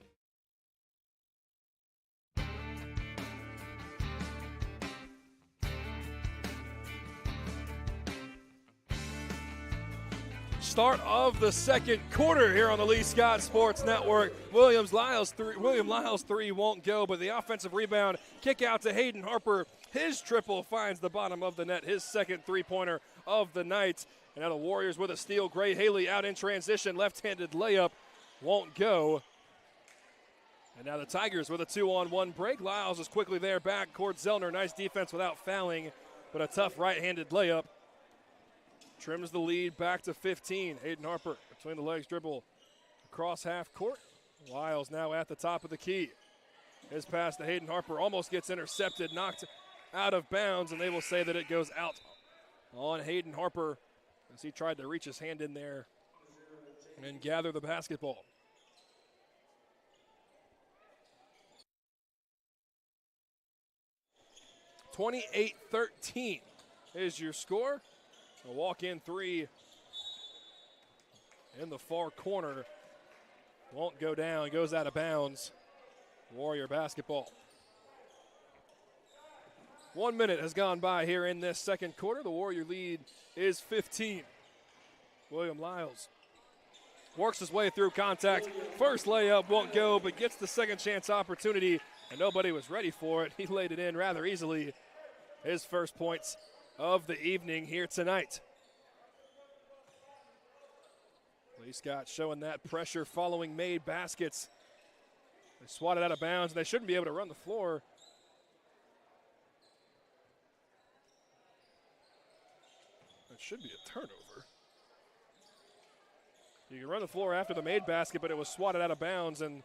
Start of the second quarter here on the Lee Scott Sports Network. William Lyles 3 won't go, but the offensive rebound, kick out to Hayden Harper. His triple finds the bottom of the net, his second three-pointer of the night. And now the Warriors with a steal. Gray Haley out in transition, left-handed layup, won't go. And now the Tigers with a 2-on-1 break. Lyles is quickly there back. Cord Zellner, nice defense without fouling, but a tough right-handed layup. Trims the lead back to 15. Hayden Harper between the legs dribble across half court. Lyles now at the top of the key. His pass to Hayden Harper almost gets intercepted, knocked out of bounds, and they will say that it goes out on Hayden Harper as he tried to reach his hand in there and gather the basketball. (28-13) is your score. A walk-in three in the far corner. Won't go down, goes out of bounds. Warrior basketball. 1 minute has gone by here in this second quarter. The Warrior lead is 15. William Lyles works his way through contact. First layup won't go, but gets the second chance opportunity, and nobody was ready for it. He laid it in rather easily. His first points of the evening here tonight. Lee Scott showing that pressure following made baskets. They swatted out of bounds, and they shouldn't be able to run the floor. That should be a turnover. You can run the floor after the made basket, but it was swatted out of bounds, and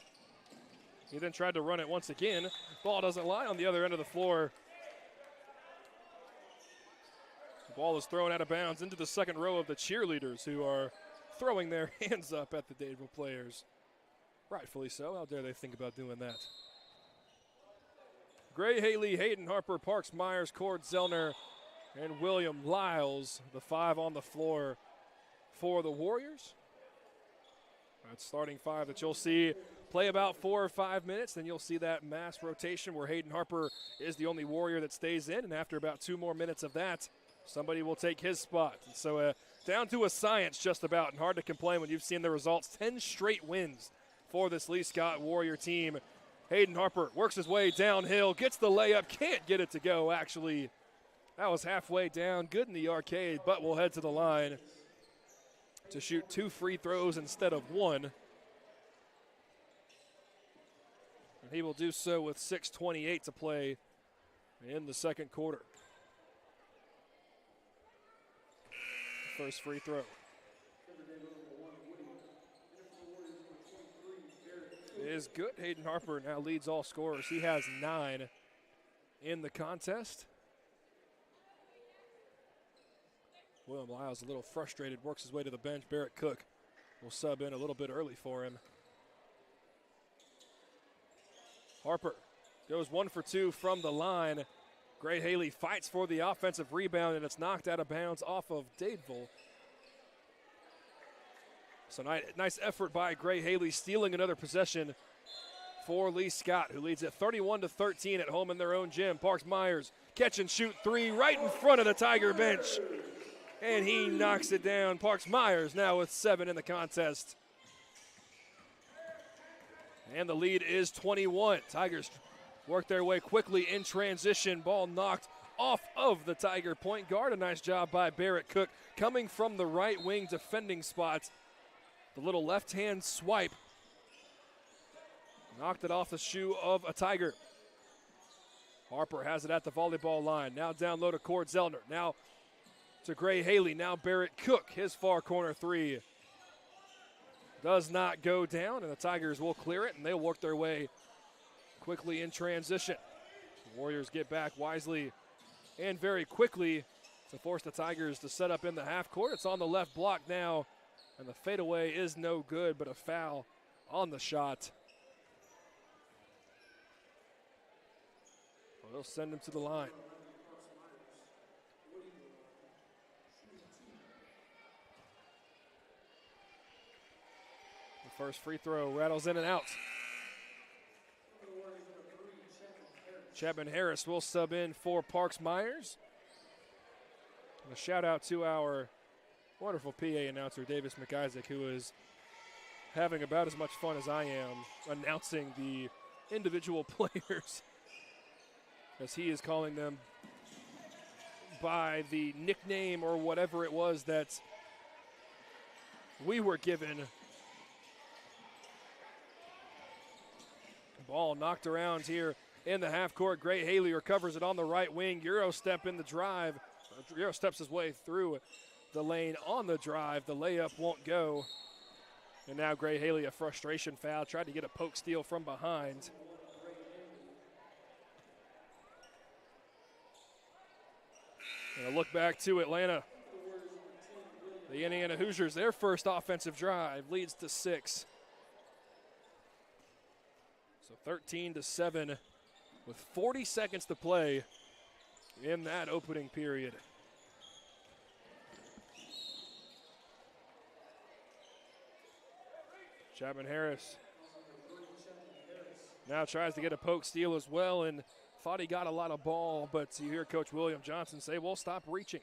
he then tried to run it once again. Ball doesn't lie on the other end of the floor. The ball is thrown out of bounds into the second row of the cheerleaders, who are throwing their hands up at the Dadeville players. Rightfully so. How dare they think about doing that? Gray Haley, Hayden Harper, Parks Myers, Cord Zellner, and William Lyles, the 5 on the floor for the Warriors. That's starting 5 that you'll see play about 4 or 5 minutes. Then you'll see that mass rotation where Hayden Harper is the only Warrior that stays in. And after about 2 more minutes of that, somebody will take his spot. So down to a science just about, and hard to complain when you've seen the results. 10 straight wins for this Lee Scott Warrior team. Hayden Harper works his way downhill, gets the layup, can't get it to go actually. That was halfway down, good in the arcade, but will head to the line to shoot 2 free throws instead of 1. And he will do so with 6:28 to play in the second quarter. First free throw is good. Hayden Harper now leads all scorers. He has 9 in the contest. William Lyles a little frustrated, works his way to the bench. Barrett Cook will sub in a little bit early for him. Harper goes 1 for 2 from the line. Gray Haley fights for the offensive rebound, and it's knocked out of bounds off of Dadeville. So nice effort by Gray Haley, stealing another possession for Lee Scott, who leads at 31-13 at home in their own gym. Parks Myers, catch and shoot 3 right in front of the Tiger bench. And he knocks it down. Parks Myers now with 7 in the contest. And the lead is 21. Tigers work their way quickly in transition. Ball knocked off of the Tiger point guard. A nice job by Barrett Cook coming from the right wing defending spot. The little left-hand swipe knocked it off the shoe of a Tiger. Harper has it at the volleyball line. Now down low to Cord Zellner. Now to Gray Haley. Now Barrett Cook. His far corner three does not go down, and the Tigers will clear it, and they'll work their way quickly in transition. The Warriors get back wisely and very quickly to force the Tigers to set up in the half court. It's on the left block now, and the fadeaway is no good, but a foul on the shot. Well, they'll send him to the line. The first free throw rattles in and out. Chapman Harris will sub in for Parks Myers. And a shout out to our wonderful PA announcer, Davis McIsaac, who is having about as much fun as I am announcing the individual players, as he is calling them by the nickname or whatever it was that we were given. Ball knocked around here in the half court. Gray Haley recovers it on the right wing. Euro step in the drive. Euro steps his way through the lane on the drive. The layup won't go. And now Gray Haley, a frustration foul. Tried to get a poke steal from behind. And a look back to Atlanta. The Indiana Hoosiers, their first offensive drive leads to 6. So 13-7 with 40 seconds to play in that opening period. Chapman Harris now tries to get a poke steal as well, and thought he got a lot of ball, but you hear Coach William Johnson say, "We'll stop reaching."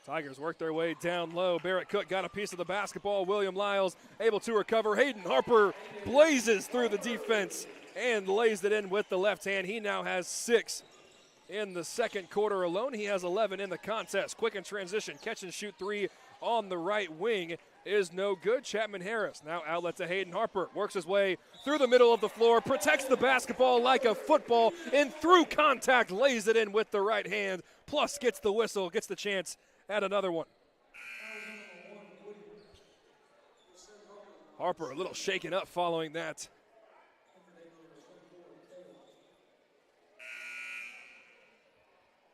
Tigers work their way down low. Barrett Cook got a piece of the basketball. William Lyles able to recover. Hayden Harper blazes through the defense and lays it in with the left hand. He now has 6 in the second quarter alone. He has 11 in the contest. Quick in transition. Catch and shoot 3 on the right wing is no good. Chapman Harris now outlet to Hayden Harper. Works his way through the middle of the floor. Protects the basketball like a football. And through contact lays it in with the right hand. Plus gets the whistle. Gets the chance at another one. Harper a little shaken up following that.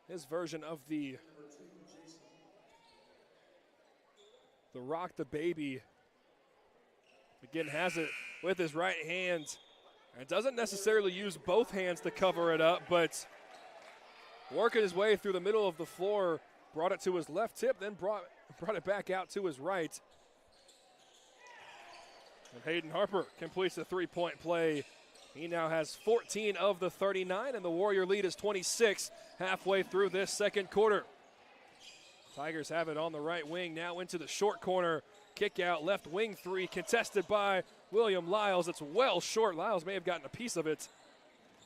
His version of the rock the baby. Again, has it with his right hand. And doesn't necessarily use both hands to cover it up, but working his way through the middle of the floor. Brought it to his left tip, then brought it back out to his right. And Hayden Harper completes the three-point play. He now has 14 of the 39, and the Warrior lead is 26 halfway through this second quarter. Tigers have it on the right wing, now into the short corner. Kick out, left wing 3, contested by William Lyles. It's well short. Lyles may have gotten a piece of it.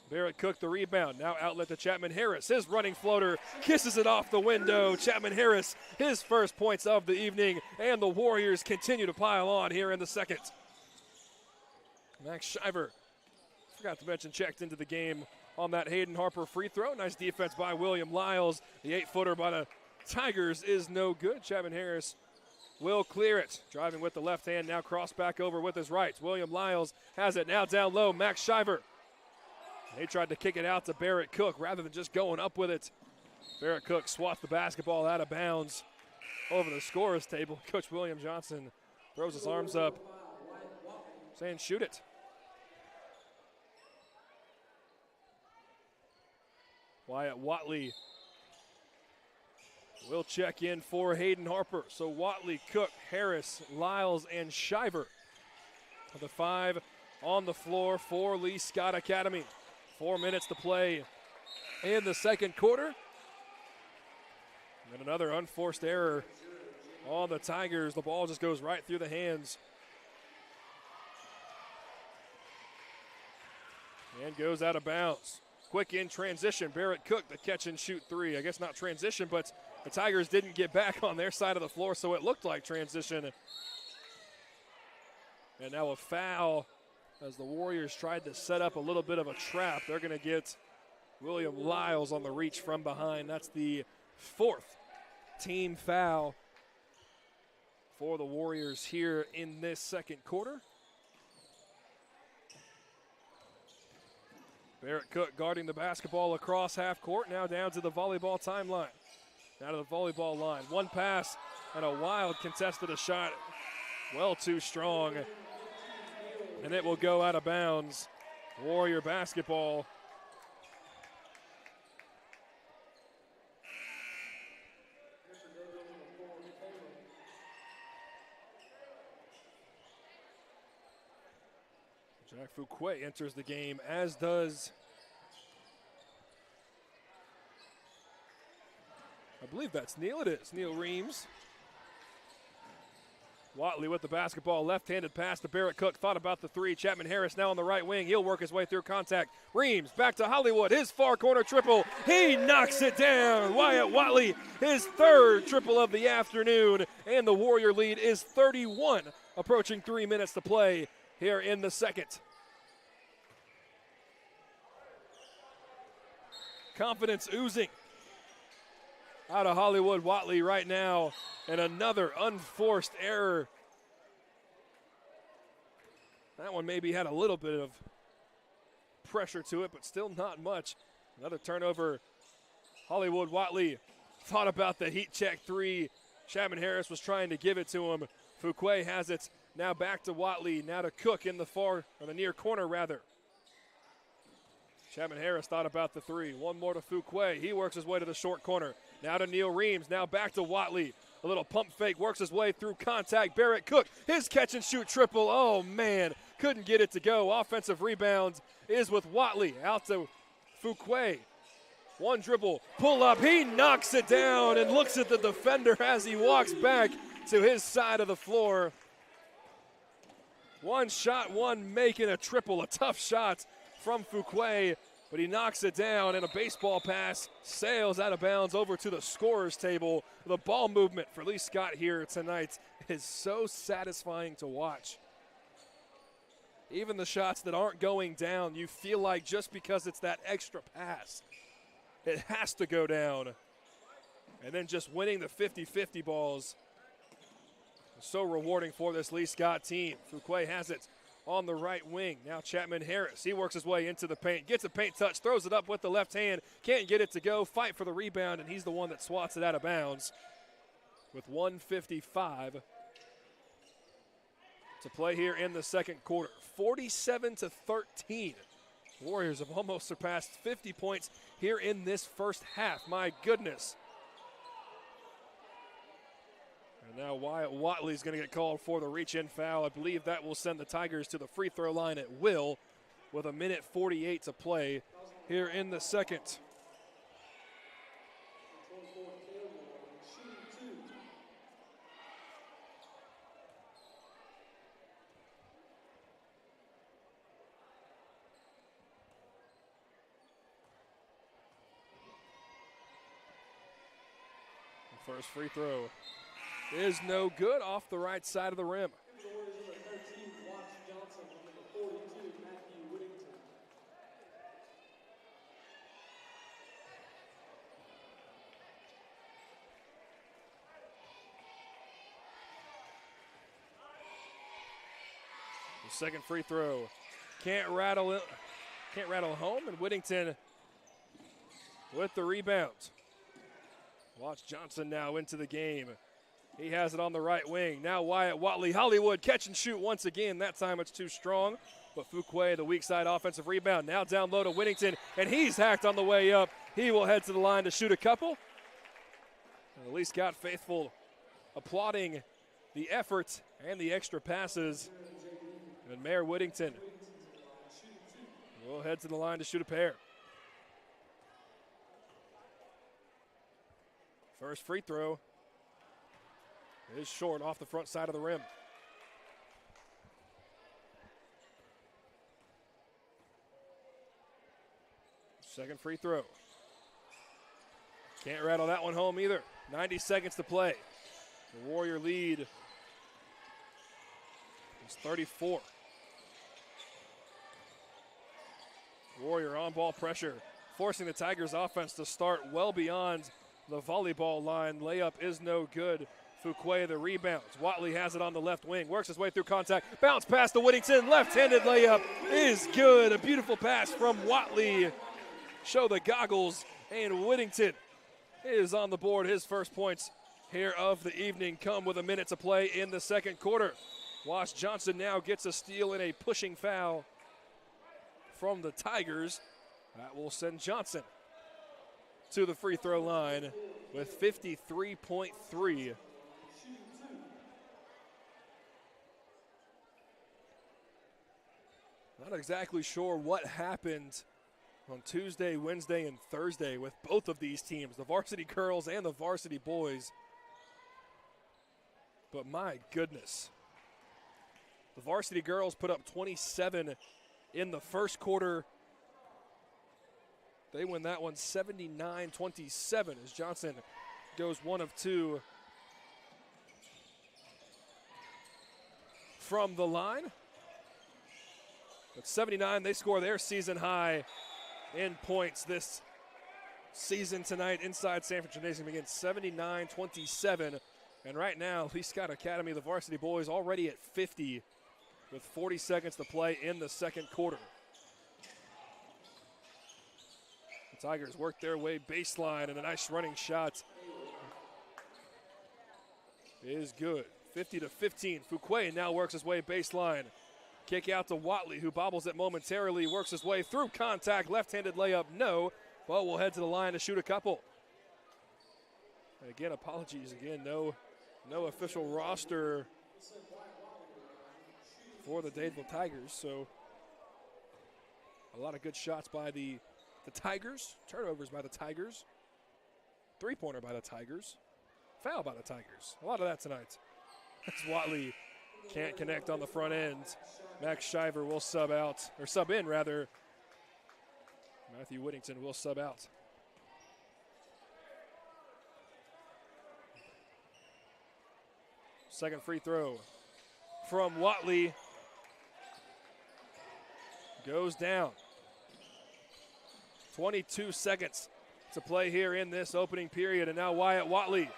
Barrett Cook the rebound. Now outlet to Chapman Harris. His running floater kisses it off the window. Chapman Harris, his first points of the evening, and the Warriors continue to pile on here in the second. Max Shiver, forgot to mention, checked into the game on that Hayden Harper free throw. Nice defense by William Lyles. The 8-footer by the Tigers is no good. Chapman Harris will clear it. Driving with the left hand, now cross back over with his right. William Lyles has it now down low. Max Shiver. They tried to kick it out to Barrett Cook rather than just going up with it. Barrett Cook swats the basketball out of bounds over the scorer's table. Coach William Johnson throws his arms up, saying, "Shoot it." Wyatt Watley will check in for Hayden Harper. So Watley, Cook, Harris, Lyles, and Shiver are the 5 on the floor for Lee Scott Academy. 4 minutes to play in the second quarter. And another unforced error on the Tigers. The ball just goes right through the hands. And goes out of bounds. Quick in transition. Barrett Cook, the catch and shoot three. I guess not transition, but the Tigers didn't get back on their side of the floor, so it looked like transition. And now a foul as the Warriors tried to set up a little bit of a trap. They're going to get William Lyles on the reach from behind. That's the fourth team foul for the Warriors here in this second quarter. Barrett Cook guarding the basketball across half court, now down to the volleyball timeline. Now to the volleyball line. One pass and a wild contested a shot. Well too strong. And it will go out of bounds. Warrior basketball. Jack Fuquay enters the game, as does, I believe that's Neil. It is Neil Reams. Watley with the basketball, left-handed pass to Barrett Cook. Thought about the three. Chapman Harris now on the right wing. He'll work his way through contact. Reams back to Hollywood. His far corner triple. He knocks it down. Wyatt Watley, his third triple of the afternoon. And the Warrior lead is 31, approaching 3 minutes to play here in the second. Confidence oozing out of Hollywood Watley right now, and another unforced error. That one maybe had a little bit of pressure to it, but still not much. Another turnover. Hollywood Watley thought about the heat check three. Chapman Harris was trying to give it to him. Fuquay has it. Now back to Watley. Now to Cook in the far, or the near corner rather. Chapman Harris thought about the three. One more to Fuquay. He works his way to the short corner. Now to Neil Reams. Now back to Watley. A little pump fake, works his way through contact. Barrett Cook, his catch and shoot triple. Oh man, couldn't get it to go. Offensive rebound is with Watley. Out to Fuquay. One dribble, pull up. He knocks it down and looks at the defender as he walks back to his side of the floor. One shot, one making a triple. A tough shot from Fuquay, but he knocks it down, and a baseball pass sails out of bounds over to the scorer's table. The ball movement for Lee Scott here tonight is so satisfying to watch. Even the shots that aren't going down, you feel like just because it's that extra pass, it has to go down. And then just winning the 50-50 balls is so rewarding for this Lee Scott team. Fuquay has it on the right wing. Now Chapman Harris. He works his way into the paint, gets a paint touch, throws it up with the left hand, can't get it to go, fight for the rebound, and he's the one that swats it out of bounds with 1:55 to play here in the second quarter. 47-13. Warriors have almost surpassed 50 points here in this first half. My goodness. And now Wyatt Watley's going to get called for the reach-in foul. I believe that will send the Tigers to the free throw line at will with 1:48 to play here in the second. The first free throw is no good, off the right side of the rim. The second free throw can't rattle home, and Whittington with the rebound. Watch Johnson now into the game. He has it on the right wing. Now Wyatt Watley, Hollywood, catch and shoot once again. That time it's too strong. But Fuquay, the weak side offensive rebound. Now down low to Whittington, and he's hacked on the way up. He will head to the line to shoot a couple. And at least got faithful, applauding the effort and the extra passes. And Mayor Whittington will head to the line to shoot a pair. First free throw is short off the front side of the rim. Second free throw. Can't rattle that one home either. 90 seconds to play. The Warrior lead is 34. Warrior on ball pressure, forcing the Tigers offense to start well beyond the volleyball line. Layup is no good. Fuquay the rebounds. Watley has it on the left wing, works his way through contact, bounce pass to Whittington, left-handed layup is good. A beautiful pass from Watley. Show the goggles, and Whittington is on the board. His first points here of the evening come with a minute to play in the second quarter. Wash Johnson now gets a steal and a pushing foul from the Tigers. That will send Johnson to the free throw line with 53.3. Not exactly sure what happened on Tuesday, Wednesday, and Thursday with both of these teams, the varsity girls and the varsity boys. But my goodness. The varsity girls put up 27 in the first quarter. They win that one 79-27 as Johnson goes 1 of 2 from the line. At 79, they score their season high in points this season tonight inside Sanford Gymnasium again, 79-27. And right now, Lee Scott Academy, the varsity boys, already at 50 with 40 seconds to play in the second quarter. The Tigers work their way baseline, and a nice running shot is good. 50-15. Fuquay now works his way baseline. Kick out to Watley, who bobbles it momentarily, works his way through contact. Left-handed layup, no, but will head to the line to shoot a couple. And again, apologies again, no official roster for the Dadeville Tigers, so a lot of good shots by the Tigers, turnovers by the Tigers, three-pointer by the Tigers, foul by the Tigers. A lot of that tonight. As Watley can't connect on the front end. Max Shiver will sub in. Matthew Whittington will sub out. Second free throw from Watley goes down. 22 seconds to play here in this opening period, and now Wyatt Watley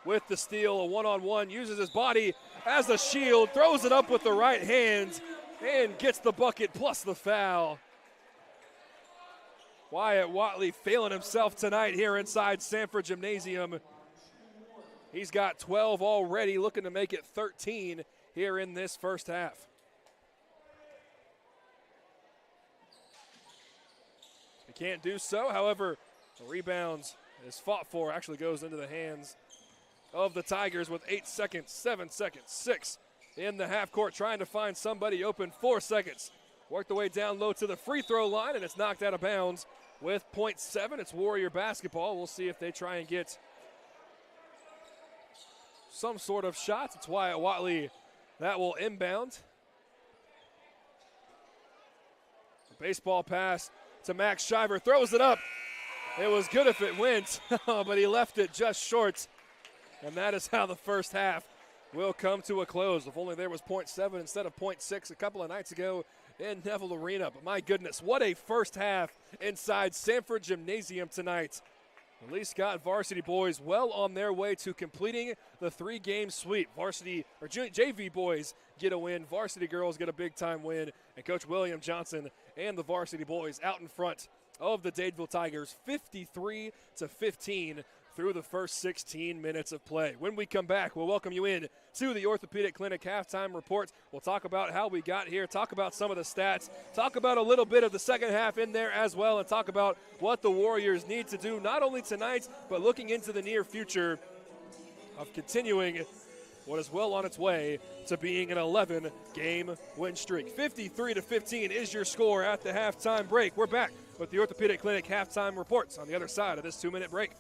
with the steal, a one-on-one, uses his body as a shield, throws it up with the right hand, and gets the bucket plus the foul. Wyatt Watley failing himself tonight here inside Sanford Gymnasium. He's got 12 already, looking to make it 13 here in this first half. He can't do so, however, the rebounds is fought for, actually goes into the hands of the Tigers with 8 seconds, 7 seconds, 6 in the half court, trying to find somebody open. 4 seconds. Work the way down low to the free throw line, and it's knocked out of bounds with 0.7. It's Warrior basketball. We'll see if they try and get some sort of shots. It's Wyatt Watley that will inbound. The baseball pass to Max Shiver, throws it up. It was good if it went, but he left it just short. And that is how the first half will come to a close. If only there was 0.7 instead of 0.6 a couple of nights ago in Neville Arena. But my goodness, what a first half inside Sanford Gymnasium tonight. The Lee Scott varsity boys well on their way to completing the 3-game sweep. Varsity or JV boys get a win. Varsity girls get a big-time win. And Coach William Johnson and the varsity boys out in front of the Dadeville Tigers, 53-15 through the first 16 minutes of play. When we come back, we'll welcome you in to the Orthopedic Clinic halftime report. We'll talk about how we got here, talk about some of the stats, talk about a little bit of the second half in there as well, and talk about what the Warriors need to do, not only tonight, but looking into the near future of continuing what is well on its way to being an 11-game win streak. 53-15 is your score at the halftime break. We're back with the Orthopedic Clinic halftime reports on the other side of this 2-minute break.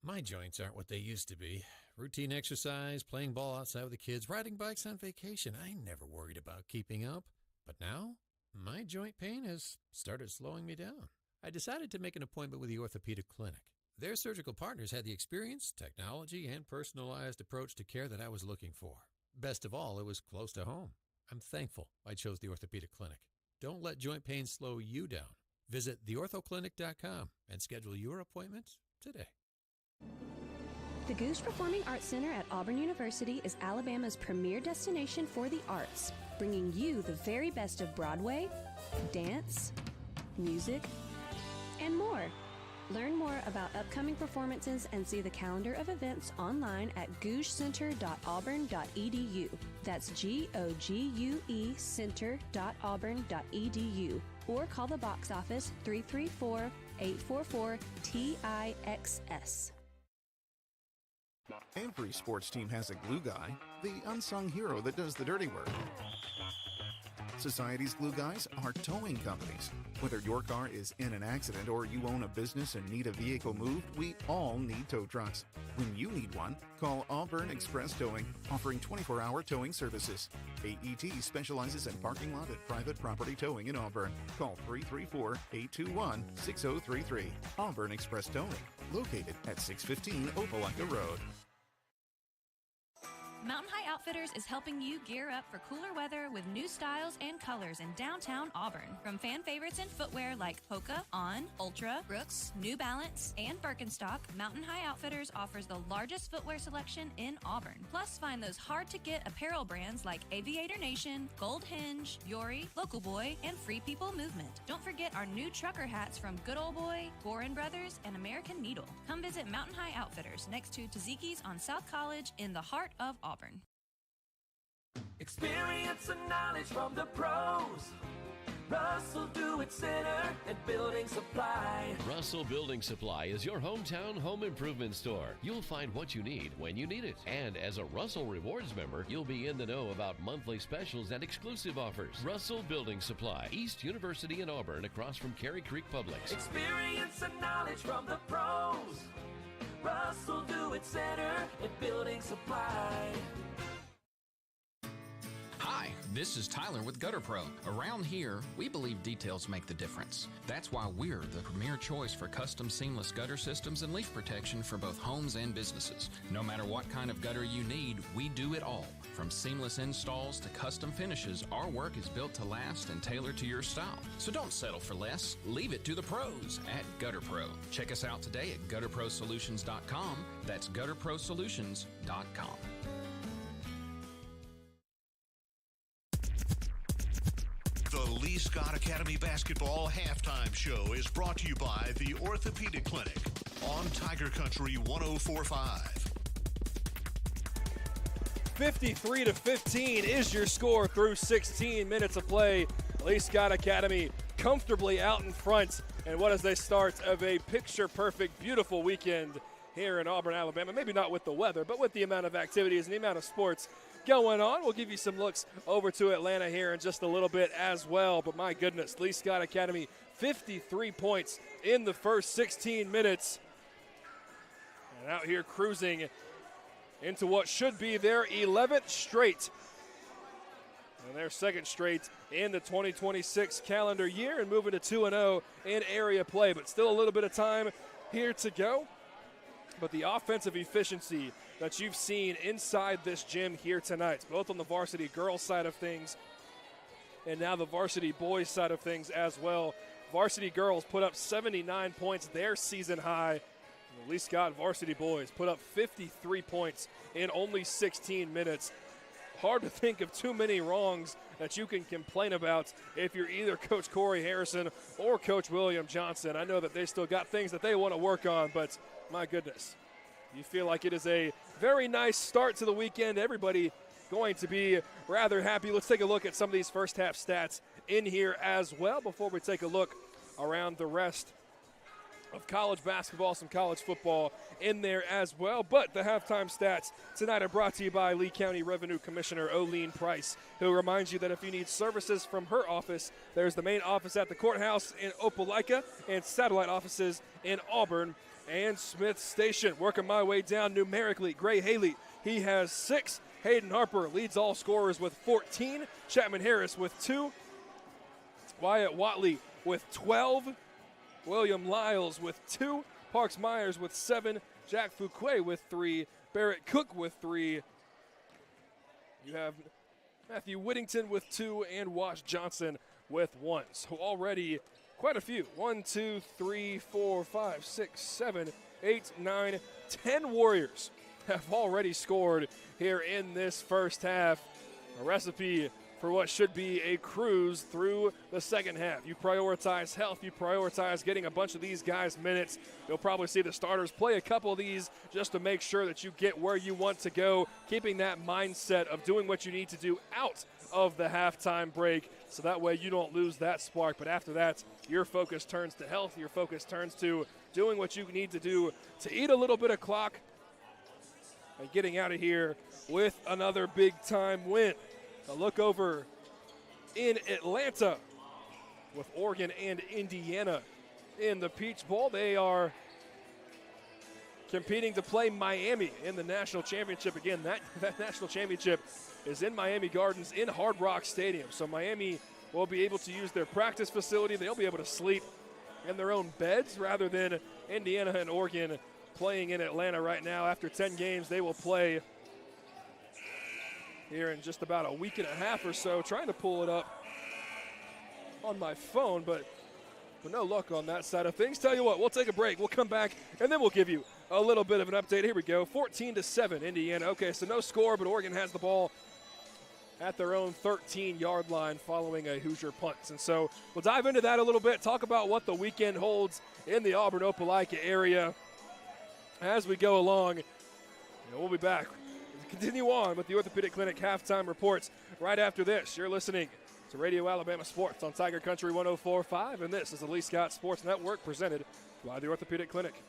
My joints aren't what they used to be. Routine exercise, playing ball outside with the kids, riding bikes on vacation. I never worried about keeping up. But now, my joint pain has started slowing me down. I decided to make an appointment with the Orthopedic Clinic. Their surgical partners had the experience, technology, and personalized approach to care that I was looking for. Best of all, it was close to home. I'm thankful I chose the Orthopedic Clinic. Don't let joint pain slow you down. Visit theorthoclinic.com and schedule your appointment today. The Goose Performing Arts Center at Auburn University is Alabama's premier destination for the arts, bringing you the very best of Broadway, dance, music, and more. Learn more about upcoming performances and see the calendar of events online at gougecenter.auburn.edu. That's GOGUE center.auburn.edu. Or call the box office 334-844-TIXS. Every sports team has a glue guy, the unsung hero that does the dirty work. Society's glue guys are towing companies. Whether your car is in an accident or you own a business and need a vehicle moved, we all need tow trucks. When you need one, call Auburn Express Towing, offering 24-hour towing services. AET specializes in parking lot and private property towing in Auburn. Call 334-821-6033. Auburn Express Towing, located at 615 Opelika Road. Mountain High Outfitters is helping you gear up for cooler weather with new styles and colors in downtown Auburn. From fan favorites in footwear like Hoka, On, Ultra, Brooks, New Balance, and Birkenstock, Mountain High Outfitters offers the largest footwear selection in Auburn. Plus, find those hard-to-get apparel brands like Aviator Nation, Gold Hinge, Yori, Local Boy, and Free People Movement. Don't forget our new trucker hats from Good Old Boy, Gorin Brothers, and American Needle. Come visit Mountain High Outfitters next to Taziki's on South College in the heart of Auburn. Experience and knowledge from the pros. Russell Do-It Center and Building Supply. Russell Building Supply is your hometown home improvement store. You'll find what you need when you need it. And as a Russell Rewards member, you'll be in the know about monthly specials and exclusive offers. Russell Building Supply, East University in Auburn, across from Cary Creek Publix. Experience and knowledge from the pros. Russell Do-It Center and Building Supply. Hi, this is Tyler with Gutter Pro. Around here, we believe details make the difference. That's why we're the premier choice for custom seamless gutter systems and leak protection for both homes and businesses. No matter what kind of gutter you need, we do it all. From seamless installs to custom finishes, our work is built to last and tailored to your style. So don't settle for less. Leave it to the pros at Gutter Pro. Check us out today at gutterprosolutions.com. That's gutterprosolutions.com. The Lee Scott Academy Basketball Halftime Show is brought to you by the Orthopedic Clinic on Tiger Country 104.5. 53-15 is your score through 16 minutes of play. Lee Scott Academy comfortably out in front. And what is the start of a picture-perfect, beautiful weekend here in Auburn, Alabama. Maybe not with the weather, but with the amount of activities and the amount of sports going on. We'll give you some looks over to Atlanta here in just a little bit as well. But my goodness, Lee Scott Academy, 53 points in the first 16 minutes. And out here cruising into what should be their 11th straight. And their second straight in the 2026 calendar year, and moving to 2-0 in area play. But still a little bit of time here to go. But the offensive efficiency that you've seen inside this gym here tonight, both on the varsity girls side of things and now the varsity boys side of things as well. Varsity girls put up 79 points, their season high. The Lee Scott varsity boys put up 53 points in only 16 minutes. Hard to think of too many wrongs that you can complain about if you're either Coach Corey Harrison or Coach William Johnson. I know that they still got things that they want to work on, but my goodness, you feel like it is a very nice start to the weekend. Everybody going to be rather happy. Let's take a look at some of these first half stats in here as well before we take a look around the rest of college basketball, some college football in there as well. But the halftime stats tonight are brought to you by Lee County Revenue Commissioner Olene Price, who reminds you that if you need services from her office, there's the main office at the courthouse in Opelika and satellite offices in Auburn and Smith Station. Working my way down numerically, Gray Haley, he has 6. Hayden Harper leads all scorers with 14. Chapman Harris with 2. Wyatt Watley with 12. William Lyles with 2. Parks Myers with 7. Jack Fuquay with 3. Barrett Cook with 3. You have Matthew Whittington with 2 and Wash Johnson with 1. So already quite a few. 1, 2, 3, 4, 5, 6, 7, 8, 9, 10 Warriors have already scored here in this first half. A recipe for what should be a cruise through the second half. You prioritize health, you prioritize getting a bunch of these guys minutes. You'll probably see the starters play a couple of these just to make sure that you get where you want to go, keeping that mindset of doing what you need to do out of the halftime break, so that way you don't lose that spark. But after that, your focus turns to health, your focus turns to doing what you need to do to eat a little bit of clock and getting out of here with another big-time win. A look over in Atlanta with Oregon and Indiana in the Peach Bowl. They are competing to play Miami in the national championship. Again, that national championship is in Miami Gardens in Hard Rock Stadium. So Miami will be able to use their practice facility. They'll be able to sleep in their own beds rather than Indiana and Oregon playing in Atlanta right now. After 10 games, they will play here in just about a week and a half or so. Trying to pull it up on my phone, but no luck on that side of things. Tell you what, we'll take a break. We'll come back, and then we'll give you a little bit of an update. Here we go, 14-7 Indiana. Okay, so no score, but Oregon has the ball at their own 13-yard line following a Hoosier punt. And so we'll dive into that a little bit, talk about what the weekend holds in the Auburn-Opelika area as we go along. We'll be back. Continue on with the Orthopedic Clinic halftime reports right after this. You're listening to Radio Alabama Sports on Tiger Country 104.5, and this is the Lee Scott Sports Network presented by the Orthopedic Clinic.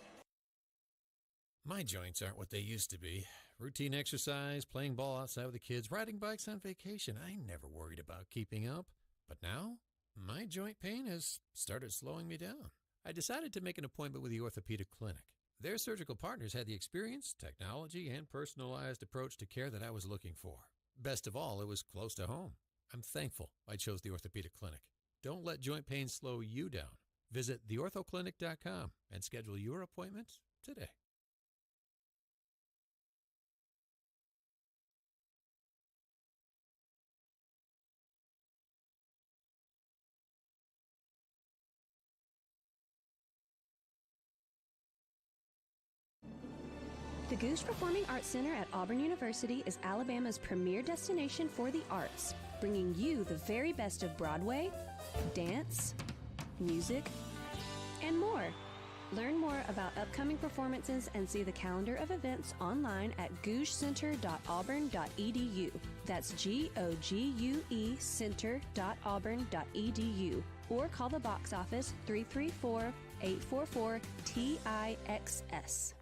My joints aren't what they used to be. Routine exercise, playing ball outside with the kids, riding bikes on vacation. I never worried about keeping up. But now, my joint pain has started slowing me down. I decided to make an appointment with the Orthopedic Clinic. Their surgical partners had the experience, technology, and personalized approach to care that I was looking for. Best of all, it was close to home. I'm thankful I chose the Orthopedic Clinic. Don't let joint pain slow you down. Visit theorthoclinic.com and schedule your appointment today. The Goose Performing Arts Center at Auburn University is Alabama's premier destination for the arts, bringing you the very best of Broadway, dance, music, and more. Learn more about upcoming performances and see the calendar of events online at gougecenter.auburn.edu. That's GOGUE center.auburn.edu. Or call the box office 334-844-TIXS.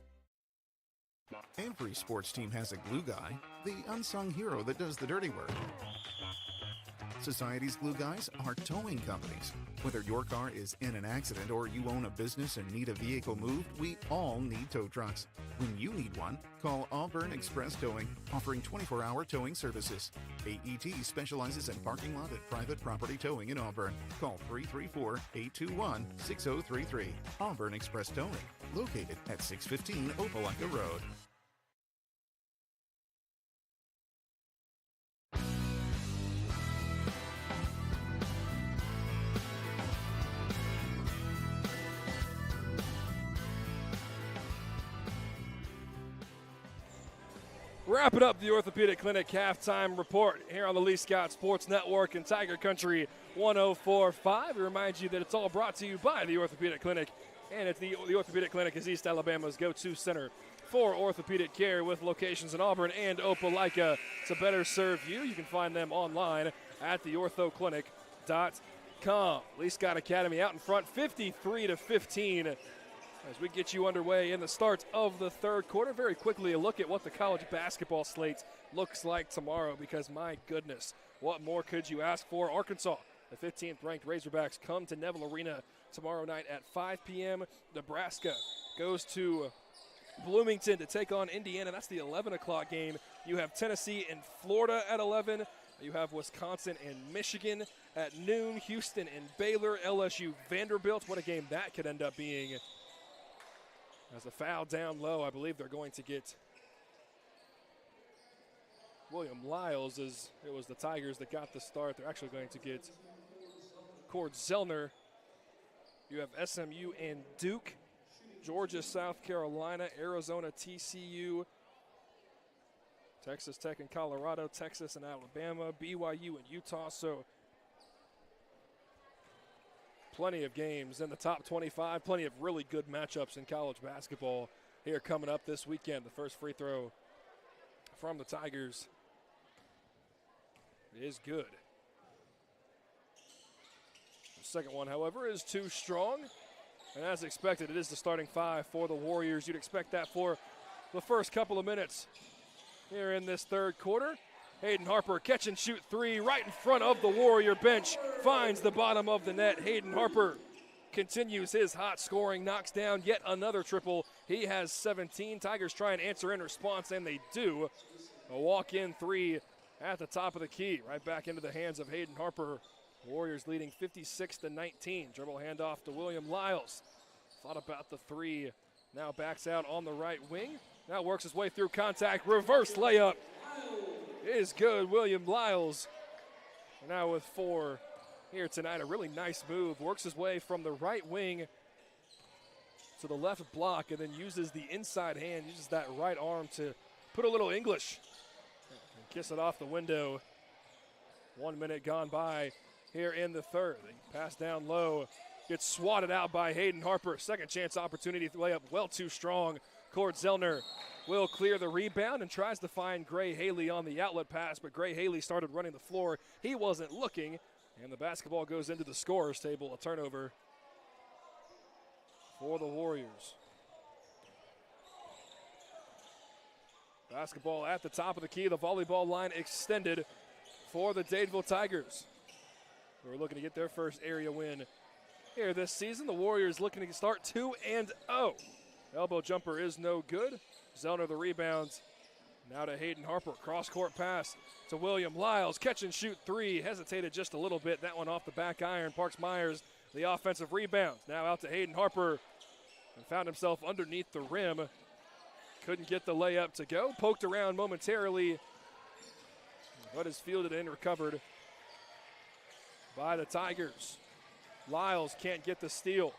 Every sports team has a glue guy, the unsung hero that does the dirty work. Society's glue guys are towing companies. Whether your car is in an accident or you own a business and need a vehicle moved, we all need tow trucks. When you need one, call Auburn Express Towing, offering 24-hour towing services. AET specializes in parking lot and private property towing in Auburn. Call 334-821-6033. Auburn Express Towing, located at 615 Opelika Road. Wrapping up the Orthopedic Clinic halftime report here on the Lee Scott Sports Network and Tiger Country 104.5. We remind you that it's all brought to you by the Orthopedic Clinic, and it's the Orthopedic Clinic is East Alabama's go-to center for orthopedic care with locations in Auburn and Opelika. To better serve you, you can find them online at theorthoclinic.com. Lee Scott Academy out in front, 53-15 As we get you underway in the start of the third quarter, very quickly a look at what the college basketball slate looks like tomorrow, because my goodness, what more could you ask for? Arkansas, the 15th ranked Razorbacks, come to Neville Arena tomorrow night at 5 p.m. Nebraska goes to Bloomington to take on Indiana. That's the 11 o'clock game. You have Tennessee and Florida at 11. You have Wisconsin and Michigan at noon. Houston and Baylor, LSU, Vanderbilt. What a game that could end up being. As a foul down low, I believe they're going to get William Lyles, as it was the Tigers that got the start. They're actually going to get Cord Zellner. You have SMU and Duke, Georgia, South Carolina, Arizona, TCU, Texas Tech and Colorado, Texas and Alabama, BYU and Utah. So plenty of games in the top 25, plenty of really good matchups in college basketball here coming up this weekend. The first free throw from the Tigers is good. The second one, however, is too strong. And as expected, it is the starting five for the Warriors. You'd expect that for the first couple of minutes here in this third quarter. Hayden Harper, catch and shoot three right in front of the Warrior bench. Finds the bottom of the net. Hayden Harper continues his hot scoring, knocks down yet another triple. He has 17. Tigers try and answer in response, and they do. A walk-in three at the top of the key, right back into the hands of Hayden Harper. Warriors leading 56-19. Dribble handoff to William Lyles. Thought about the three. Now backs out on the right wing. Now works his way through contact. Reverse layup is good. William Lyles now with 4 here tonight. A really nice move. Works his way from the right wing to the left block, and then uses the inside hand, uses that right arm to put a little English and kiss it off the window. 1 minute gone by here in the third. They pass down low, gets swatted out by Hayden Harper. Second chance opportunity to lay up well too strong. Cord Zellner will clear the rebound and tries to find Gray Haley on the outlet pass, but Gray Haley started running the floor. He wasn't looking, and the basketball goes into the scorer's table. A turnover for the Warriors. Basketball at the top of the key. The volleyball line extended for the Dadeville Tigers, who are looking to get their first area win here this season. The Warriors looking to start 2-0. Elbow jumper is no good. Zellner the rebounds. Now to Hayden Harper. Cross-court pass to William Lyles. Catch and shoot three. Hesitated just a little bit. That one off the back iron. Parks Myers, the offensive rebound. Now out to Hayden Harper. And found himself underneath the rim. Couldn't get the layup to go. Poked around momentarily, but is fielded and recovered by the Tigers. Lyles can't get the steal.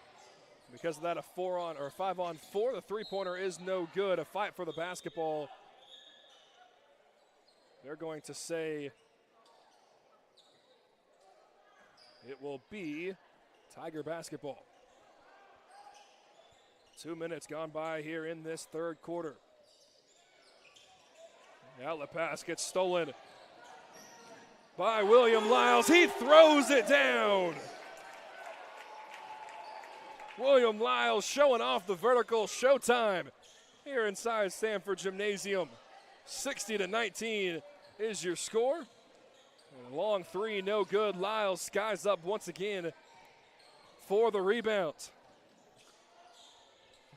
Because of that, a 5-on-4. The three-pointer is no good. A fight for the basketball. They're going to say it will be Tiger basketball. 2 minutes gone by here in this third quarter. The outlet pass gets stolen by William Lyles. He throws it down. William Lyles showing off the vertical showtime here inside Sanford Gymnasium. 60-19 is your score. And a long three, no good. Lyles skies up once again for the rebound.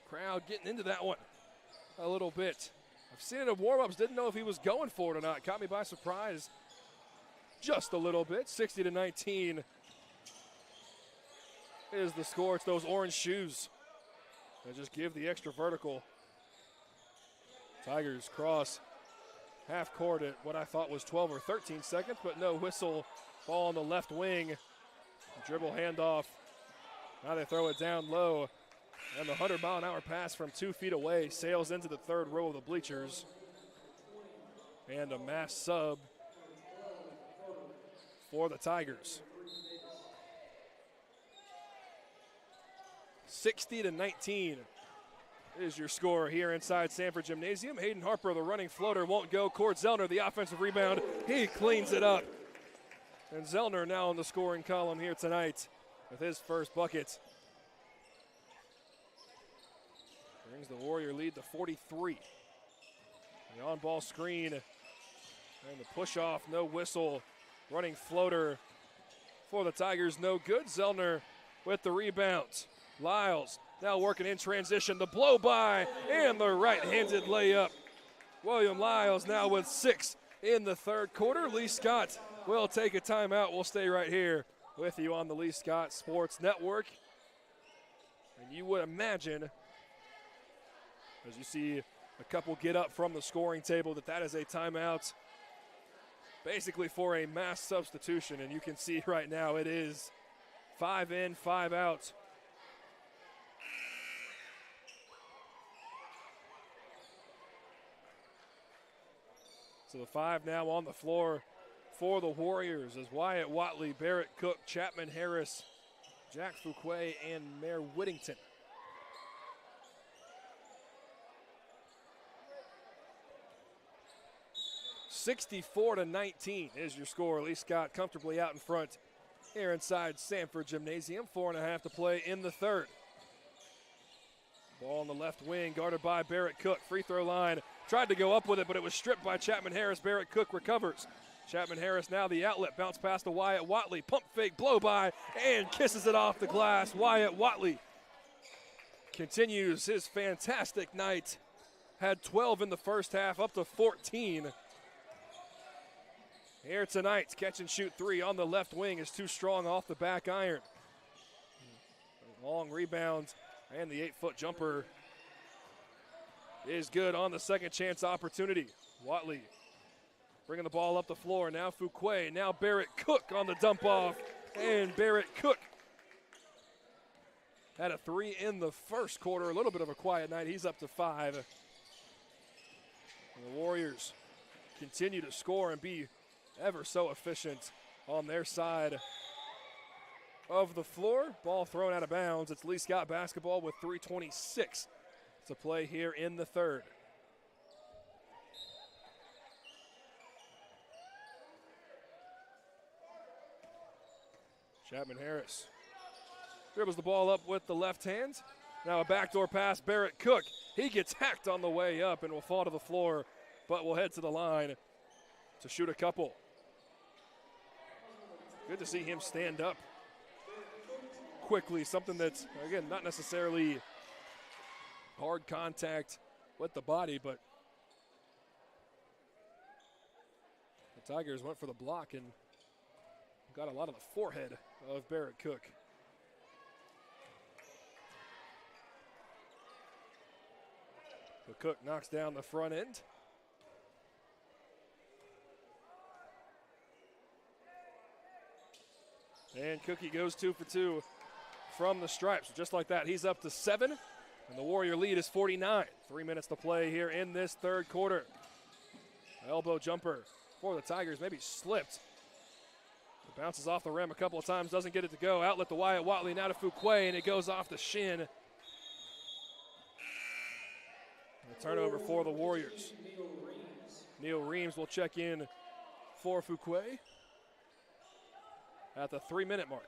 Crowd getting into that one a little bit. I've seen it in warm-ups, didn't know if he was going for it or not. Caught me by surprise just a little bit. 60-19 is the score. It's those orange shoes that just give the extra vertical. Tigers cross half court at what I thought was 12 or 13 seconds, but no whistle. Ball on the left wing. Dribble handoff. Now they throw it down low. And the 100-mile-an-hour pass from 2 feet away sails into the third row of the bleachers. And a mass sub for the Tigers. 60-19 is your score here inside Sanford Gymnasium. Hayden Harper, the running floater, won't go. Cord Zellner, the offensive rebound. He cleans it up. And Zellner now in the scoring column here tonight with his first bucket. Brings the Warrior lead to 43. The on-ball screen and the push-off, no whistle. Running floater for the Tigers, no good. Zellner with the rebound. Lyles now working in transition. The blow-by and the right-handed layup. William Lyles now with 6 in the third quarter. Lee Scott will take a timeout. We'll stay right here with you on the Lee Scott Sports Network. And you would imagine, as you see a couple get up from the scoring table, that is a timeout basically for a mass substitution. And you can see right now it is 5 in, 5 out. So the 5 now on the floor for the Warriors as Wyatt Watley, Barrett Cook, Chapman Harris, Jack Fuquay, and Mayor Whittington. (64-19) is your score. Lee Scott comfortably out in front here inside Sanford Gymnasium. 4.5 to play in the third. Ball on the left wing, guarded by Barrett Cook. Free throw line, tried to go up with it, but it was stripped by Chapman Harris. Barrett Cook recovers. Chapman Harris now the outlet, bounce pass to Wyatt Watley. Pump fake, blow by, and kisses it off the glass. Wyatt Watley continues his fantastic night. Had 12 in the first half, up to 14. Here tonight, catch and shoot 3 on the left wing is too strong off the back iron. Long rebound, and the 8-foot jumper is good on the second chance opportunity. Watley bringing the ball up the floor. Now Fuquay, now Barrett Cook on the dump off, and Barrett Cook had a 3 in the first quarter. A little bit of a quiet night. He's up to 5. And the Warriors continue to score and be ever so efficient on their side of the floor. Ball thrown out of bounds. It's Lee Scott basketball with 3:26 to play here in the third. Chapman Harris dribbles the ball up with the left hand. Now a backdoor pass, Barrett Cook. He gets hacked on the way up and will fall to the floor, but will head to the line to shoot a couple. Good to see him stand up quickly, something that's, again, not necessarily hard contact with the body, but the Tigers went for the block and got a lot of the forehead of Barrett Cook. But Cook knocks down the front end. And Cookie goes 2 for 2 from the stripes. Just like that, he's up to 7, and the Warrior lead is 49. 3 minutes to play here in this third quarter. Elbow jumper for the Tigers, maybe slipped. It bounces off the rim a couple of times, doesn't get it to go. Outlet to Wyatt Watley, now to Fuquay, and it goes off the shin. A turnover for the Warriors. Neil Reams will check in for Fuquay at the 3-minute mark.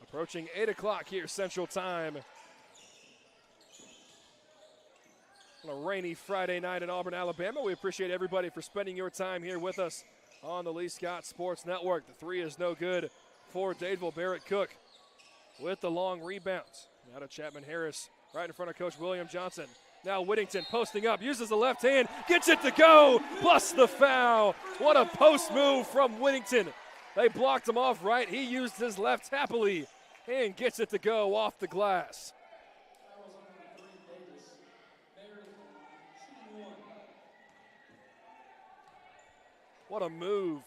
Approaching 8 o'clock here Central Time. On a rainy Friday night in Auburn, Alabama. We appreciate everybody for spending your time here with us on the Lee Scott Sports Network. The 3 is no good for Dadeville. Barrett Cook with the long rebounds. Now to Chapman Harris, right in front of Coach William Johnson. Now Whittington posting up, uses the left hand, gets it to go, plus the foul. What a post move from Whittington. They blocked him off right. He used his left happily and gets it to go off the glass. What a move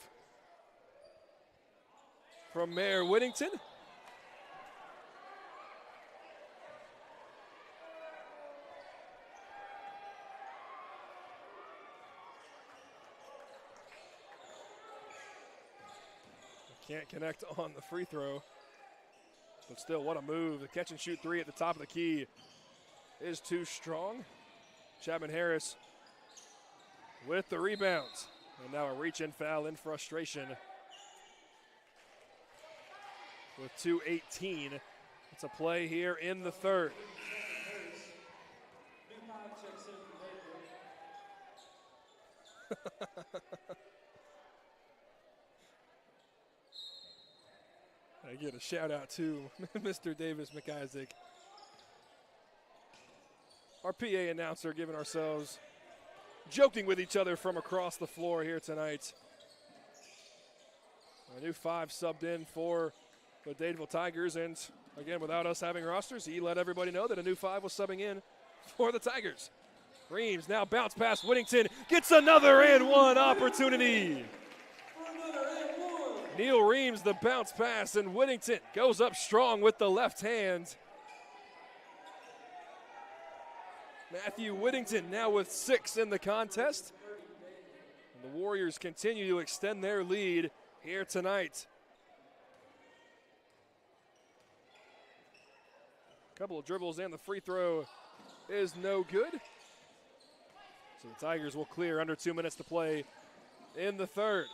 from Mayor Whittington. Can't connect on the free throw, but still, what a move. The catch and shoot 3 at the top of the key is too strong. Chapman Harris with the rebound. And now a reach-in foul in frustration. With 2:18. It's a play here in the third. I get a shout out to Mr. Davis McIsaac. Our PA announcer giving ourselves, joking with each other from across the floor here tonight. A new 5 subbed in for the Dadeville Tigers, and again, without us having rosters, he let everybody know that a new 5 was subbing in for the Tigers. Reams now bounce past Whittington, gets another and one opportunity. Neil Reams the bounce pass, and Whittington goes up strong with the left hand. Matthew Whittington now with 6 in the contest. And the Warriors continue to extend their lead here tonight. Couple of dribbles and the free throw is no good. So the Tigers will clear under 2 minutes to play in the third.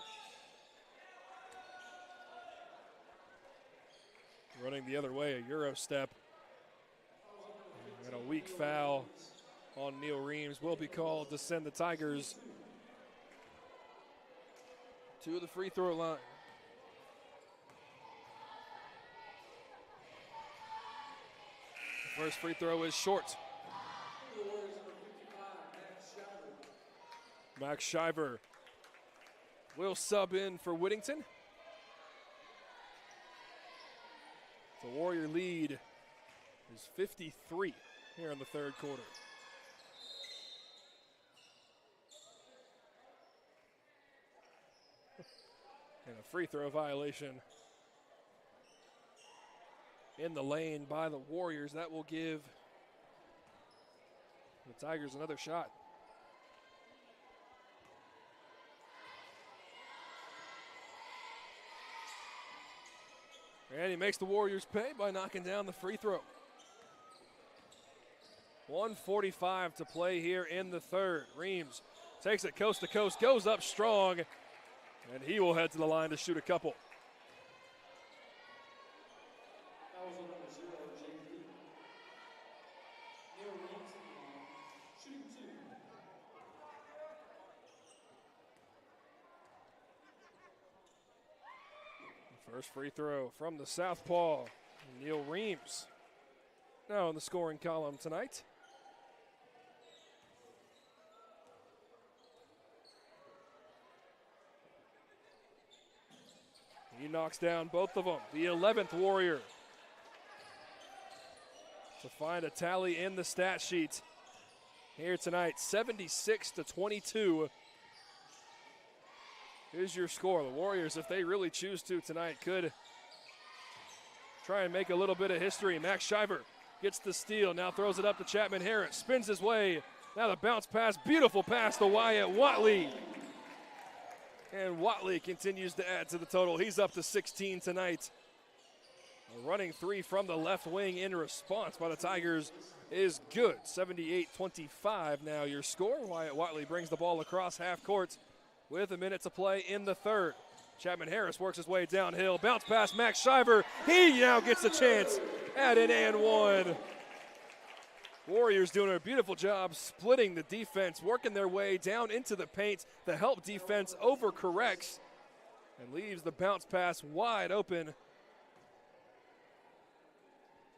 Running the other way, a Euro step. And a weak foul on Neil Reams will be called to send the Tigers to the free throw line. The first free throw is short. Max Shiver will sub in for Whittington. The Warrior lead is 53 here in the third quarter. And a free throw violation in the lane by the Warriors. That will give the Tigers another shot. And he makes the Warriors pay by knocking down the free throw. 1:45 to play here in the third. Reams takes it coast to coast, goes up strong, and he will head to the line to shoot a couple. First free throw from the southpaw, Neil Reams. Now in the scoring column tonight. He knocks down both of them. The 11th Warrior to find a tally in the stat sheet here tonight. 76-22. Here's your score. The Warriors, if they really choose to tonight, could try and make a little bit of history. Max Shiver gets the steal, now throws it up to Chapman Harris, spins his way. Now the bounce pass, beautiful pass to Wyatt Watley. And Watley continues to add to the total. He's up to 16 tonight. A running three from the left wing in response by the Tigers is good. 78-25 now your score. Wyatt Watley brings the ball across half court with a minute to play in the third. Chapman Harris works his way downhill. Bounce pass, Max Shiver. He now gets a chance at an and one. Warriors doing a beautiful job splitting the defense, working their way down into the paint. The help defense overcorrects and leaves the bounce pass wide open.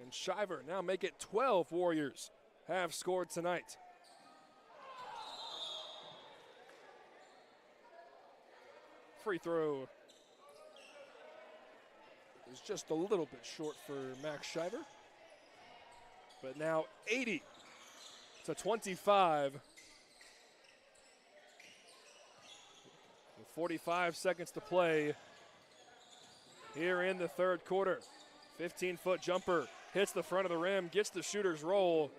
And Shiver now make it 12 Warriors have scored tonight. Free throw is just a little bit short for Max Shiver. But now 80-25. With 45 seconds to play here in the third quarter. 15-foot jumper hits the front of the rim, gets the shooter's roll.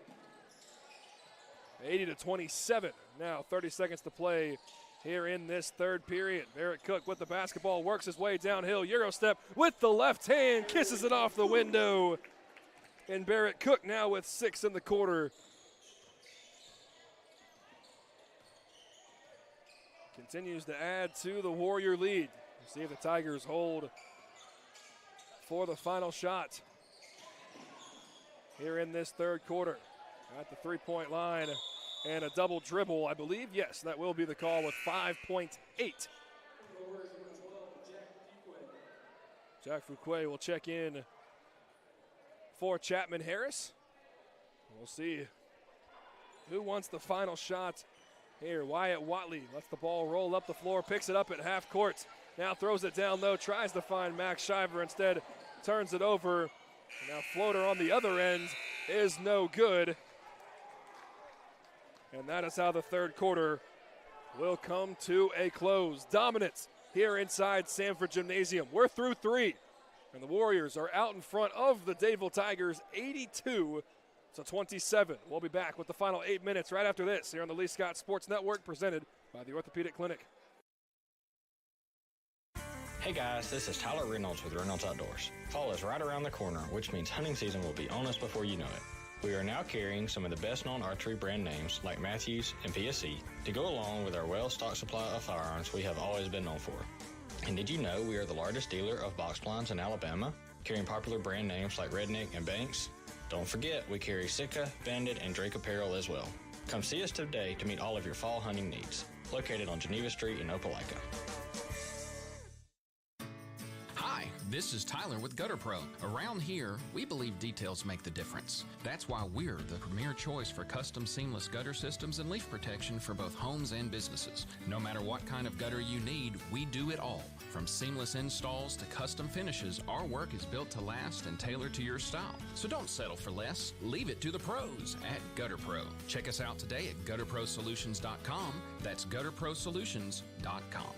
80-27. Now 30 seconds to play here in this third period. Barrett Cook with the basketball, works his way downhill. Euro step with the left hand, kisses it off the window. And Barrett Cook now with 6 in the quarter. continues to add to the Warrior lead. We'll see if the Tigers hold for the final shot here in this third quarter. At the three-point line and a double dribble, I believe. Yes, that will be the call with 5.8. Jack Fuquay will check in for Chapman Harris. We'll see who wants the final shot here. Wyatt Watley lets the ball roll up the floor, picks it up at half court. Now throws it down low, tries to find Max Shiver, instead turns it over. Now floater on the other end is no good. And that is how the third quarter will come to a close. Dominance here inside Sanford Gymnasium. We're through three, and the Warriors are out in front of the Dadeville Tigers 82-27. We'll be back with the final 8 minutes right after this here on the Lee Scott Sports Network, presented by the Orthopedic Clinic. Hey guys, this is Tyler Reynolds with Reynolds Outdoors. Fall is right around the corner, which means hunting season will be on us before you know it. We are now carrying some of the best-known archery brand names like Matthews and PSC to go along with our well-stocked supply of firearms we have always been known for. And did you know we are the largest dealer of box blinds in Alabama, carrying popular brand names like Redneck and Banks? Don't forget, we carry Sitka, Bandit, and Drake apparel as well. Come see us today to meet all of your fall hunting needs. Located on Geneva Street in Opelika. Hi, this is Tyler with Gutter Pro. Around here, we believe details make the difference. That's why we're the premier choice for custom seamless gutter systems and leaf protection for both homes and businesses. No matter what kind of gutter you need, we do it all. From seamless installs to custom finishes, our work is built to last and tailored to your style. So don't settle for less. Leave it to the pros at Gutter Pro. Check us out today at gutterprosolutions.com. That's gutterprosolutions.com.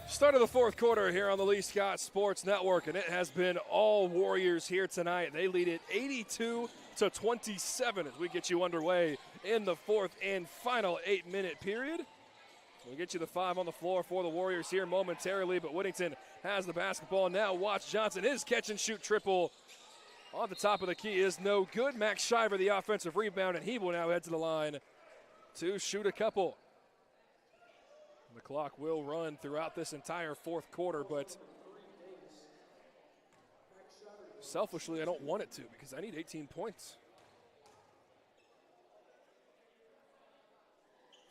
Start of the fourth quarter here on the Lee Scott Sports Network, and it has been all Warriors here tonight. They lead it 82-27 as we get you underway in the fourth and final 8-minute period. We'll get you the five on the floor for the Warriors here momentarily, but Whittington has the basketball now. Watch Johnson, his catch-and-shoot triple on the top of the key is no good. Max Shiver, the offensive rebound, and he will now head to the line to shoot a couple. The clock will run throughout this entire fourth quarter, but selfishly, I don't want it to because I need 18 points.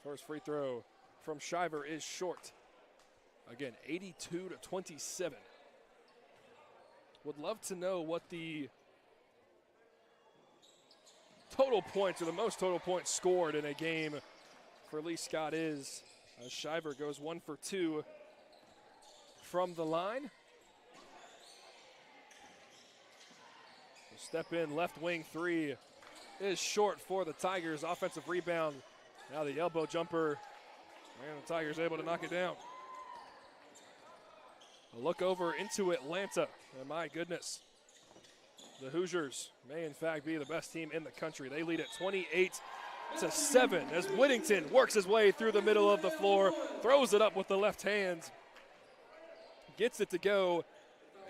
First free throw from Shiver is short. Again, 82-27. Would love to know what the total points or the most total points scored in a game for Lee Scott is. As Shiver goes 1 for 2 from the line. Step in, left wing three is short for the Tigers. Offensive rebound. Now the elbow jumper, and the Tigers able to knock it down. A look over into Atlanta, and my goodness. The Hoosiers may in fact be the best team in the country. They lead at 28-7 as Whittington works his way through the middle of the floor, throws it up with the left hand, gets it to go,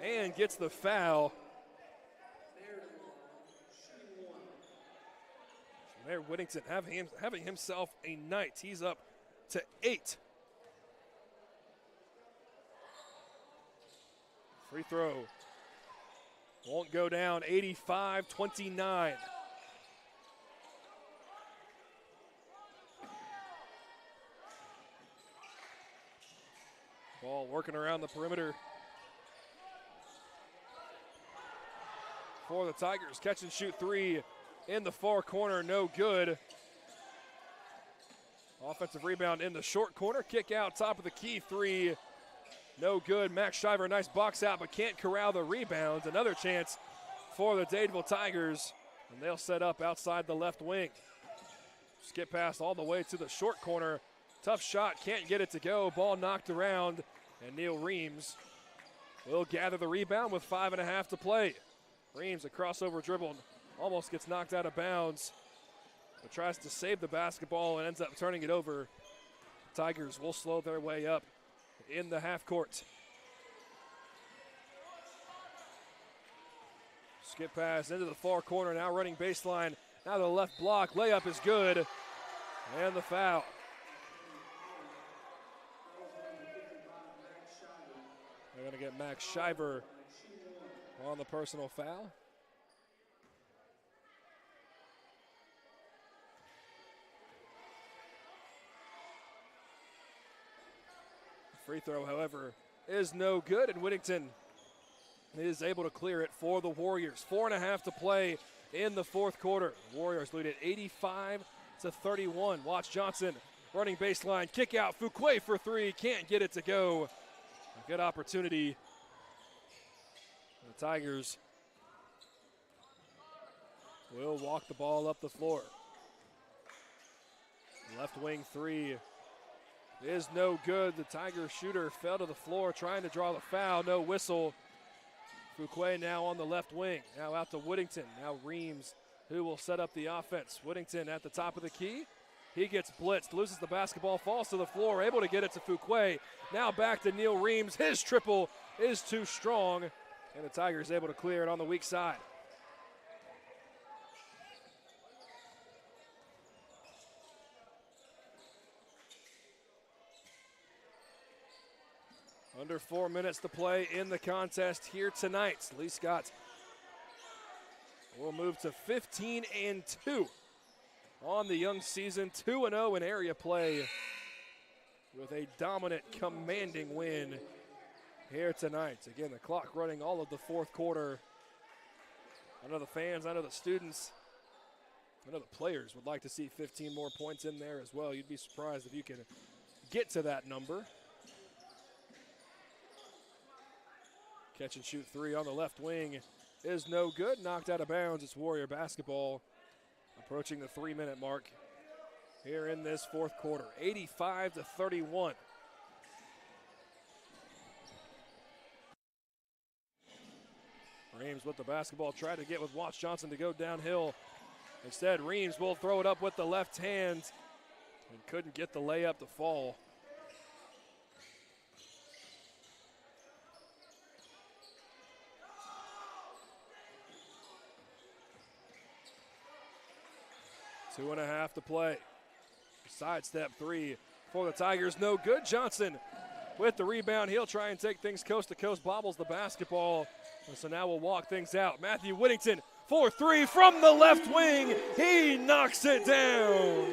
and gets the foul. Mayor Whittington having himself a night. He's up to 8. Free throw won't go down, 85-29. Ball working around the perimeter for the Tigers. Catch and shoot three in the far corner, no good. Offensive rebound in the short corner. Kick out, top of the key, three, no good. Max Shiver, nice box out, but can't corral the rebounds. Another chance for the Dadeville Tigers, and they'll set up outside the left wing. Skip pass all the way to the short corner. Tough shot, can't get it to go. Ball knocked around, and Neil Reams will gather the rebound with 5.5 to play. Reams, a crossover dribble, almost gets knocked out of bounds, but tries to save the basketball and ends up turning it over. Tigers will slow their way up in the half court. Skip pass into the far corner, now running baseline. Now the left block, layup is good, and the foul. They're going to get Max Shiver on the personal foul. Free throw, however, is no good, and Whittington is able to clear it for the Warriors. 4.5 to play in the fourth quarter. The Warriors lead at 85-31. Watch Johnson running baseline, kick out. Fuquay for three, can't get it to go. A good opportunity. The Tigers will walk the ball up the floor. Left wing three is no good. The Tiger shooter fell to the floor trying to draw the foul. No whistle. Fuquay now on the left wing. Now out to Whittington. Now Reams, who will set up the offense. Whittington at the top of the key. He gets blitzed, loses the basketball, falls to the floor, able to get it to Fuquay. Now back to Neil Reams. His triple is too strong, and the Tigers able to clear it on the weak side. Under 4 minutes to play in the contest here tonight. Lee Scott will move to 15-2 on the young season. 2-0 in area play with a dominant, commanding win here tonight. Again, the clock running all of the fourth quarter. I know the fans, I know the students, I know the players would like to see 15 more points in there as well. You'd be surprised if you can get to that number. Catch and shoot three on the left wing is no good. Knocked out of bounds. It's Warrior basketball approaching the 3-minute mark here in this fourth quarter. 85-31. Reams with the basketball, tried to get with Watts Johnson to go downhill. Instead, Reams will throw it up with the left hand and couldn't get the layup to fall. Two and a half to play. Sidestep three for the Tigers, no good. Johnson with the rebound. He'll try and take things coast to coast, bobbles the basketball. And so now we'll walk things out. Matthew Whittington for three from the left wing. He knocks it down.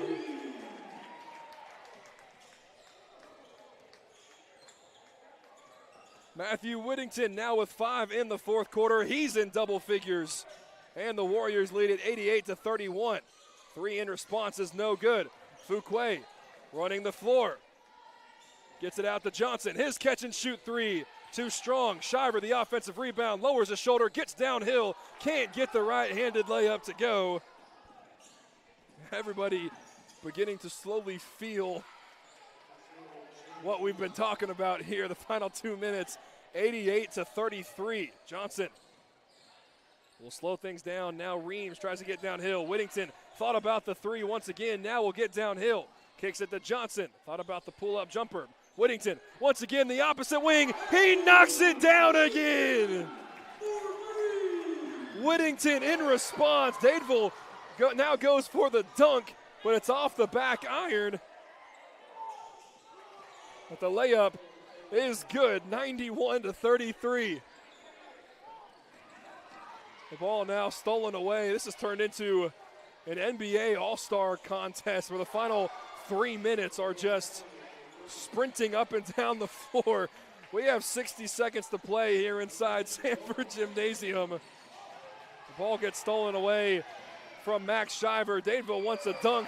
Matthew Whittington now with 5 in the fourth quarter. He's in double figures. And the Warriors lead at 88-31. Three in response is no good. Fuquay running the floor. Gets it out to Johnson. His catch and shoot three. Too strong. Shiver, the offensive rebound, lowers his shoulder, gets downhill. Can't get the right-handed layup to go. Everybody beginning to slowly feel what we've been talking about here. The final 2 minutes, 88-33. Johnson will slow things down. Now Reams tries to get downhill. Whittington thought about the three once again. Now will get downhill. Kicks it to Johnson. Thought about the pull-up jumper. Whittington, once again, the opposite wing. He knocks it down again. Whittington in response. Dadeville now goes for the dunk, but it's off the back iron. But the layup is good, 91-33. The ball now stolen away. This has turned into an NBA All-Star contest where the final 3 minutes are just sprinting up and down the floor. We have 60 seconds to play here inside Sanford Gymnasium. The ball gets stolen away from Max Shiver. Dadeville wants a dunk.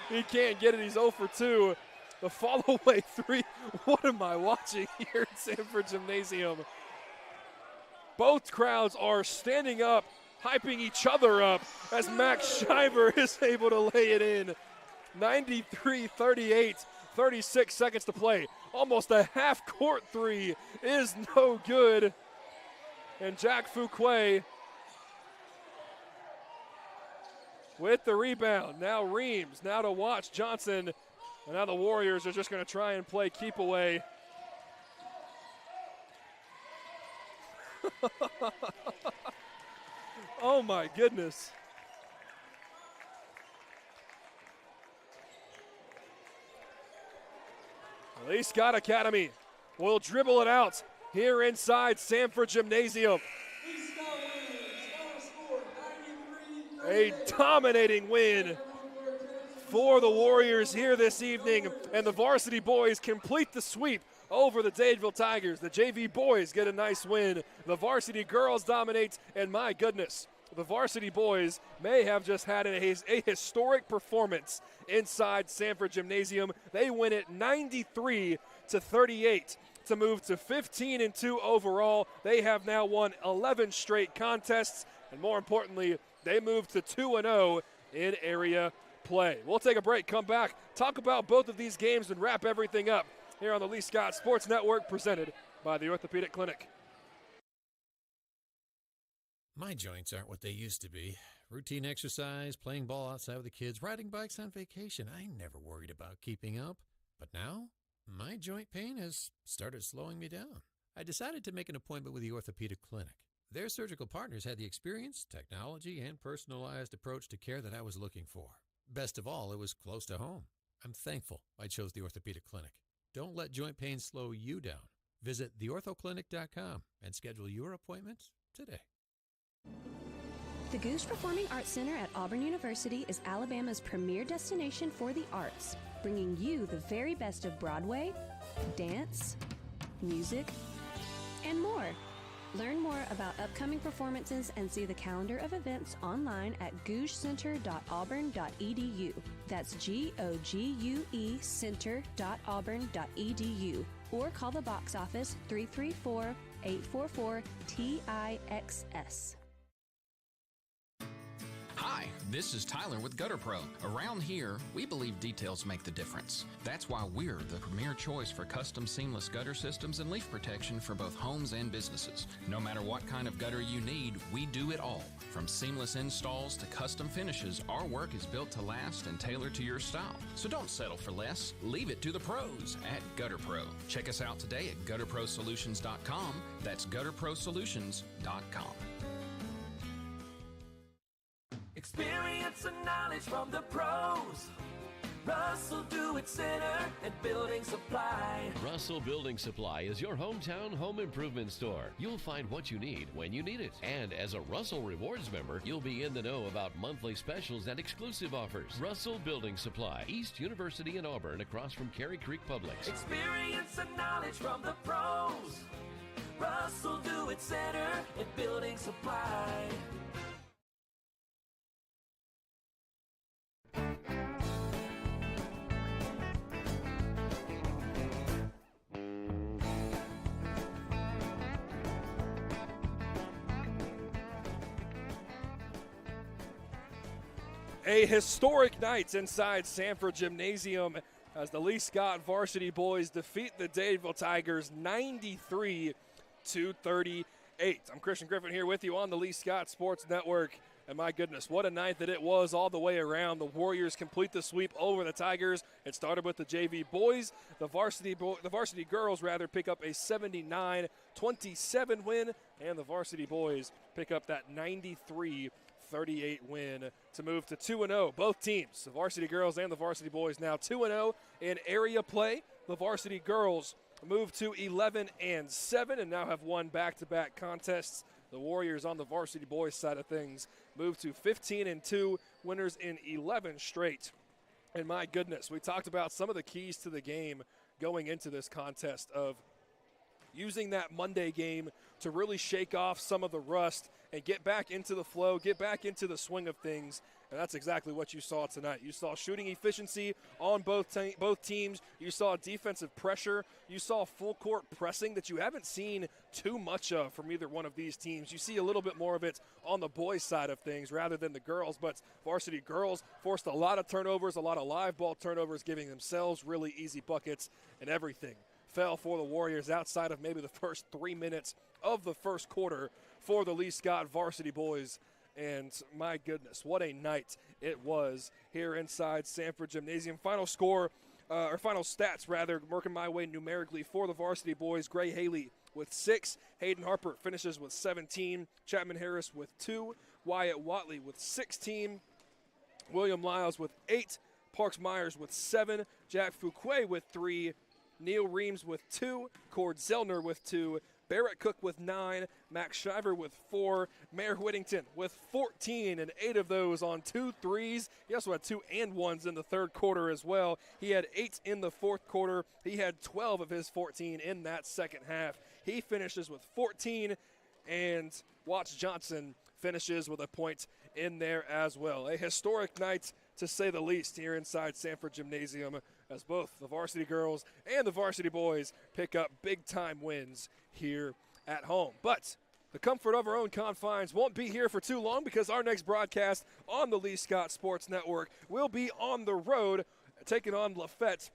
He can't get it. He's 0 for 2. The follow-away three. What am I watching here at Sanford Gymnasium? Both crowds are standing up, hyping each other up as Max Shiver is able to lay it in. 93-38, 36 seconds to play. Almost a half-court three is no good. And Jack Fuquay with the rebound. Now Reams, now to Watts Johnson. And now the Warriors are just going to try and play keep away Oh, my goodness. Lee Scott Academy will dribble it out here inside Sanford Gymnasium. A dominating win for the Warriors here this evening, and the varsity boys complete the sweep over the Dadeville Tigers. The JV boys get a nice win. The varsity girls dominate, and my goodness, the varsity boys may have just had a historic performance inside Sanford Gymnasium. They win it 93-38 to move to 15-2 overall. They have now won 11 straight contests, and more importantly, they move to 2-0 in area play. We'll take a break, come back, talk about both of these games, and wrap everything up here on the Lee Scott Sports Network, presented by the Orthopedic Clinic. My joints aren't what they used to be. Routine exercise, playing ball outside with the kids, riding bikes on vacation. I never worried about keeping up. But now, my joint pain has started slowing me down. I decided to make an appointment with the Orthopedic Clinic. Their surgical partners had the experience, technology, and personalized approach to care that I was looking for. Best of all, it was close to home. I'm thankful I chose the Orthopedic Clinic. Don't let joint pain slow you down. Visit theorthoclinic.com and schedule your appointment today. The Goose Performing Arts Center at Auburn University is Alabama's premier destination for the arts, bringing you the very best of Broadway, dance, music, and more. Learn more about upcoming performances and see the calendar of events online at gougecenter.auburn.edu. That's GOGUE center.auburn.edu. Or call the box office 334-844-TIXS. Hi, this is Tyler with Gutter Pro. Around here, we believe details make the difference. That's why we're the premier choice for custom seamless gutter systems and leaf protection for both homes and businesses. No matter what kind of gutter you need, we do it all. From seamless installs to custom finishes, our work is built to last and tailored to your style. So don't settle for less. Leave it to the pros at Gutter Pro. Check us out today at gutterprosolutions.com. That's gutterprosolutions.com. Experience and knowledge from the pros. Russell Do-It Center and Building Supply. Russell Building Supply is your hometown home improvement store. You'll find what you need when you need it. And as a Russell Rewards member, you'll be in the know about monthly specials and exclusive offers. Russell Building Supply, East University in Auburn, across from Cary Creek Publix. Experience and knowledge from the pros. Russell Do-It Center and Building Supply. A historic night inside Sanford Gymnasium as the Lee Scott varsity boys defeat the Dadeville Tigers 93-38. I'm Christian Griffin here with you on the Lee Scott Sports Network. And my goodness, what a night that it was all the way around. The Warriors complete the sweep over the Tigers. It started with the JV boys. The varsity girls pick up a 79-27 win, and the varsity boys pick up that 93-38 win to move to 2-0. Both teams, the varsity girls and the varsity boys, now 2-0 in area play. The varsity girls move to 11-7 and now have won back-to-back contests. The Warriors on the varsity boys side of things move to 15-2, winners in 11 straight. And my goodness, we talked about some of the keys to the game going into this contest of using that Monday game to really shake off some of the rust and get back into the flow, get back into the swing of things. And that's exactly what you saw tonight. You saw shooting efficiency on both teams. You saw defensive pressure. You saw full court pressing that you haven't seen too much of from either one of these teams. You see a little bit more of it on the boys' side of things rather than the girls. But varsity girls forced a lot of turnovers, a lot of live ball turnovers, giving themselves really easy buckets, and everything fell for the Warriors outside of maybe the first 3 minutes of the first quarter for the Lee Scott varsity boys. And my goodness, what a night it was here inside Sanford Gymnasium. Final score stats, working my way numerically for the varsity boys. Gray Haley with 6. Hayden Harper finishes with 17. Chapman Harris with 2. Wyatt Watley with 16. William Lyles with 8. Parks Myers with 7. Jack Fuquay with 3. Neil Reams with 2. Cord Zellner with 2. Barrett Cook with 9, Max Shiver with 4, Mayor Whittington with 14, and 8 of those on 2 threes. He also had 2 and 1s in the third quarter as well. He had 8 in the fourth quarter. He had 12 of his 14 in that second half. He finishes with 14, and Watts Johnson finishes with a point in there as well. A historic night, to say the least, here inside Sanford Gymnasium, as both the varsity girls and the varsity boys pick up big-time wins here at home. But the comfort of our own confines won't be here for too long, because our next broadcast on the Lee Scott Sports Network will be on the road, taking on Lafayette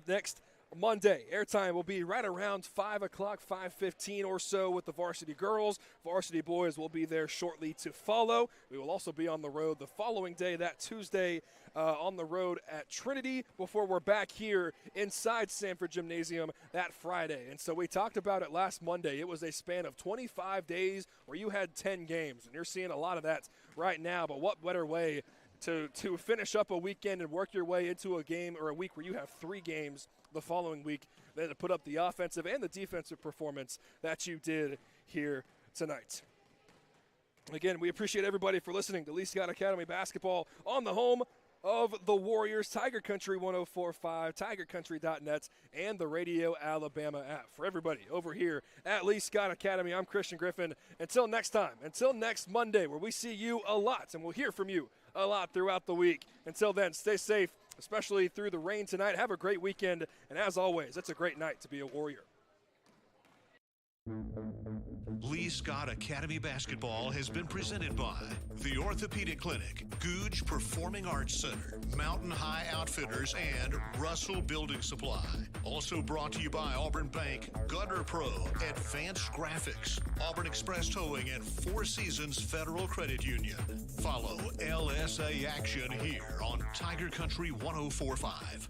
next Monday. Airtime will be right around 5 o'clock, 5:15 or so with the varsity girls. Varsity boys will be there shortly to follow. We will also be on the road the following day, that Tuesday, on the road at Trinity, before we're back here inside Sanford Gymnasium that Friday. And so we talked about it last Monday. It was a span of 25 days where you had 10 games, and you're seeing a lot of that right now. But what better way to finish up a weekend and work your way into a game or a week where you have 3 games the following week than to put up the offensive and the defensive performance that you did here tonight. Again, we appreciate everybody for listening to Lee Scott Academy basketball on the home of the Warriors, Tiger Country 104.5, tigercountry.net, and the Radio Alabama app. For everybody over here at Lee Scott Academy, I'm Christian Griffin. Until next time, until next Monday, where we see you a lot and we'll hear from you a lot throughout the week. Until then, stay safe, especially through the rain tonight. Have a great weekend, and as always, it's a great night to be a Warrior. Lee Scott Academy basketball has been presented by the Orthopedic Clinic, Googe Performing Arts Center, Mountain High Outfitters, and Russell Building Supply. Also brought to you by Auburn Bank, Gutter Pro, Advanced Graphics, Auburn Express Towing, and Four Seasons Federal Credit Union. Follow LSA action here on Tiger Country 104.5.